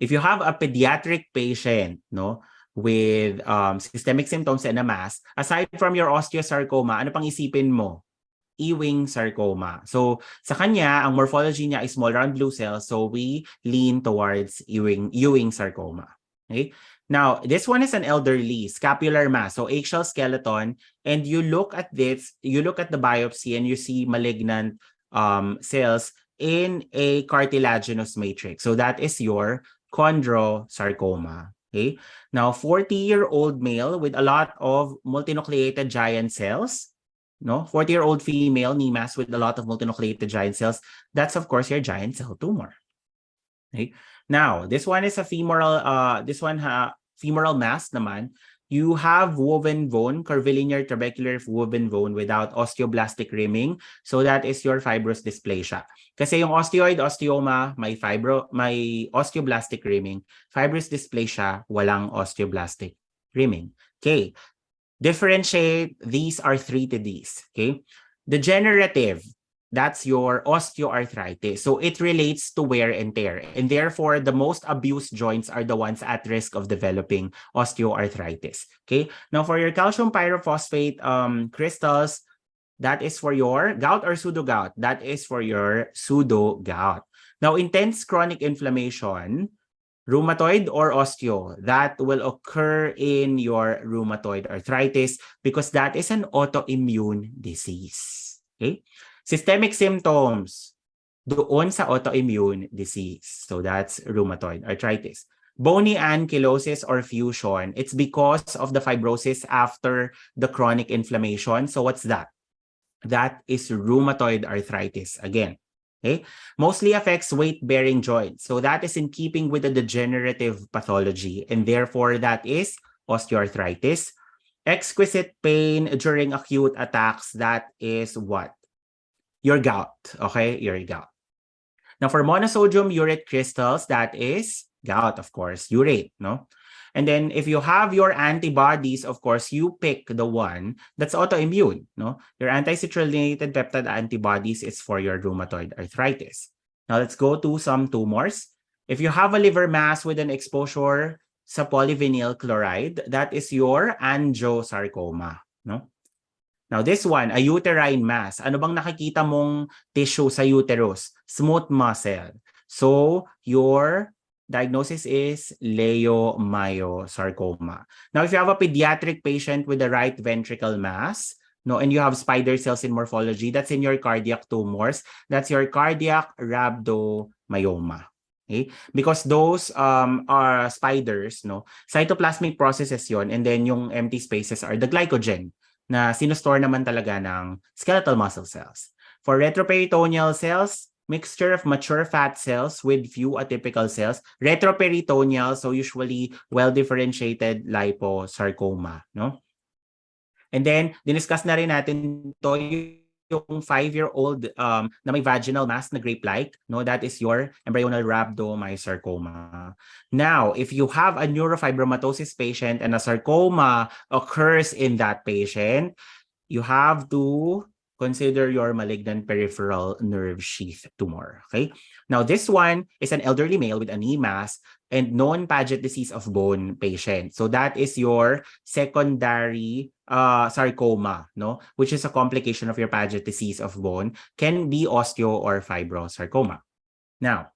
If you have a pediatric patient, no, with systemic symptoms and a mass, aside from your osteosarcoma, ano pang isipin mo? Ewing sarcoma. So, sa kanya, ang morphology niya is small round blue cells, so we lean towards Ewing sarcoma. Okay? Now, this one is an elderly scapular mass, so eggshell skeleton, and you look at this, you look at the biopsy and you see malignant cells in a cartilaginous matrix. So that is your chondrosarcoma. Okay? Now, 40-year-old male with a lot of multinucleated giant cells, no, 40-year-old female knee mass with a lot of multinucleated giant cells. That's of course your giant cell tumor. Okay. Now, this one is a femoral. Femoral mass naman. You have woven bone, curvilinear trabecular woven bone without osteoblastic rimming. So that is your fibrous dysplasia. Kasi yung osteoid, osteoma, may osteoblastic rimming. Fibrous dysplasia, walang osteoblastic rimming. Okay. Differentiate, these are 3 to these, okay? Degenerative, that's your osteoarthritis. So it relates to wear and tear. And therefore, the most abused joints are the ones at risk of developing osteoarthritis, okay? Now, for your calcium pyrophosphate crystals, that is for your gout or pseudo-gout. That is for your pseudo-gout. Now, intense chronic inflammation, Rheumatoid or osteo, that will occur in your rheumatoid arthritis because that is an autoimmune disease. Okay? Systemic symptoms doon sa autoimmune disease. So that's rheumatoid arthritis. Bony ankylosis or fusion, it's because of the fibrosis after the chronic inflammation. So what's that? That is rheumatoid arthritis again. Okay? Mostly affects weight-bearing joints. So that is in keeping with the degenerative pathology, and therefore that is osteoarthritis. Exquisite pain during acute attacks, that is what? Your gout. Okay? Your gout. Now for monosodium urate crystals, that is gout, of course, urate, no? And then if you have your antibodies, of course, you pick the one that's autoimmune, no? Your anti-citrullinated peptide antibodies is for your rheumatoid arthritis. Now let's go to some tumors. If you have a liver mass with an exposure sa polyvinyl chloride, that is your angiosarcoma, no? Now this one, a uterine mass. Ano bang nakikita mong tissue sa uterus? Smooth muscle. So your diagnosis is leiomyosarcoma. Now if you have a pediatric patient with the right ventricle mass, no, and you have spider cells in morphology, that's in your cardiac tumors. That's your cardiac rhabdomyoma. Okay? Because those are spiders, no, cytoplasmic processes yon, and then yung empty spaces are the glycogen na sinustore naman talaga ng skeletal muscle cells. For retroperitoneal cells, mixture of mature fat cells with few atypical cells. Retroperitoneal, so usually well-differentiated liposarcoma, no? And then, diniscuss na rin natin to yung 5-year-old na may vaginal mass na grape-like, no? That is your embryonal rhabdomyosarcoma. Now, if you have a neurofibromatosis patient and a sarcoma occurs in that patient, you have to consider your malignant peripheral nerve sheath tumor. Okay? Now, this one is an elderly male with a knee mass and non-Paget disease of bone patient. So that is your secondary sarcoma, no? Which is a complication of your Paget disease of bone, can be osteo or fibrosarcoma. Now,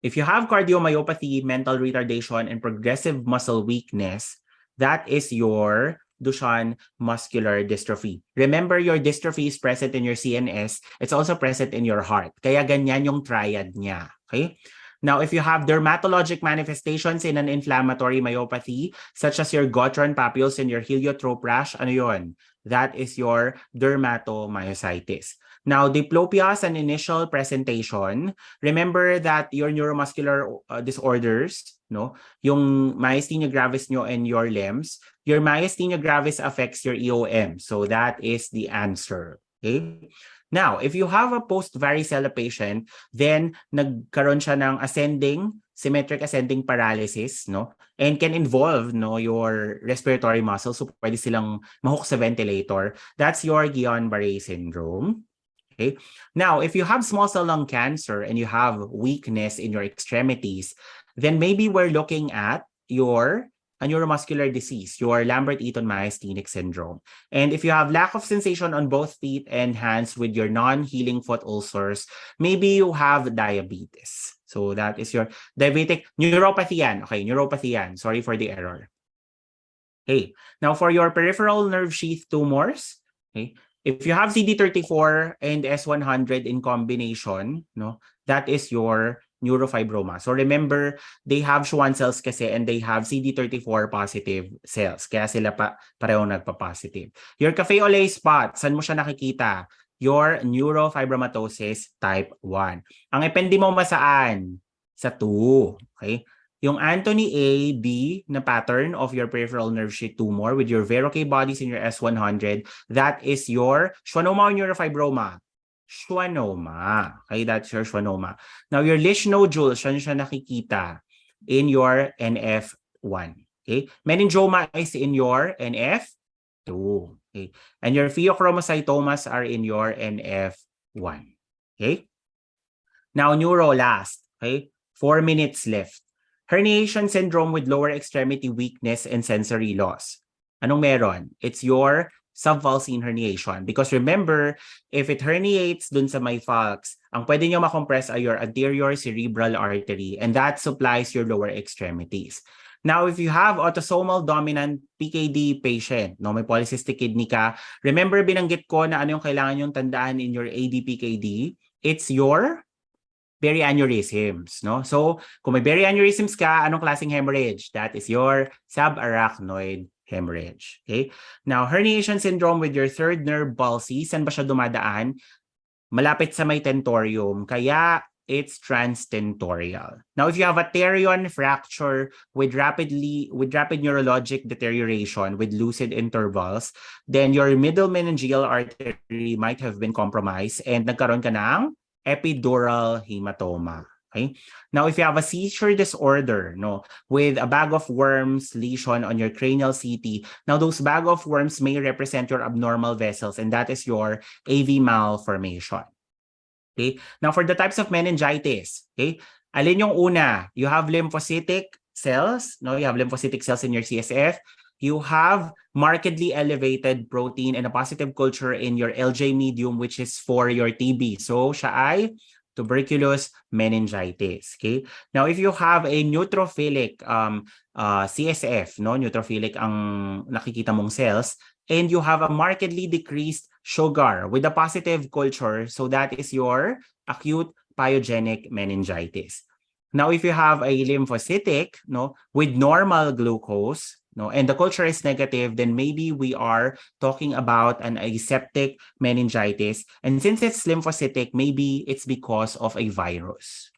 if you have cardiomyopathy, mental retardation, and progressive muscle weakness, that is your Duchenne muscular dystrophy. Remember, your dystrophy is present in your CNS. It's also present in your heart. Kaya ganyan yung triad niya. Okay? Now, if you have dermatologic manifestations in an inflammatory myopathy, such as your Gottron papules and your heliotrope rash, ano yun? That is your dermatomyositis. Now, diplopia as an initial presentation, remember that your neuromuscular disorders, no, yung myasthenia gravis nyo and your limbs, your myasthenia gravis affects your EOM. So that is the answer. Okay? Now, if you have a post-varicella patient, then nagkaroon siya ng symmetric ascending paralysis, no? And can involve, no, your respiratory muscles. So pwede silang mahook sa ventilator. That's your Guillain-Barré syndrome. Okay. Now, if you have small cell lung cancer and you have weakness in your extremities, then maybe we're looking at your neuromuscular disease, your Lambert-Eaton myasthenic syndrome. And if you have lack of sensation on both feet and hands with your non-healing foot ulcers, maybe you have diabetes. So that is your diabetic neuropathy yan. Okay, neuropathy yan. Sorry for the error. Okay. Now, for your peripheral nerve sheath tumors, okay, if you have CD34 and S100 in combination, no, that is your neurofibroma. So remember, they have Schwann cells kasi and they have CD34 positive cells. Kaya sila pareho nagpa-positive. Your cafe au lait spot, saan mo siya nakikita? Your neurofibromatosis type 1. Ang ependymoma saan? Sa 2. Okay? Yung Anthony A, B na pattern of your peripheral nerve sheath tumor with your Verocay bodies in your S100, that is your schwannoma or neurofibroma. Schwannoma. Okay, that's your schwannoma. Now, your Lish nodule, saan siya nakikita? In your NF1. Okay? Meningioma is in your NF2. Okay? And your pheochromocytomas are in your NF1. Okay? Now, neuro last. Okay? 4 minutes left. Herniation syndrome with lower extremity weakness and sensory loss. Anong meron? It's your subvalcine herniation. Because remember, if it herniates dun sa may falx, ang pwede nyo makompress ay your anterior cerebral artery, and that supplies your lower extremities. Now, if you have autosomal dominant PKD patient, no, may polycystic kidney ka, remember binanggit ko na ano yung kailangan yung tandaan in your ADPKD? It's your perianeurysms, no? So, kung may perianeurysms ka, anong klaseng hemorrhage? That is your subarachnoid hemorrhage. Okay? Now, herniation syndrome with your third nerve palsy, saan ba siya dumadaan? Malapit sa may tentorium, kaya it's transtentorial. Now, if you have a terion fracture with rapid neurologic deterioration with lucid intervals, then your middle meningeal artery might have been compromised and nagkaroon ka ng epidural hematoma. Okay? Now, if you have a seizure disorder, no, with a bag of worms lesion on your cranial CT, now those bag of worms may represent your abnormal vessels, and that is your AV malformation. Okay? Now, for the types of meningitis, okay, alin yung una? You have lymphocytic cells, no? You have lymphocytic cells in your CSF. You have markedly elevated protein and a positive culture in your LJ medium, which is for your TB. So, siya ay tuberculous meningitis. Okay? Now, if you have a neutrophilic CSF, no, neutrophilic ang nakikita mong cells, and you have a markedly decreased sugar with a positive culture, so that is your acute pyogenic meningitis. Now, if you have a lymphocytic, no, with normal glucose, no, and the culture is negative, then maybe we are talking about an aseptic meningitis. And since it's lymphocytic, maybe it's because of a virus.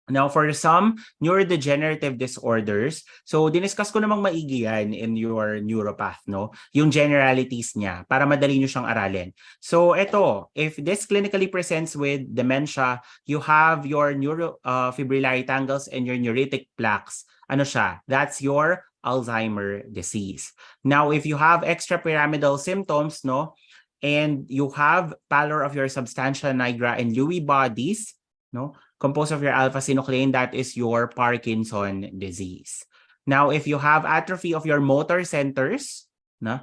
Now, for some neurodegenerative disorders, so diniscuss ko namang maigi yan in your neuropath, no? Yung generalities niya, para madali nyo siyang aralin. So, eto, if this clinically presents with dementia, you have your neurofibrillary tangles and your neuritic plaques. Ano siya? That's your Alzheimer disease. Now, if you have extrapyramidal symptoms, no, and you have pallor of your substantia nigra and Lewy bodies, no, composed of your alpha-synuclein, that is your Parkinson disease. Now, if you have atrophy of your motor centers, no,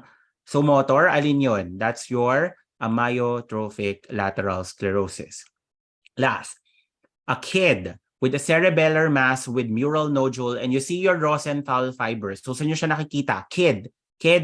so motor, alin yun? That's your amyotrophic lateral sclerosis. Last, a kid with a cerebellar mass with mural nodule and you see your Rosenthal fibers. So, saan nyo siya nakikita? Kid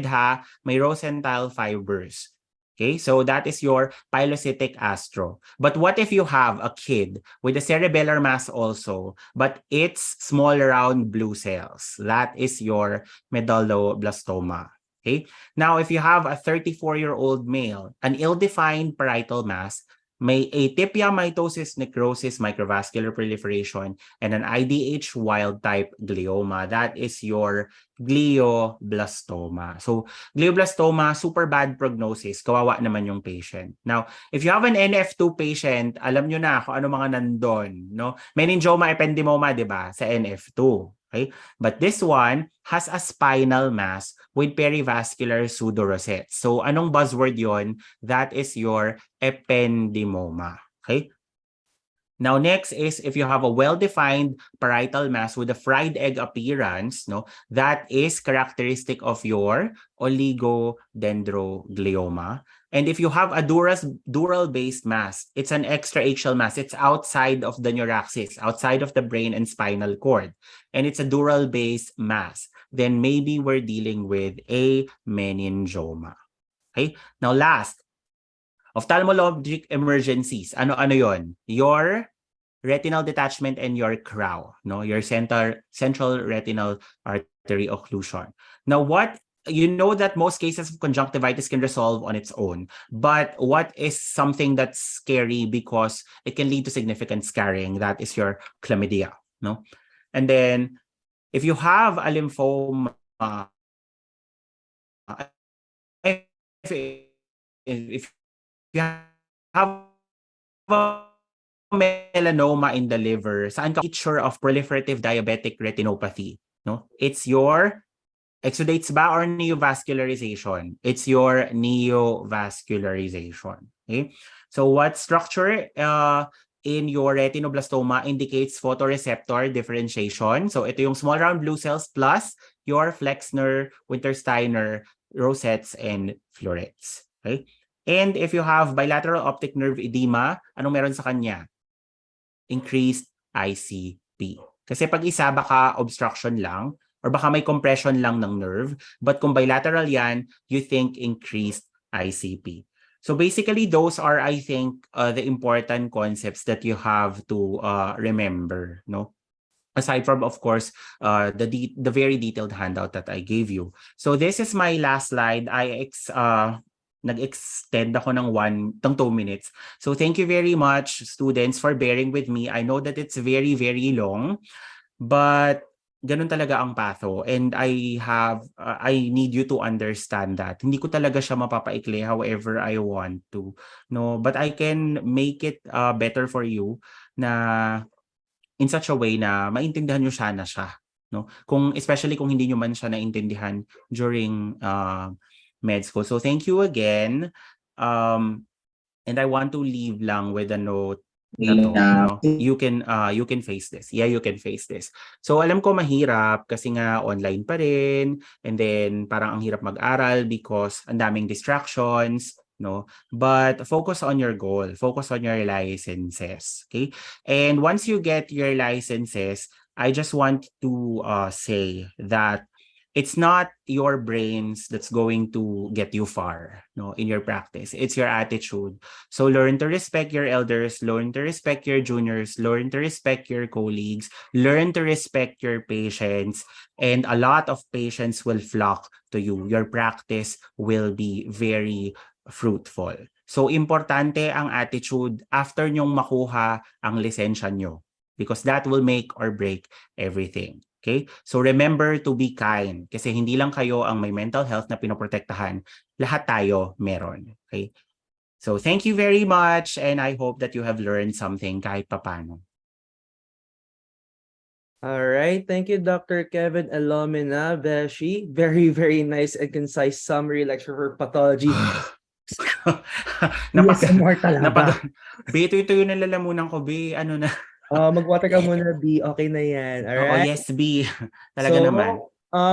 ha, may Rosenthal fibers. Okay, so that is your pilocytic astro. But what if you have a kid with a cerebellar mass also, but it's small round blue cells? That is your medulloblastoma. Okay, now if you have a 34-year-old male, an ill-defined parietal mass, may atypia mitosis necrosis microvascular proliferation and an IDH wild-type glioma. That is your glioblastoma. So, glioblastoma, super bad prognosis. Kawawa naman yung patient. Now, if you have an NF2 patient, alam nyo na kung ano mga nandun. No? Meningioma, ependymoma, di ba? Sa NF2. Okay? But this one has a spinal mass with perivascular pseudorosette. So, anong buzzword yon? That is your ependymoma. Okay? Now, next is if you have a well-defined parietal mass with a fried egg appearance, no, that is characteristic of your oligodendroglioma. And if you have a dural-based mass, it's an extraaxial mass. It's outside of the neuraxis, outside of the brain and spinal cord. And it's a dural-based mass. Then maybe we're dealing with a meningioma. Okay? Now, last, ophthalmologic emergencies. Ano-ano yon? Your retinal detachment and your CRAO, no? Your central retinal artery occlusion. Now, you know that most cases of conjunctivitis can resolve on its own, but what is something that's scary because it can lead to significant scarring? That is your chlamydia, no? And then, if you have a lymphoma, if you have a melanoma in the liver, saan ka feature of proliferative diabetic retinopathy? No? It's your exudates ba or neovascularization? It's your neovascularization. Okay? So what structure in your retinoblastoma indicates photoreceptor differentiation? So ito yung small round blue cells plus your Flexner, Wintersteiner rosettes, and florets. Okay? And if you have bilateral optic nerve edema, anong meron sa kanya? Increased ICP. Kasi pag isa, baka obstruction lang, or baka may compression lang ng nerve, but kung bilateral yan, you think increased ICP. So basically, those are, I think, the important concepts that you have to remember, no? Aside from, of course, the very detailed handout that I gave you. So this is my last slide. Nag-extend ako ng 2 minutes. So thank you very much, students, for bearing with me. I know that it's very, very long, but ganun talaga ang patho, and I need you to understand that. Hindi ko talaga siya mapapaikli however I want to, no, but I can make it better for you na in such a way na maintindihan nyo sana siya, no? Especially kung hindi nyo man siya naintindihan during med school. So thank you again. And I want to leave lang with a note na to, no? You can face this. Yeah, you can face this. So alam ko mahirap kasi nga online pa rin, and then parang ang hirap mag-aral because ang daming distractions, no? But focus on your goal. Focus on your licenses, okay? And once you get your licenses, I just want to say that it's not your brains that's going to get you far, no, in your practice. It's your attitude. So learn to respect your elders, learn to respect your juniors, learn to respect your colleagues, learn to respect your patients, and a lot of patients will flock to you. Your practice will be very fruitful. So importante ang attitude after nyong makuha ang lisensya nyo, because that will make or break everything. Okay? So remember to be kind, kasi hindi lang kayo ang may mental health na pinoprotektahan, lahat tayo meron. Okay? So thank you very much, and I hope that you have learned something kahit papano.
All right, thank you, Dr. Kevin Elomina Beshi. Very, very nice and concise summary lecture for pathology. ASMR talaga.
Ito yung nalalamunan ko, B. Ano na?
Mag-water ka muna, B. Okay na yan. All
Oo,
right?
yes, B. Talaga naman.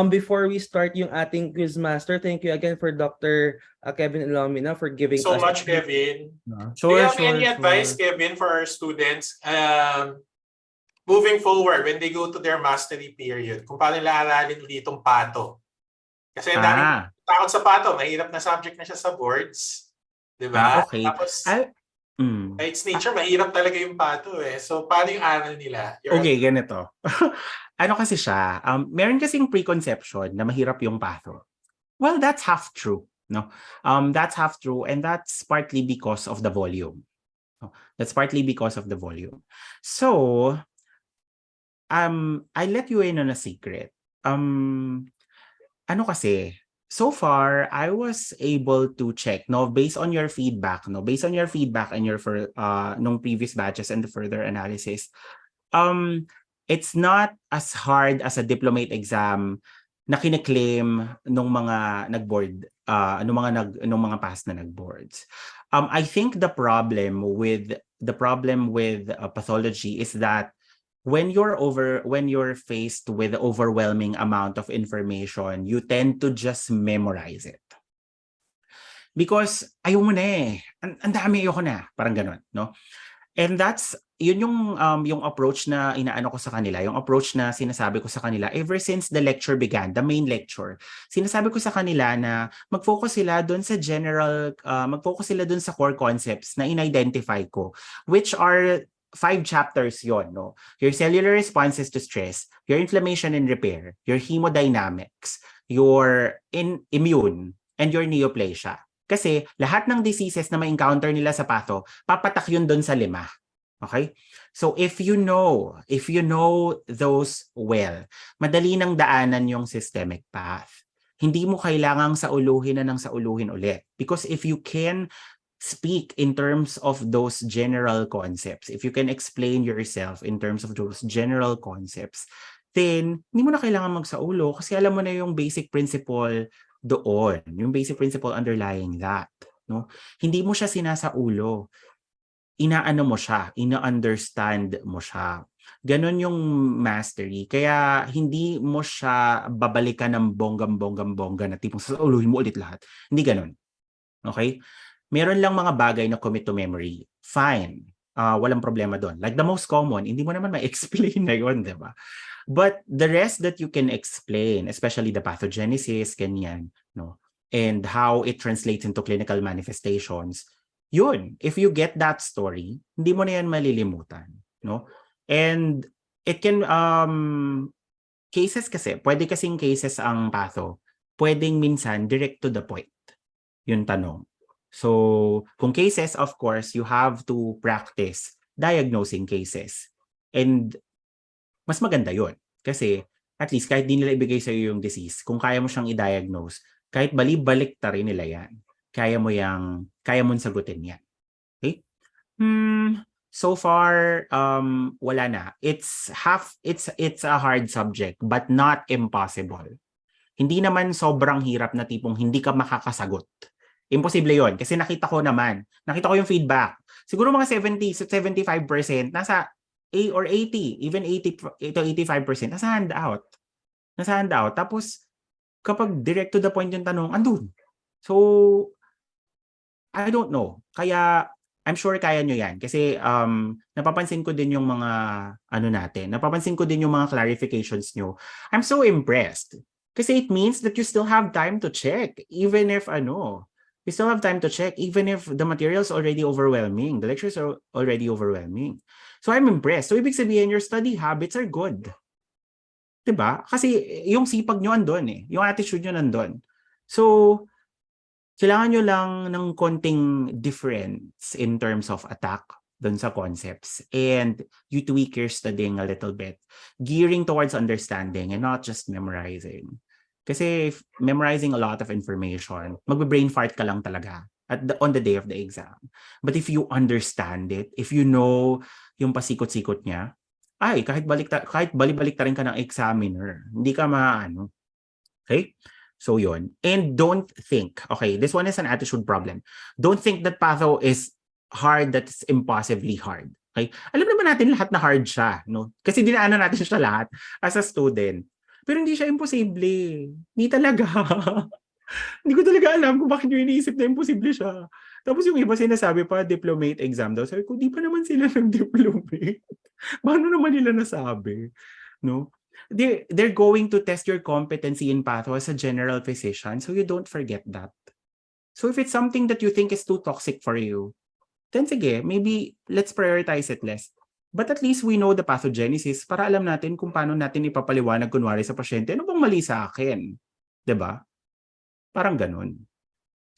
Before we start yung ating Quizmaster, thank you again for Dr. Kevin Ilomina for giving
So
us
much, Kevin.
Sure,
Do you have any advice, Kevin, for our students moving forward when they go to their mastery period? Kung paano nila aralin ulit itong pato? Kasi ang daming takot sa pato, mahirap na subject na siya sa boards. Diba?
Okay.
Tapos, its nature, mahirap talaga yung pato eh. So, paano yung aral nila?
Okay, ganito. Ano kasi siya, meron kasing preconception na mahirap yung patho. Well, that's half true. No? That's half true, and that's partly because of the volume. That's partly because of the volume. So, I let you in on a secret. Ano kasi, so far, I was able to check, no, based on your feedback, and your nung previous batches and the further analysis, it's not as hard as a diplomate exam na kine-claim nung mga nag-board, nung mga past na nag-boards. I think the problem with pathology is that when you're faced with overwhelming amount of information, you tend to just memorize it. Because ayaw mo na eh. Ang dami, ayoko na. Parang ganun, no? And yun yung approach na inaano ko sa kanila, yung approach na sinasabi ko sa kanila ever since the lecture began, the main lecture. Sinasabi ko sa kanila na mag-focus sila doon sa mag-focus sila doon sa core concepts na in-identify ko, which are 5 chapters yon, no? Your cellular responses to stress, your inflammation and repair, your hemodynamics, your immune, and your neoplasia. Kasi lahat ng diseases na ma-encounter nila sa patho, papatak yun doon sa 5. Okay? So if you know those well, madali nang daanan yung systemic path. Hindi mo kailangang sauluhin na ng sauluhin ulit. Because if you can speak in terms of those general concepts, if you can explain yourself in terms of those general concepts, then hindi mo na kailangan magsaulo kasi alam mo na yung basic principle doon, yung basic principle underlying that, no? Hindi mo siya sinasaulo. Inaano mo siya, ina-understand mo siya. Ganon yung mastery. Kaya hindi mo siya babalikan ng bonggam-bonggam-bongga na tipong sasauluhin mo ulit lahat. Hindi ganon. Okay? Meron lang mga bagay na commit to memory. Fine. Walang problema doon. Like the most common, hindi mo naman ma-explain na yun, di ba? But the rest that you can explain, especially the pathogenesis, ganyan, no? And how it translates into clinical manifestations, yun, if you get that story, hindi mo na yan malilimutan, no? And it can, cases kasi, pwede kasing cases ang patho, pwedeng minsan direct to the point, yung tanong. So, kung cases, of course, you have to practice diagnosing cases. And mas maganda yun. Kasi at least kahit di nila ibigay sa iyo yung disease, kung kaya mo siyang i-diagnose, kahit balik ta rin nila yan. Kaya mong sagutin yan. Okay? So far, wala na. It's a hard subject, but not impossible. Hindi naman sobrang hirap na tipong hindi ka makakasagot. Imposible yon kasi nakita ko yung feedback. Siguro mga 75% nasa A or 80, even 80 to 85%, nasa handout. Tapos, kapag direct to the point yung tanong, andun. So, I don't know. Kaya, I'm sure kaya nyo yan. Kasi, napapansin ko din yung mga, napapansin ko din yung mga clarifications nyo. I'm so impressed. Kasi it means that you still have time to check. Even if, you still have time to check, even if the material's already overwhelming. The lectures are already overwhelming. So I'm impressed. So ibig sabihin, your study habits are good. Diba? Kasi yung sipag nyo andun eh. Yung attitude nyo nandun. So, kailangan nyo lang ng konting difference in terms of attack dun sa concepts. And you tweak your studying a little bit. Gearing towards understanding and not just memorizing. Kasi if memorizing a lot of information, magbe-brain fart ka lang talaga on the day of the exam. But if you understand it, if you know yung pasikot-sikot niya, ay, kahit balik-balik rin ka ng examiner, hindi ka maano. Okay? So yun. And don't think, okay, this one is an attitude problem. Don't think that patho is hard, that's impossibly hard. Okay? Alam naman natin lahat na hard siya, no? Kasi dinaanan natin siya lahat as a student. Pero hindi siya imposible. Hindi talaga. Hindi ko talaga alam kung bakit yung iniisip na imposible siya. Tapos yung iba sinasabi pa, diplomate exam daw. Sabi ko, di pa naman sila nag-diplomate. Paano naman nila nasabi? No? They're going to test your competency in patho as a general physician, so you don't forget that. So if it's something that you think is too toxic for you, then sige, maybe let's prioritize it less. But at least we know the pathogenesis para alam natin kung paano natin ipapaliwanag kunwari sa pasyente, ano bang mali sa akin? 'Di ba? Parang ganun.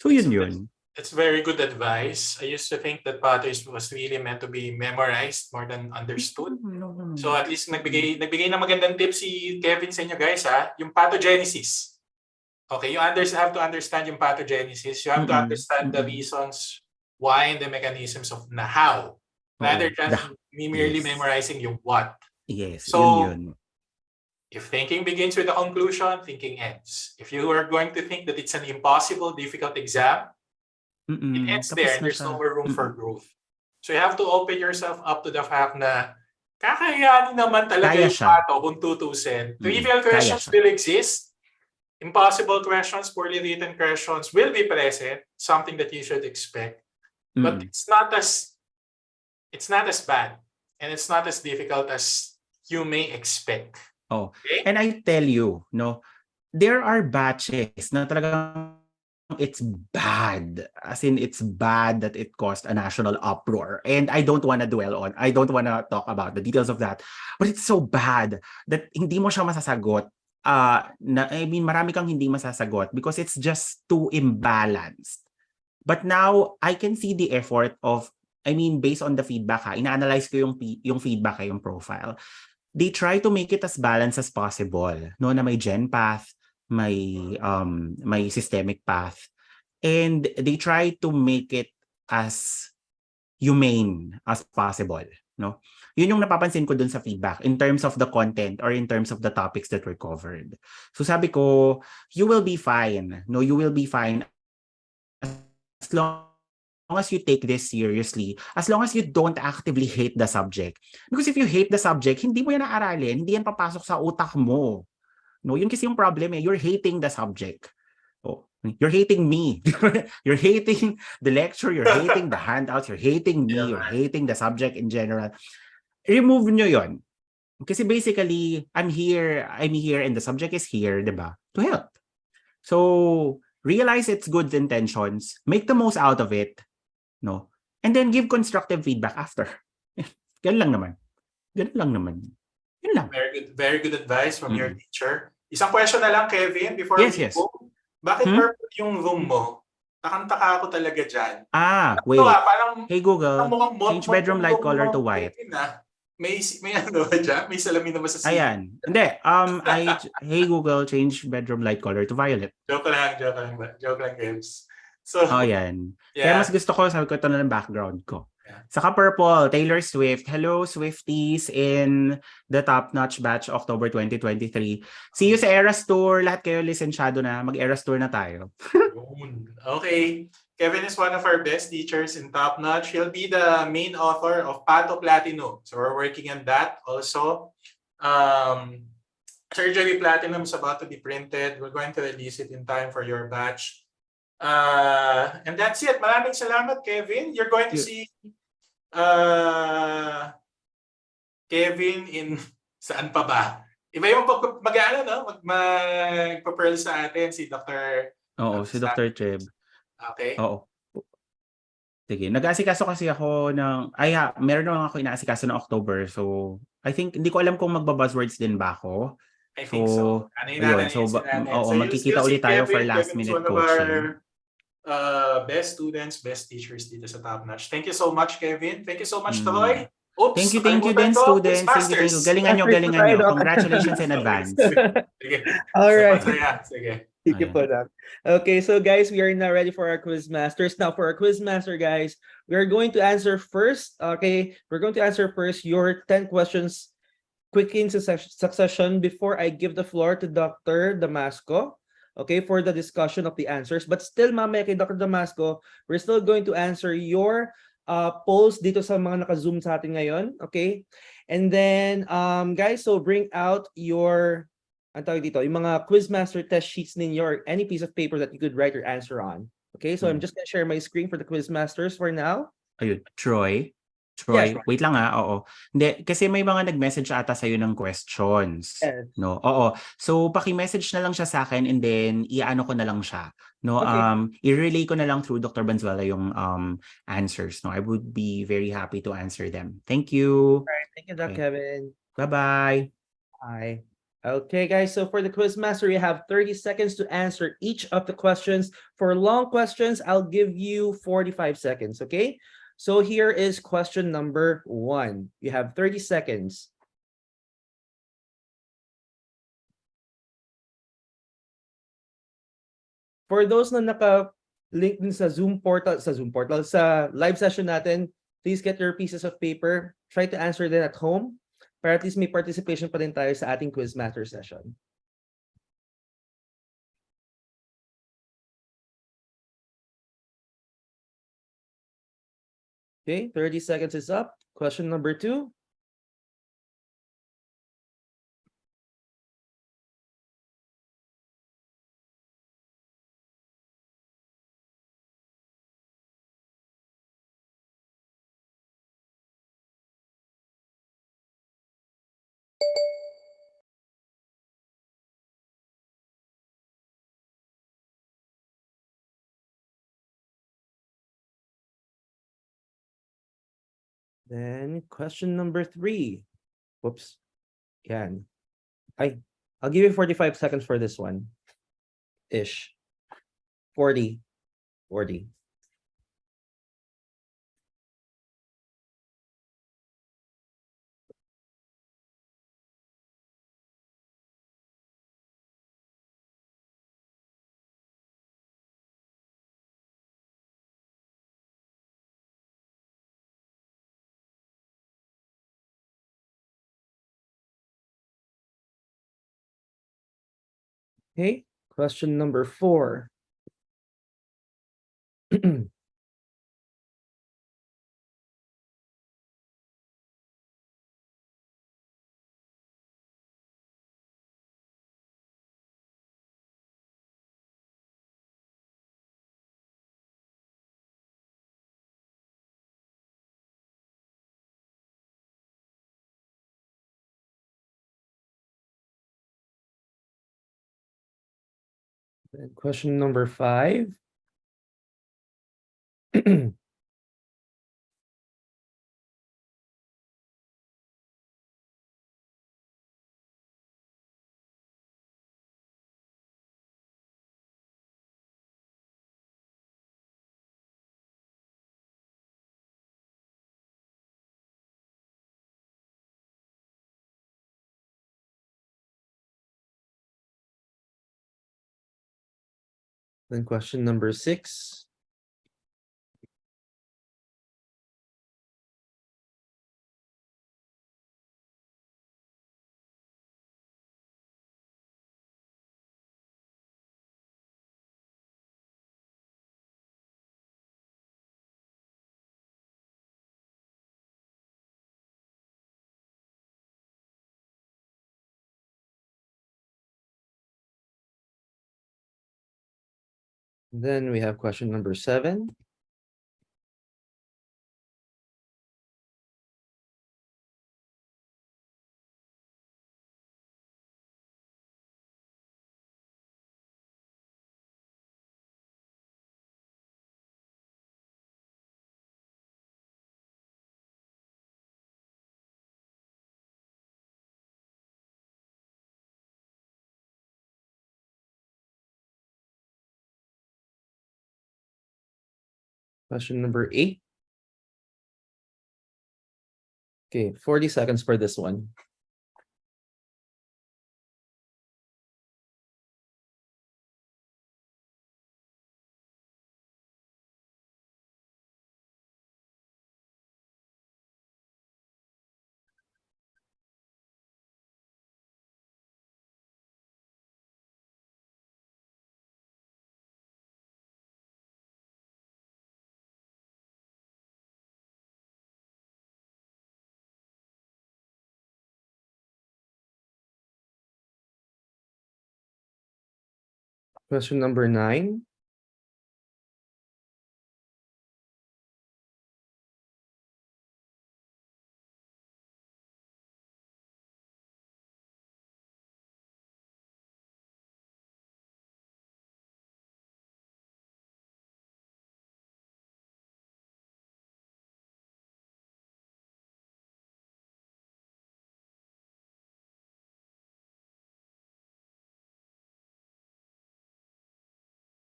So yun.
It's very good advice. I used to think that patho was really meant to be memorized more than understood. So at least nagbigay ng magandang tips si Kevin sa inyo guys ha. Yung pathogenesis. Okay, you have to understand yung pathogenesis. You have to understand the reasons why and the mechanisms of na how. Rather than merely memorizing yung what.
Yes,
so,
yun.
If thinking begins with a conclusion, thinking ends. If you are going to think that it's an impossible, difficult exam, it ends there and there's no more room for growth. So you have to open yourself up to the fact na kakayanin naman talaga yung patho kung tutusin. Trivial questions will exist. Impossible questions, poorly written questions will be present, something that you should expect. But it's not as bad and it's not as difficult as you may expect.
Oh, okay? And I tell you, no, there are batches na talagang it's bad. As in, it's bad that it caused a national uproar. And I don't want to talk about the details of that. But it's so bad that hindi mo siya masasagot. Marami kang hindi masasagot because it's just too imbalanced. But now, I can see the effort of, based on the feedback ina-analyze ko yung feedback yung profile. They try to make it as balanced as possible, no, na may gen path, may systemic path, and they try to make it as humane as possible, no. Yun yung napapansin ko dun sa feedback in terms of the content or in terms of the topics that were covered. So sabi ko, you will be fine, no, you will be fine as long as you take this seriously, as long as you don't actively hate the subject. Because if you hate the subject, hindi mo yan aaralin, hindi yan papasok sa utak mo. No, yun kasi yung problem eh. You're hating the subject. Oh, you're hating me. You're hating the lecture, you're hating the handouts, you're hating me, you're hating the subject in general. Remove nyo yon. Kasi basically, I'm here and the subject is here, di ba? To help. So, realize its good intentions, make the most out of it, no? And then give constructive feedback after. Ganun lang naman. Ganun lang naman. Yun lang.
Very good advice from your teacher. Isang question na lang, Kevin, before
Yes,
we
yes.
go. Bakit purple yung room mo? Takang-taka ako talaga dyan.
Wait.
Parang,
Hey Google,
mukhang
change bedroom light color to white.
May ano ba dyan? May salamin na ba sa ceiling?
Ayan. Hindi. Hey Google, change bedroom light color to violet.
Joke lang, Gibbs. So,
Yan.
yeah.
Kaya mas gusto ko, sabi ko ito na ng background ko.
Yeah.
Saka purple, Taylor Swift. Hello, Swifties in the top-notch batch October 2023. See you sa Eras Tour. Lahat kayo lisensyado na. Mag-Eras Tour na tayo.
Okay. Kevin is one of our best teachers in Top Notch. He'll be the main author of Pato Platinum. So we're working on that also. Surgery Platinum is about to be printed. We're going to release it in time for your batch. And that's it. Maraming salamat, Kevin. You're going to see Kevin in saan pa ba? Iba yung mag-ano, no? Magpa-pearl sa atin si Dr.
Oo, si Dr. Cheb.
Okay.
Oo. Sige, nag-aasikaso kasi ako meron naman ako inaasikaso ng October. So, I think, hindi ko alam kung magba-buzzwords din ba ako.
I think so.
Magkikita ulit tayo for last minute coaching.
Best students, best teachers dito sa Top Notch. Thank you so much, Kevin. Thank you so much, Troy. Oops,
thank you din, students. Thank you. Galingan nyo. Congratulations in advance.
Sige.
All right.
Sige.
Thank you for that. Okay, so guys, we are now ready for our Quizmasters. Now, for our Quizmaster, guys, we are going to answer first. Okay, we're going to answer first your 10 questions quickly in succession before I give the floor to Dr. Damasco. Okay, for the discussion of the answers. But still, mamaya kay Dr. Damasco, we're still going to answer your polls dito sa mga naka-zoom sa atin ngayon. Okay, and then guys, so bring out your yung mga Quizmaster test sheets ninyo or any piece of paper that you could write your answer on. Okay, so I'm just gonna share my screen for the Quizmasters for now.
Ayun, Troy,
Yes,
wait lang oo. Hindi, kasi may mga nag-message ata sa'yo ng questions.
Yes.
No, oo. So, paki-message na lang siya sa akin and then i-ano ko na lang siya. No,
Okay.
i-relay ko na lang through Dr. Banzuela yung answers. No, I would be very happy to answer them. Thank you.
All right, thank you, Doc
Okay.
Kevin.
Bye-bye.
Hi. Okay, guys, so for the Quizmaster, you have 30 seconds to answer each of the questions. For long questions, I'll give you 45 seconds, okay? So here is question number 1. You have 30 seconds. For those na naka-link din sa sa live session natin, please get your pieces of paper. Try to answer them at home. Para at least may participation pa din tayo sa ating Quizmaster session. Okay, 30 seconds is up. Question number 2. Then question number 3. Whoops. Yan. I'll give you 45 seconds for this one. Ish. 40. Okay, question number 4. Then question number 5. Then question number 6. Then we have question number 7. Question number 8. Okay, 40 seconds for this one. Question number 9.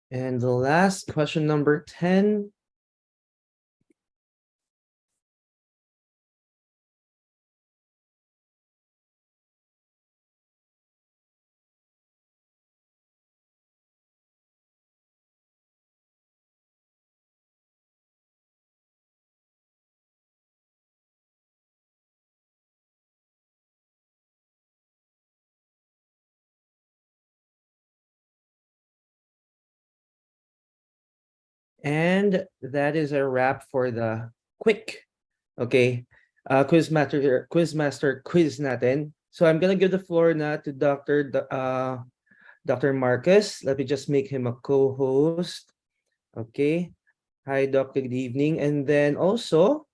And the last question number 10. And that is a wrap for the quick, okay, Quizmaster quiz natin. So I'm gonna give the floor na to Dr. Marcus. Let me just make him a co-host. Okay. Hi, Doc. Good evening. And then also,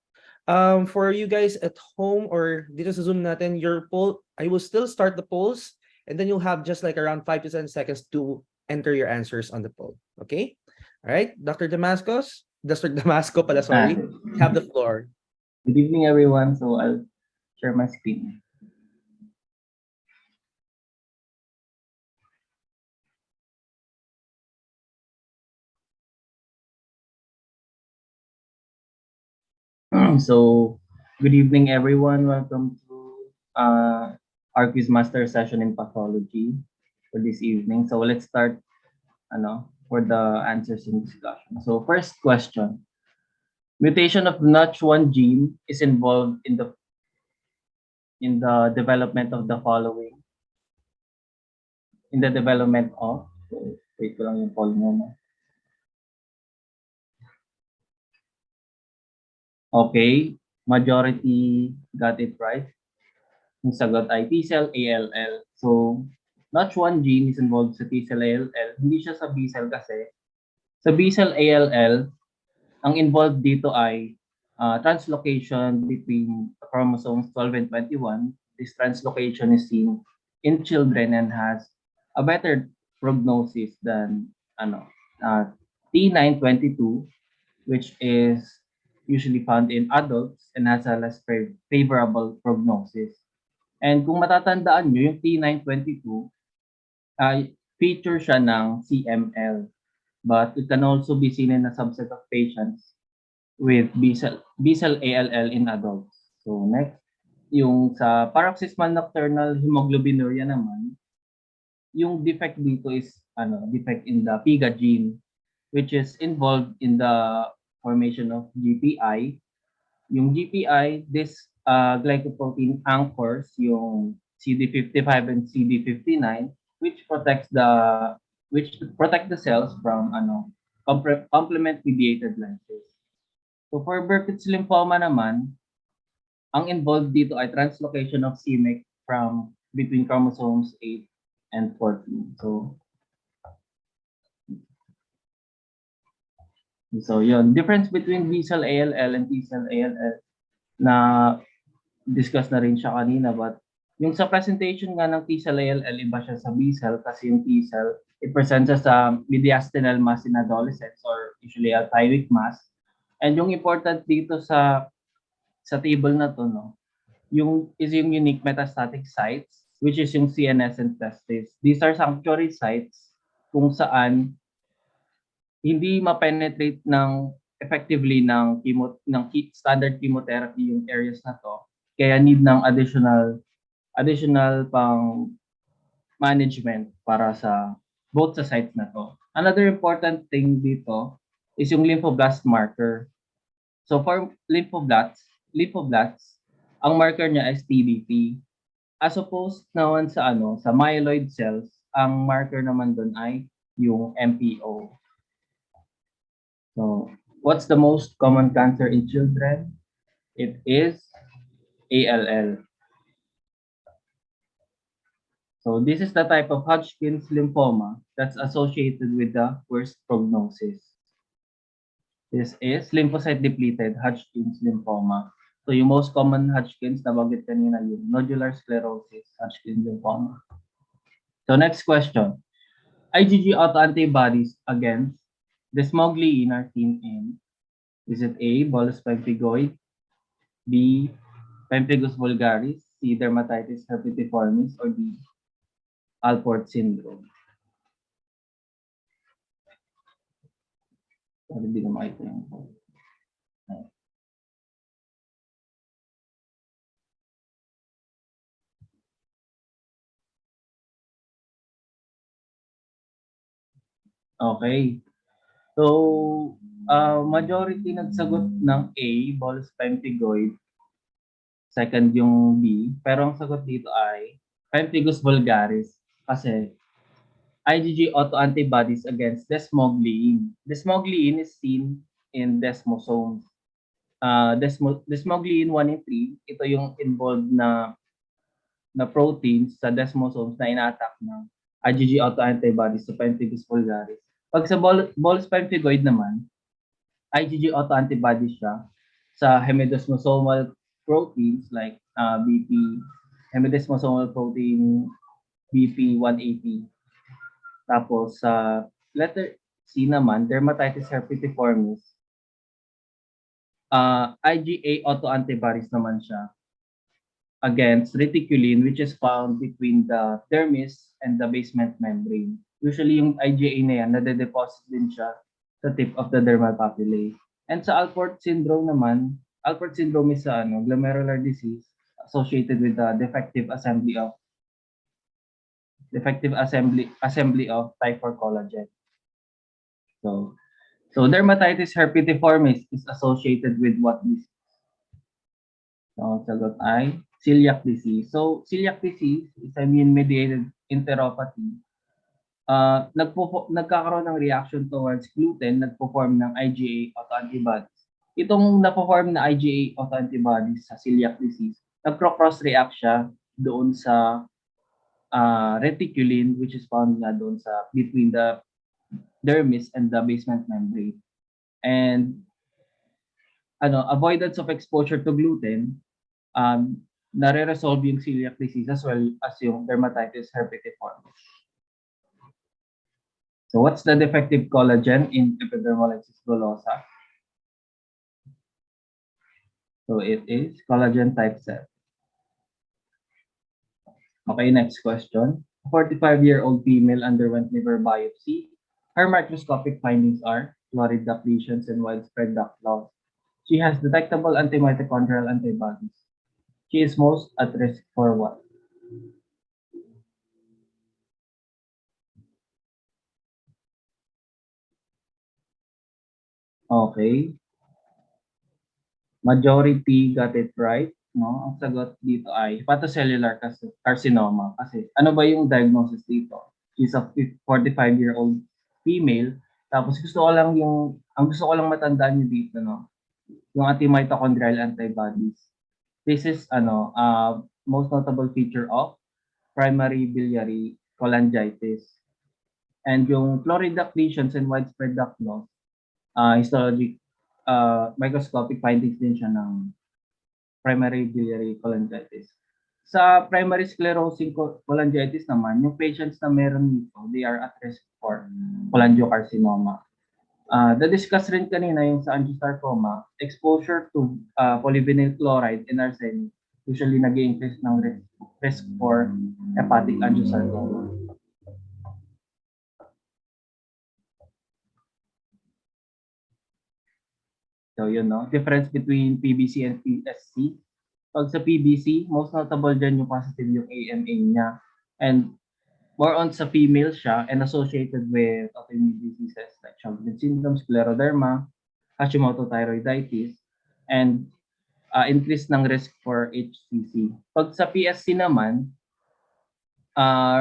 for you guys at home or dito sa Zoom natin, your poll, I will still start the polls, and then you'll have just like around 5 to 10 seconds to enter your answers on the poll. Okay? All right, Dr. Damascus, Dr. Damasco pala, sorry. Have the floor.
Good evening, everyone. So I'll share my screen. So good evening, everyone. Welcome to our Quizmaster session in pathology for this evening. So let's start for the answers in discussion. So first question. Mutation of NOTCH1 gene is involved in the development of the following. In the development of, so wait ko lang yung poll muna. Okay, majority got it right. Yung sagot ay T-cell ALL. So, NOTCH1 gene is involved sa T-cell ALL. Hindi siya sa B-cell kasi. Sa B-cell ALL, ang involved dito ay translocation between chromosomes 12 and 21. This translocation is seen in children and has a better prognosis than T922, which is usually found in adults and has a less favorable prognosis. And kung matatandaan nyo, yung T922 ay feature siya ng CML, but it can also be seen in a subset of patients with B-cell ALL in adults. So next, yung sa paroxysmal nocturnal hemoglobinuria naman, yung defect dito is defect in the PIGA gene, which is involved in the formation of GPI. Yung GPI, this glycoprotein anchors yung CD55 and CD59, which protect the cells from complement mediated lysis. So for Burkitt's lymphoma naman, ang involved dito ay translocation of c-MYC from between chromosomes 8 and 14. So yun, difference between B-cell ALL and T-cell ALL na discuss na rin siya kanina, but yung sa presentation nga ng T-cell ALL, iba siya sa B-cell kasi yung T-cell, it presents as a mediastinal mass in adolescents or usually a thyroid mass. And yung important dito sa table na to, no, yung unique metastatic sites, which is yung CNS and testes. These are sanctuary sites kung saan hindi ma-penetrate effectively ng standard chemotherapy yung areas na to. Kaya need ng additional pang management para sa both sa sites na to. Another important thing dito is yung lymphoblast marker. So for lymphoblasts, ang marker niya is TDP. As opposed naman sa myeloid cells, ang marker naman doon ay yung MPO. So, what's the most common cancer in children? It is ALL. So, this is the type of Hodgkin's lymphoma that's associated with the worst prognosis. This is lymphocyte-depleted Hodgkin's lymphoma. So, yung most common Hodgkin's, nabanggit kanina yung nodular sclerosis Hodgkin's lymphoma. So, next question. IgG autoantibodies against desmoglein are seen in, is it A, bullous pemphigoid, B, pemphigus vulgaris, C, dermatitis herpetiformis, or D, Alport syndrome? Hindi na makita yung okay. So, majority nagsagot ng A, bullous pemphigoid. Second yung B. Pero ang sagot dito ay pemphigus vulgaris kasi IgG autoantibodies against desmoglein. Desmoglein is seen in desmosomes. Desmoglein 1 and 3, ito yung involved na proteins sa desmosomes na ina-attack ng IgG autoantibodies sa pemphigus vulgaris. Pag sa bullous pemphigoid naman, IgG autoantibodies siya sa hemidesmosomal proteins like hemidesmosomal protein BP180. Tapos sa letter C naman, dermatitis herpetiformis, IgA autoantibodies naman siya against reticulin, which is found between the dermis and the basement membrane. Usually yung IgA na yan, nade-deposit din siya sa tip of the dermal papillae. And sa Alport syndrome naman, Alport syndrome is glomerular disease associated with the defective assembly of type 4 collagen. So dermatitis herpetiformis is associated with what disease? So sagot ay celiac disease. So celiac disease is immune-mediated enteropathy. Nagkakaroon ng reaction towards gluten, nagpo-form ng IgA autoantibodies. Itong napo-form na IgA autoantibodies sa celiac disease, nagcro-cross-react siya doon sa reticulin, which is found nga doon sa between the dermis and the basement membrane. And avoidance of exposure to gluten, nare-resolve yung celiac disease as well as yung dermatitis herpetiformis. So what's the defective collagen in epidermolysis bullosa? So it is collagen type 7. Okay, next question. A 45-year-old female underwent liver biopsy. Her microscopic findings are fluoride duct lesions and widespread duct loss. She has detectable antimitochondrial antibodies. She is most at risk for what? Okay. Majority got it right. No? Ang sagot dito ay hepatocellular carcinoma. Kasi ano ba yung diagnosis dito? She's a 45-year-old female. Tapos ang gusto ko lang matandaan niyo dito, no? Yung antimitochondrial antibodies. This is most notable feature of primary biliary cholangitis. And yung fluoride duct lesions and widespread duct loss, microscopic findings din siya ng primary biliary cholangitis. Sa primary sclerosing cholangitis naman, yung patients na meron nito, they are at risk for cholangiocarcinoma. Na-discuss rin kanina yung sa angiosarcoma, exposure to polyvinyl chloride and arsenic usually nag-increase ng risk for hepatic angiosarcoma. So yun, no? Difference between PBC and PSC. Pag sa PBC, most notable dyan yung positive yung AMA niya. And more on sa female siya and associated with autoimmune diseases like Sjogren's syndrome, scleroderma, Hashimoto thyroiditis, and increase ng risk for HCC. Pag sa PSC naman,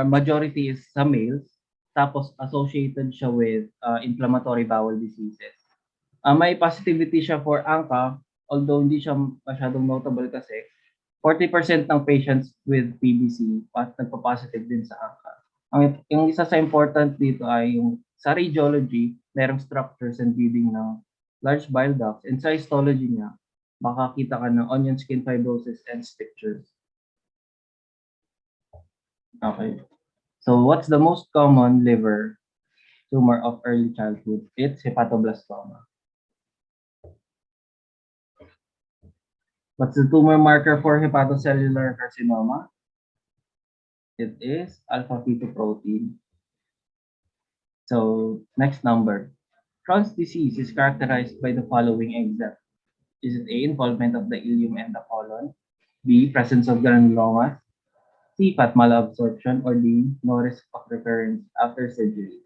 majority is sa males, tapos associated siya with inflammatory bowel diseases. May positivity siya for ANCA, although hindi siya masyadong notable kasi 40% ng patients with PBC nagpa-positive din sa ANCA. Yung isa sa important dito ay yung sa radiology, merong structures and bleeding ng large bile ducts, and sa histology niya, makakita ka ng onion skin fibrosis and strictures. Okay. So what's the most common liver tumor of early childhood? It's hepatoblastoma. What's the tumor marker for hepatocellular carcinoma? It is alpha-fetoprotein. So, next number. Crohn's disease is characterized by the following examples. Is it A, involvement of the ileum and the colon? B, presence of granulomas? C, fat malabsorption? Or D, no risk of recurrence after surgery?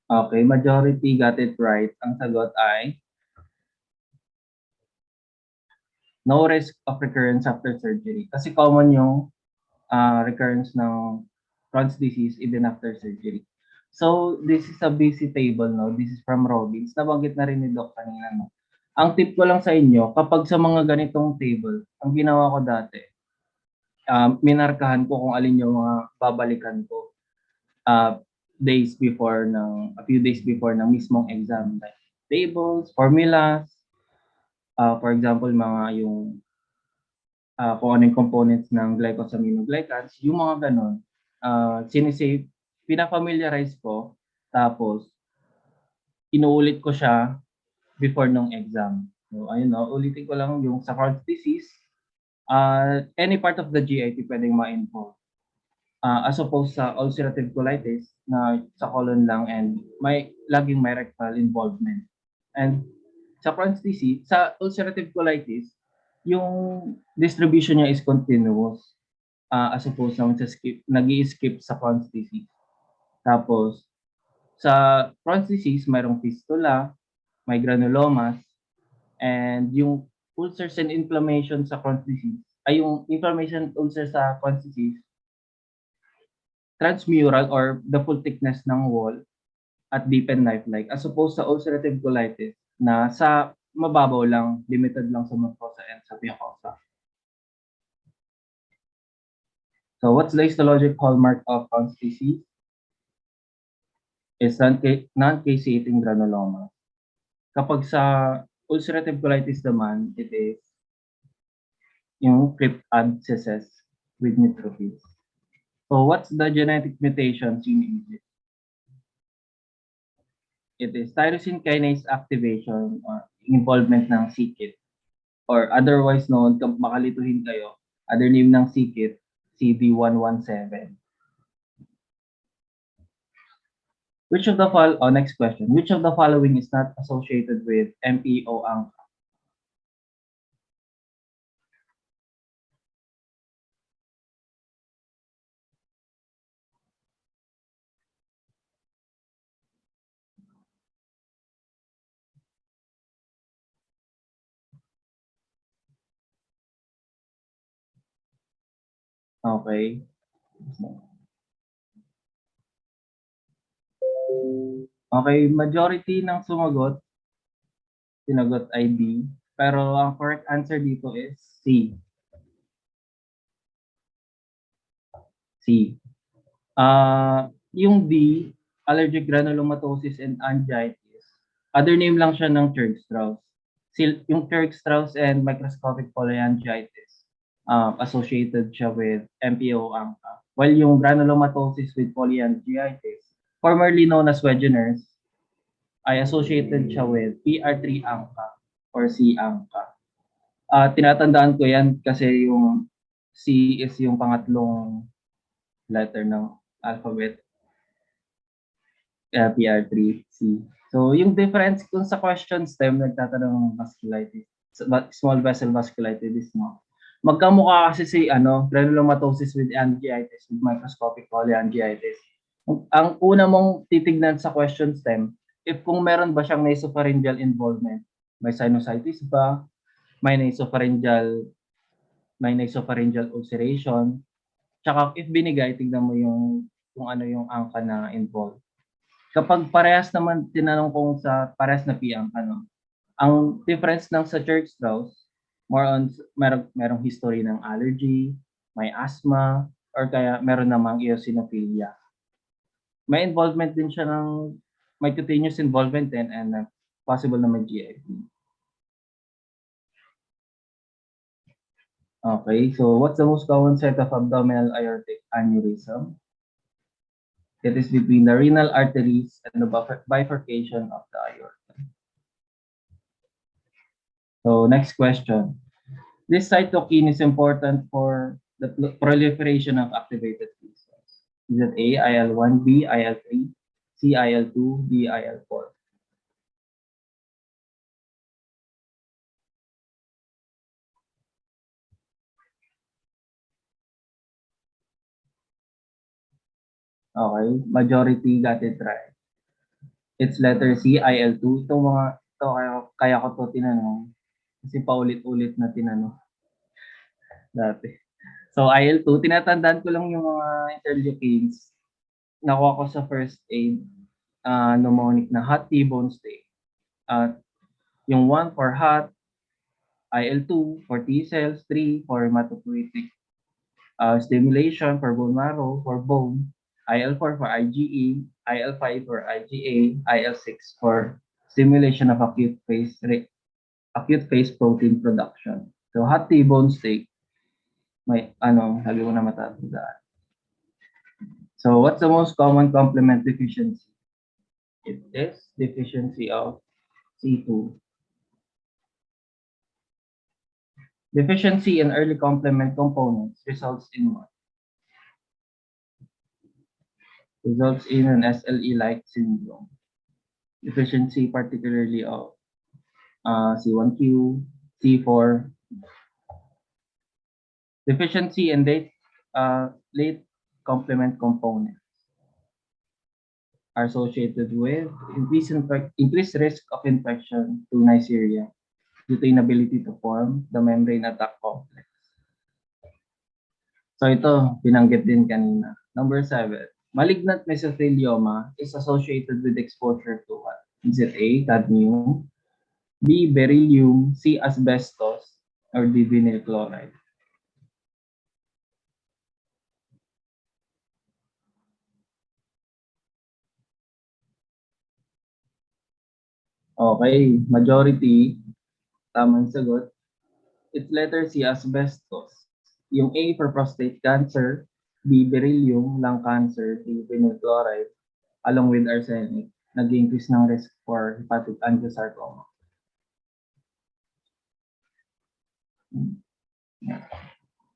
Okay, majority got it right. Ang sagot ay no risk of recurrence after surgery. Kasi common yung recurrence ng Crohn's disease even after surgery. So, this is a busy table, no? This is from Robbins. Nabanggit na rin ni Doc kanina, no? Ang tip ko lang sa inyo, kapag sa mga ganitong table, ang ginawa ko dati, minarkahan ko kung alin yung mga babalikan ko a few days before ng mismong exam. Like tables, formulas, for example, mga yung kung ano yung components ng glycosaminoglycans, yung mga ganon, sinisave, pinafamiliarize ko, tapos inuulit ko siya before nung exam. So, ayun, no, ulitin ko lang yung sa Crohn's disease, any part of the GIT pwedeng ma-involve. As opposed sa ulcerative colitis na sa colon lang and laging may rectal involvement. And sa Crohn's disease, sa ulcerative colitis, yung distribution niya is continuous as opposed naman sa nag-i-skip sa Crohn's disease. Tapos, sa Crohn's disease, mayroong fistula, may granulomas, and yung ulcers and inflammation sa Crohn's disease, ay yung inflammation ulcer sa Crohn's disease, transmural or the full thickness ng wall at deep and knife-like as opposed sa ulcerative colitis na sa mababaw lang, limited lang sa mucosa and sa mucosa. So what's the histologic hallmark of Crohn's disease? Is non-caseating granuloma. Kapag sa ulcerative colitis naman, it is yung crypt abscesses with neutrophils. So what's the genetic mutation seen in this? It is tyrosine kinase activation or involvement ng c-KIT or otherwise known, makalituhin kayo, other name ng c-KIT, CD117. Which of the next question. Which of the following is not associated with MPO ANCA? Okay. Okay, majority ng sinagot ay B. Pero ang correct answer dito is C. C. Yung D, allergic granulomatosis and angiitis. Other name lang siya ng Churg-Strauss. Yung Churg-Strauss and microscopic polyangiitis, associated siya with MPO ANCA. While yung granulomatosis with polyangiitis, formerly known as Wegener's, ay associated siya with PR3 ANCA or C ANCA. Tinatandaan ko yan kasi yung C is yung pangatlong letter ng alphabet. PR3, C. So, yung difference kung sa question stem, nagtatanong ng vasculitis, small vessel vasculitis, no? Magkamukha kasi si granulomatosis with angiitis, with microscopic polyangiitis. Ang una mong titignan sa question stem, if kung meron ba siyang nasopharyngeal involvement, may sinusitis ba, may nasopharyngeal ulceration, tsaka if binigay, tignan mo yung kung ano yung angka na involved. Kapag parehas naman, tinanong kong sa parehas na P-ANC, ang difference ng sa Churg-Strauss, more on merong history ng allergy, may asthma, or kaya meron namang eosinophilia. May involvement din siya may cutaneous involvement din and possible na may GIP. Okay, so what's the most common set of abdominal aortic aneurysm? It is between the renal arteries and the bifurcation of the aorta. So next question. This cytokine is important for the proliferation of activated T cells. Is it A, IL-1, B, IL-3, C, IL-2, D, IL-4? Okay, majority got it right. It's letter C, IL-2. Ito kaya ko to tinanong kasi paulit-ulit na tinanong dati. So IL-2, tinatandaan ko lang yung mga interleukins. Nakuha ko sa first aid, mnemonic na hot T-bone steak. Yung 1 for hot, IL-2 for T cells, 3 for hematopoietic stimulation for bone marrow, for bone, IL-4 for IgE, IL-5 for IgA, IL-6 for stimulation of acute phase protein production. So hot T-bone steak, may lagi mo na matatandaan. So what's the most common complement deficiency? It is deficiency of C2. Deficiency in early complement components results in what? Results in an SLE-like syndrome. Deficiency particularly of C1q, C4. Deficiency in late complement components are associated with increased risk of infection to Neisseria due to inability to form the membrane attack complex. So ito, binanggit din kanina. Number 7, malignant mesothelioma is associated with exposure to what? Is it A, cadmium, B, beryllium, C, asbestos, or D, vinyl chloride? Okay, majority Tamang sagot. It's letter C, asbestos. Yung A for prostate cancer, B, beryllium, lung cancer, C, vinyl chloride, along with arsenic, nag-increase ng risk for hepatic angiosarcoma.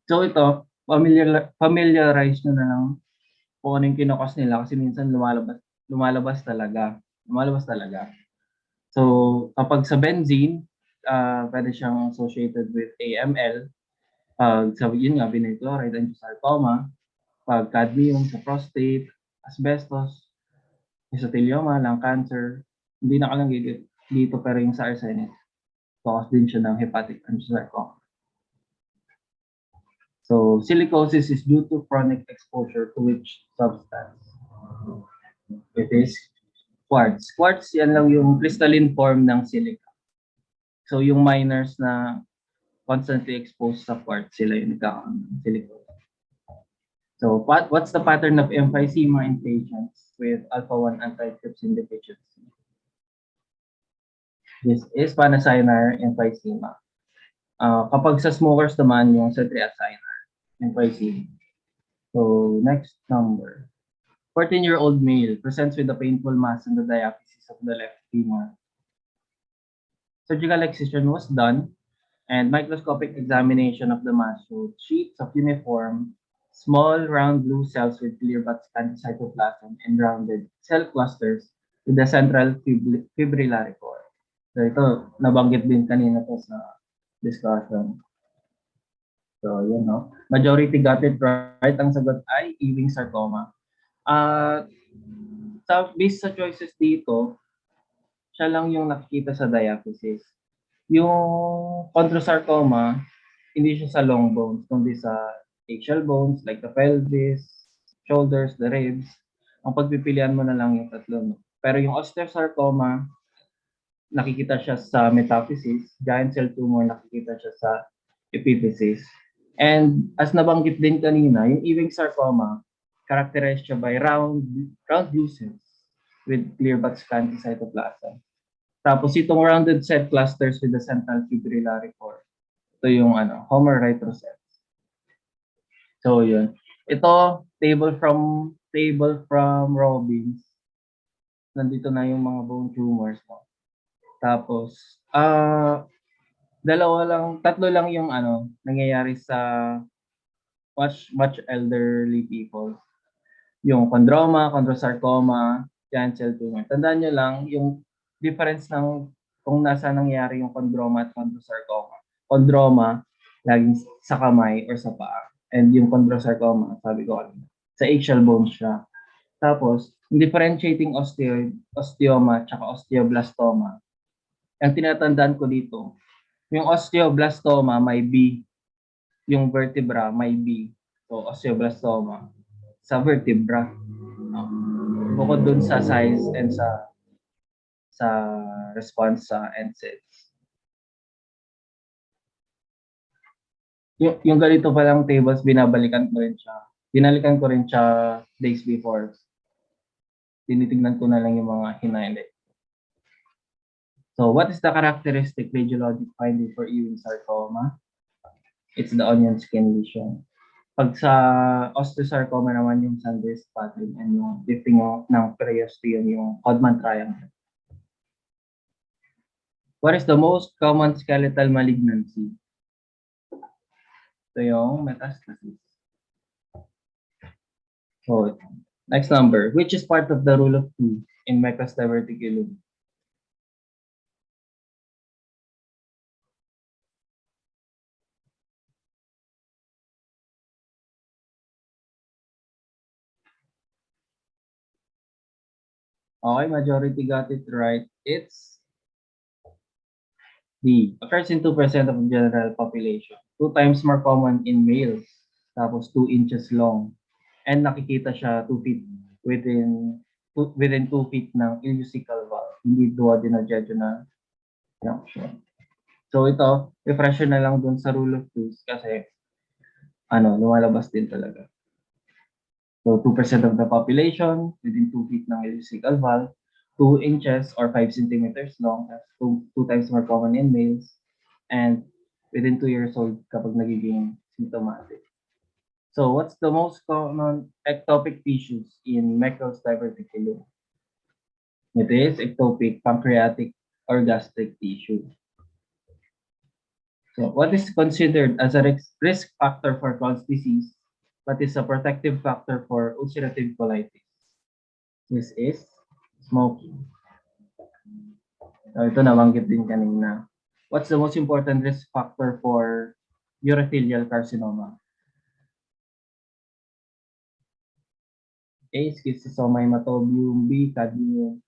So ito, familiarize nyo na lang kung ano yung kinokos nila kasi minsan lumalabas talaga. So kapag sa benzene, pwede siyang associated with AML. Pag sa yun nga, vinyl chloride, angiosarcoma. Pag cadmium sa prostate, asbestos, mesothelioma, lung cancer. Hindi nakalagay dito pero yung sa arsenic, cause din siya ng hepatic angiosarcoma. So silicosis is due to chronic exposure to which substance? It is quartz. Quartz, yan lang yung crystalline form ng silica. So yung miners na constantly exposed sa quartz, sila yung nagkakaroon ng silicosis. So what's the pattern of emphysema in patients with alpha-1 antitrypsin deficiency? This is panacyanar emphysema. Kapag sa smokers naman, yung sa triacyanar emphysema. So next number. 14-year-old male presents with a painful mass in the diaphysis of the left femur. Surgical excision was done and microscopic examination of the mass showed sheets of uniform, small round blue cells with clear but scanty cytoplasm and rounded cell clusters with the central fibrillary core. So ito, nabanggit din kanina to sa discussion. So yun, no? Majority got it right. Ang sagot ay Ewing sarcoma. Based sa choices dito, siya lang yung nakikita sa diaphysis. Yung chondrosarcoma, hindi siya sa long bones, kundi sa axial bones like the pelvis, shoulders, the ribs. Ang pagpipilian mo na lang yung tatlo. No? Pero yung osteosarcoma, nakikita siya sa metaphysis. Giant cell tumor, nakikita siya sa epiphysis. And as nabanggit din kanina, yung Ewing sarcoma, characterized siya by round blue cells with clear but scanty cytoplasm. Tapos itong rounded cell clusters with the central fibrillary core. Ito yung Homer cells. So yun. Ito table from Robbins. Nandito na yung mga bone tumors mo. Tapos tatlo lang yung nangyayari sa much elderly people. Yung chondroma, chondrosarcoma, giant cell tumor. Tandaan nyo lang yung difference ng kung nasa nangyari yung chondroma at chondrosarcoma. Chondroma, laging sa kamay or sa paa. And yung chondrosarcoma, sabi ko kanina, sa axial bones siya. Tapos, differentiating osteoma at osteoblastoma. Ang tinatandaan ko dito, yung osteoblastoma may B, yung vertebra may B. So, osteoblastoma sa vertebra. Bukod dun sa size and sa response sa NSAIDs. Yung ganito palang tables, binalikan ko rin siya days before. Tinitignan ko na lang yung mga hinighlight. So, what is the characteristic radiologic finding for Ewing sarcoma? It's the onion skin lesion. Pag sa osteosarcoma naman yung Sanders pattern and yung lifting ng periosteum, yung Codman triangle. What is the most common skeletal malignancy? Ito yung metastasis. So, next number. Which is part of the rule of 2 in microsteverticulum? Okay, majority got it right. It's D. Occurs in 2% of the general population. 2 times more common in males. Tapos 2 inches long. And nakikita siya 2 feet within 2 feet ng ileocecal valve. Hindi duodenojejunal junction. So ito, refresher na lang dun sa rule of 2 kasi lumalabas din talaga. So 2% of the population within 2 feet ng ileocecal valve, 2 inches or 5 centimeters long, that's 2 times more common in males, and within 2 years old kapag nagiging symptomatic. So what's the most common ectopic tissues in Meckel's diverticulum? It is ectopic pancreatic or gastric tissue. So what is considered as a risk factor for Crohn's disease, but is a protective factor for ulcerative colitis? This is smoking. So ito nabanggit din kanina. What's the most important risk factor for urothelial carcinoma? A. Schistosoma hematobium. B. Cadmium.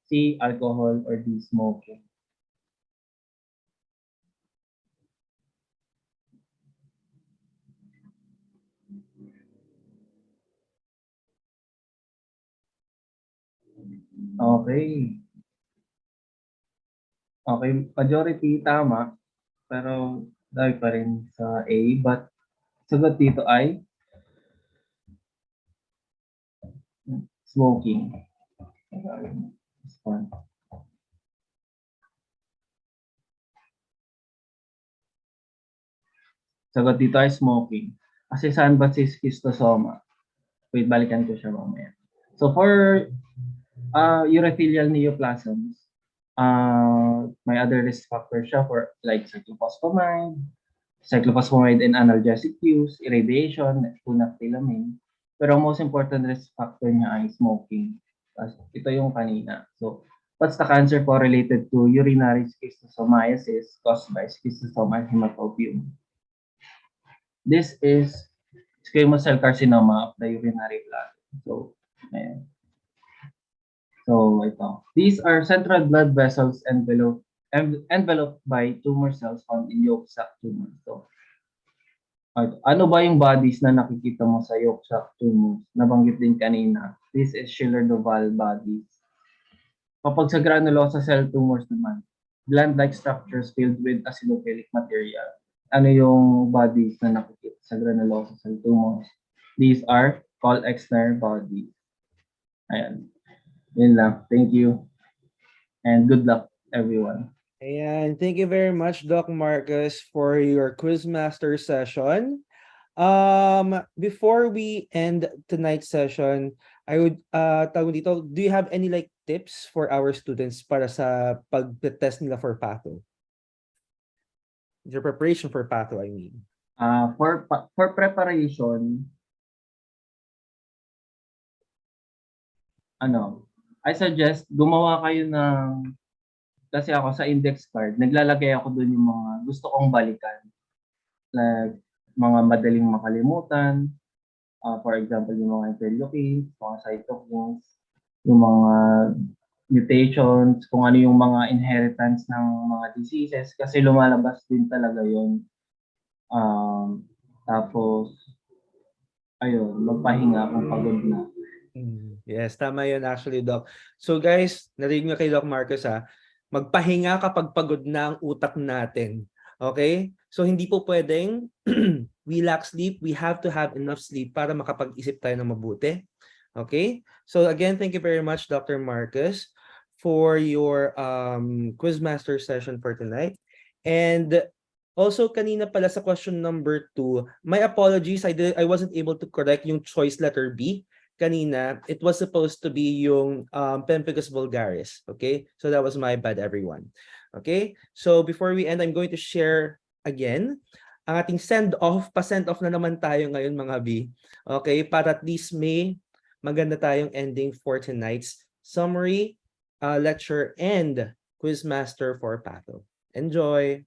C. Alcohol. Or D. Smoking. Okay. Okay, majority tama, pero dahil pa rin sa A, but sagot dito ay smoking. Sagot dito ay smoking. Kasi saan ba si schistosoma? Wait, balikan ko siya mamaya. So for urothelial neoplasms, may other risk factor siya for like cyclophosphamide and analgesic use, irradiation, tunactylamine. Pero most important risk factor niya ay smoking. Ito yung kanina. So, what's the cancer correlated to urinary schistosomiasis caused by schistosoma hematobium? This is squamous cell carcinoma of the urinary bladder. So, ayan. So, ito. These are central blood vessels enveloped by tumor cells found in yolk sac tumor. So, ano ba yung bodies na nakikita mo sa yolk sac tumors? Nabanggit din kanina. This is Schiller-Duval bodies. Kapag sa granulosa cell tumors naman, gland-like structures filled with acidophilic material. Ano yung bodies na nakikita sa granulosa cell tumors? These are Cole-Exner bodies. Ayan. Yun lang. Thank you. And good luck, everyone.
Ayan, thank you very much, Doc Marcus, for your Quizmaster session. Before we end tonight's session, I would tawag dito, do you have any like tips for our students para sa pag-test nila for patho? Your preparation for patho, I mean.
For preparation, I suggest gumawa kayo ng, kasi ako sa index card, naglalagay ako doon yung mga gusto kong balikan. Like, mga madaling makalimutan. For example, yung mga interleukins, mga cytokines, yung mga mutations, kung ano yung mga inheritance ng mga diseases, kasi lumalabas din talaga yun. Tapos, ayun, magpahinga kung pagod na.
Yes, tama yun actually, Doc. So guys, narinig nyo kay Doc Marcus magpahinga kapag pagod na ang utak natin. Okay? So hindi po pwedeng we lack sleep. We have to have enough sleep para makapag-isip tayo ng mabuti. Okay? So again, thank you very much, Dr. Marcus, for your Quizmaster session for tonight. And also, kanina pala sa question number 2, my apologies, I wasn't able to correct yung choice letter B. Kanina, it was supposed to be yung Pemphigus vulgaris. Okay? So that was my bad, everyone. Okay? So before we end, I'm going to share again ang ating send-off. Pa-send-off na naman tayo ngayon, mga B. Okay? Para at least may maganda tayong ending for tonight's summary, lecture, and Quizmaster for Patho. Enjoy!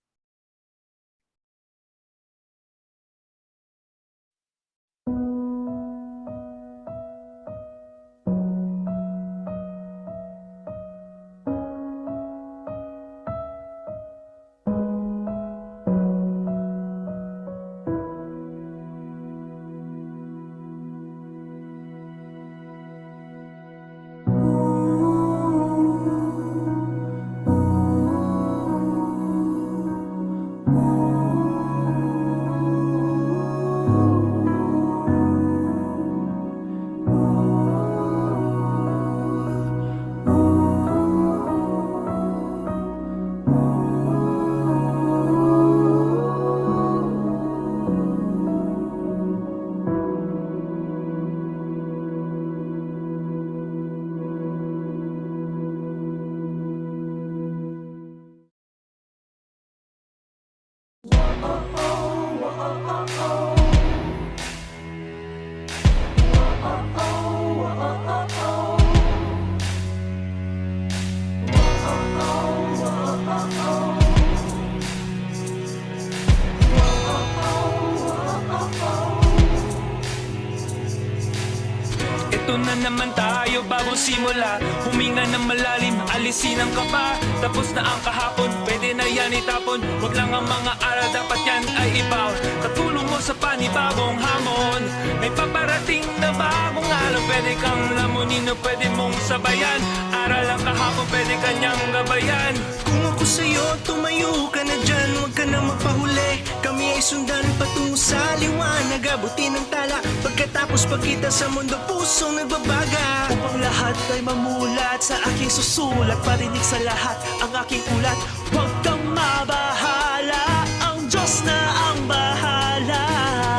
Eto na naman tayo bagong simula. Huminga ng malalim, alisin ang kaba. Tapos na ang kahapon, pwede na yan itapon. Huwag lang ang mga aral, dapat yan ay ibaw. Katulong mo sa panibagong hamon. May paparating na bagong araw, pwede kang lamunin o pwede mong sabayan. Aral ang kahapon, pwede kanyang gabayan.
Kung ako sa'yo, tumayo ka na dyan. Huwag ka na magpahuli. Kami ay sundan patungo sa liwanag. Abutin ng tala. Pagkatapos pagkita sa mundo, pusong nagbabaga.
Upang lahat ay mamulat sa aking susulat. Parinig sa lahat ang aking ulat. Huwag kang mabahala, ang Diyos na ang bahala.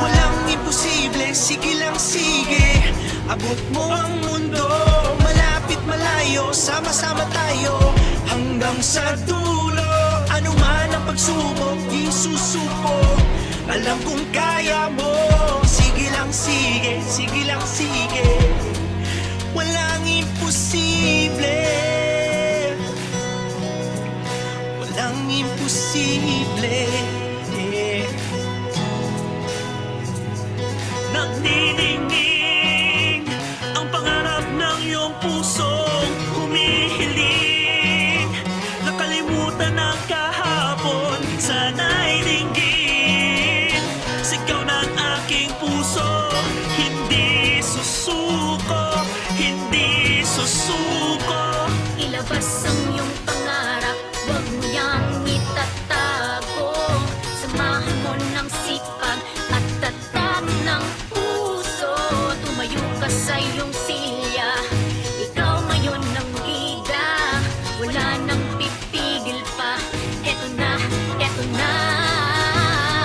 Walang imposible, sige lang sige. Abot mo ang mundo, malapit malayo. Sama-sama tayo hanggang sa dulo. Ano man ang pagsubok, di susuko. Alam kong kaya mo. Sige lang sige, sige lang sige. Walang imposible. Walang imposible.
Nagdidingding ang pangarap ng iyong pusong humihiling. Nakalimutan ang kahapon, sana'y dinggin. Sigaw ng aking puso, hindi susuko, hindi susuko.
Ilabas ang iyong pangarap, huwag mo yang itatago. Samahan mo ng sipag at tatag ng puso. Tumayo ka sa iyong silya, ikaw ngayon ang bida. Wala nang pipigil pa, eto na, eto na.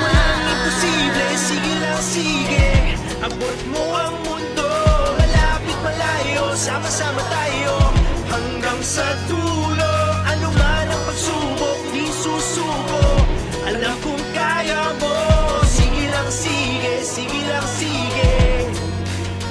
Walang imposible, sige lang sige. Abot mo ang mundo, malapit malayo. Sama-sama tayo hanggang sa dulo. Ano man ang pagsubok, di susuko. Alam kong kaya mo. Sige lang sige, sige lang sige.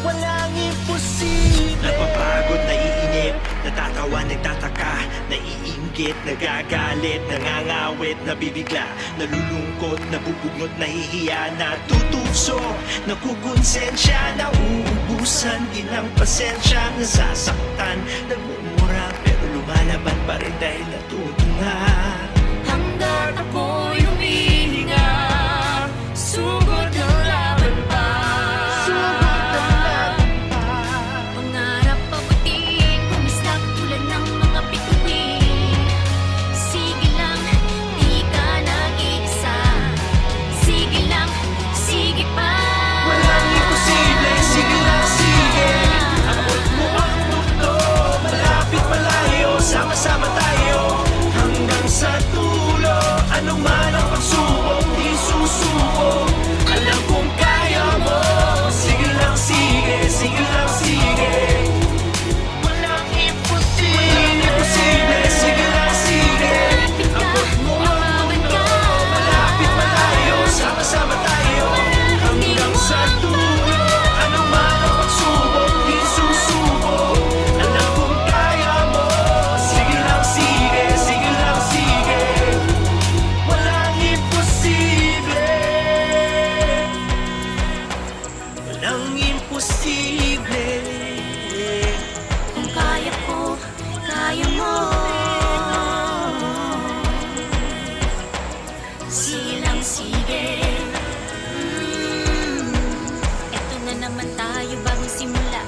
Walang imposible.
Napapagod, naiinip, natatawa, nagtataka, naiinggit, nagagalit, nangangawit, nabibigla, nalulungkot, nabubugnot, nahihiya, natutukso, nakukonsensya, nauubusan din ang pasensya, nasasaktan, nagmumura, pero lumalaban pa rin dahil natuto na.
Hanggat ako'y humihinga, sugod ng laban pa. Pangarap pabutin, kumislap tulad ng mga bituin. Sige lang, di ka nag-iisa. Sige lang, sige pa.
Walang imposible, sige lang sige. Abot mo ang mundo, malapit malayo. Sama-sama tayo hanggang sa dulo. Ano man ang pagsubok, di susuko. Alam kong kaya mo. Sige lang sige, sige lang sige. Walang imposible, sige lang sige. Abot mo ang mundo, malapit malayo. Sama-sama tayo hanggang sa dulo. Ano man ang pagsubok, di susuko. Alam kong kaya mo. Sige lang sige, sige lang sige. Walang imposible. Walang imposible.
Kung kaya ko, kaya mo. Sige lang, sige. Eto na naman tayo bagong simula.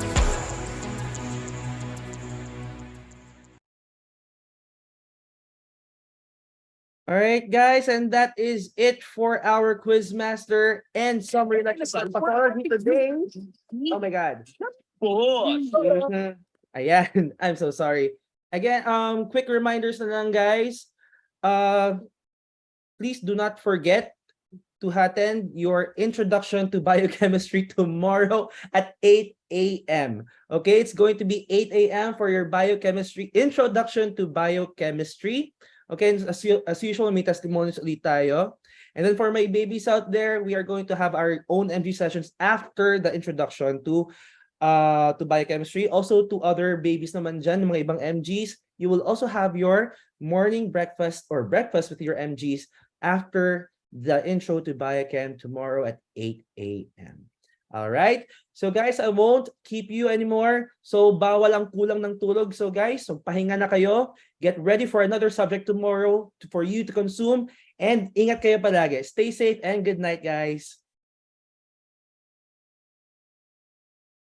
All right, guys, and that is it for our Quizmaster and summary lecture pathology today. Oh my God. Mhm. Ayan, I'm so sorry. Again, quick reminders na lang, guys. Please do not forget to attend your introduction to biochemistry tomorrow at 8 a.m. Okay, it's going to be 8 a.m. for your biochemistry introduction to biochemistry. Okay, and as usual, may testimonies ulit tayo. And then for my babies out there, we are going to have our own MG sessions after the introduction to biochemistry. Also to other babies naman dyan, mga ibang MGs, you will also have your morning breakfast or breakfast with your MGs after the intro to biochem tomorrow at 8 a.m. All right. So guys, I won't keep you anymore. So bawal ang kulang ng tulog. So guys, so pahinga na kayo. Get ready for another subject tomorrow for you to consume. And ingat kayo palagi. Stay safe and good night, guys.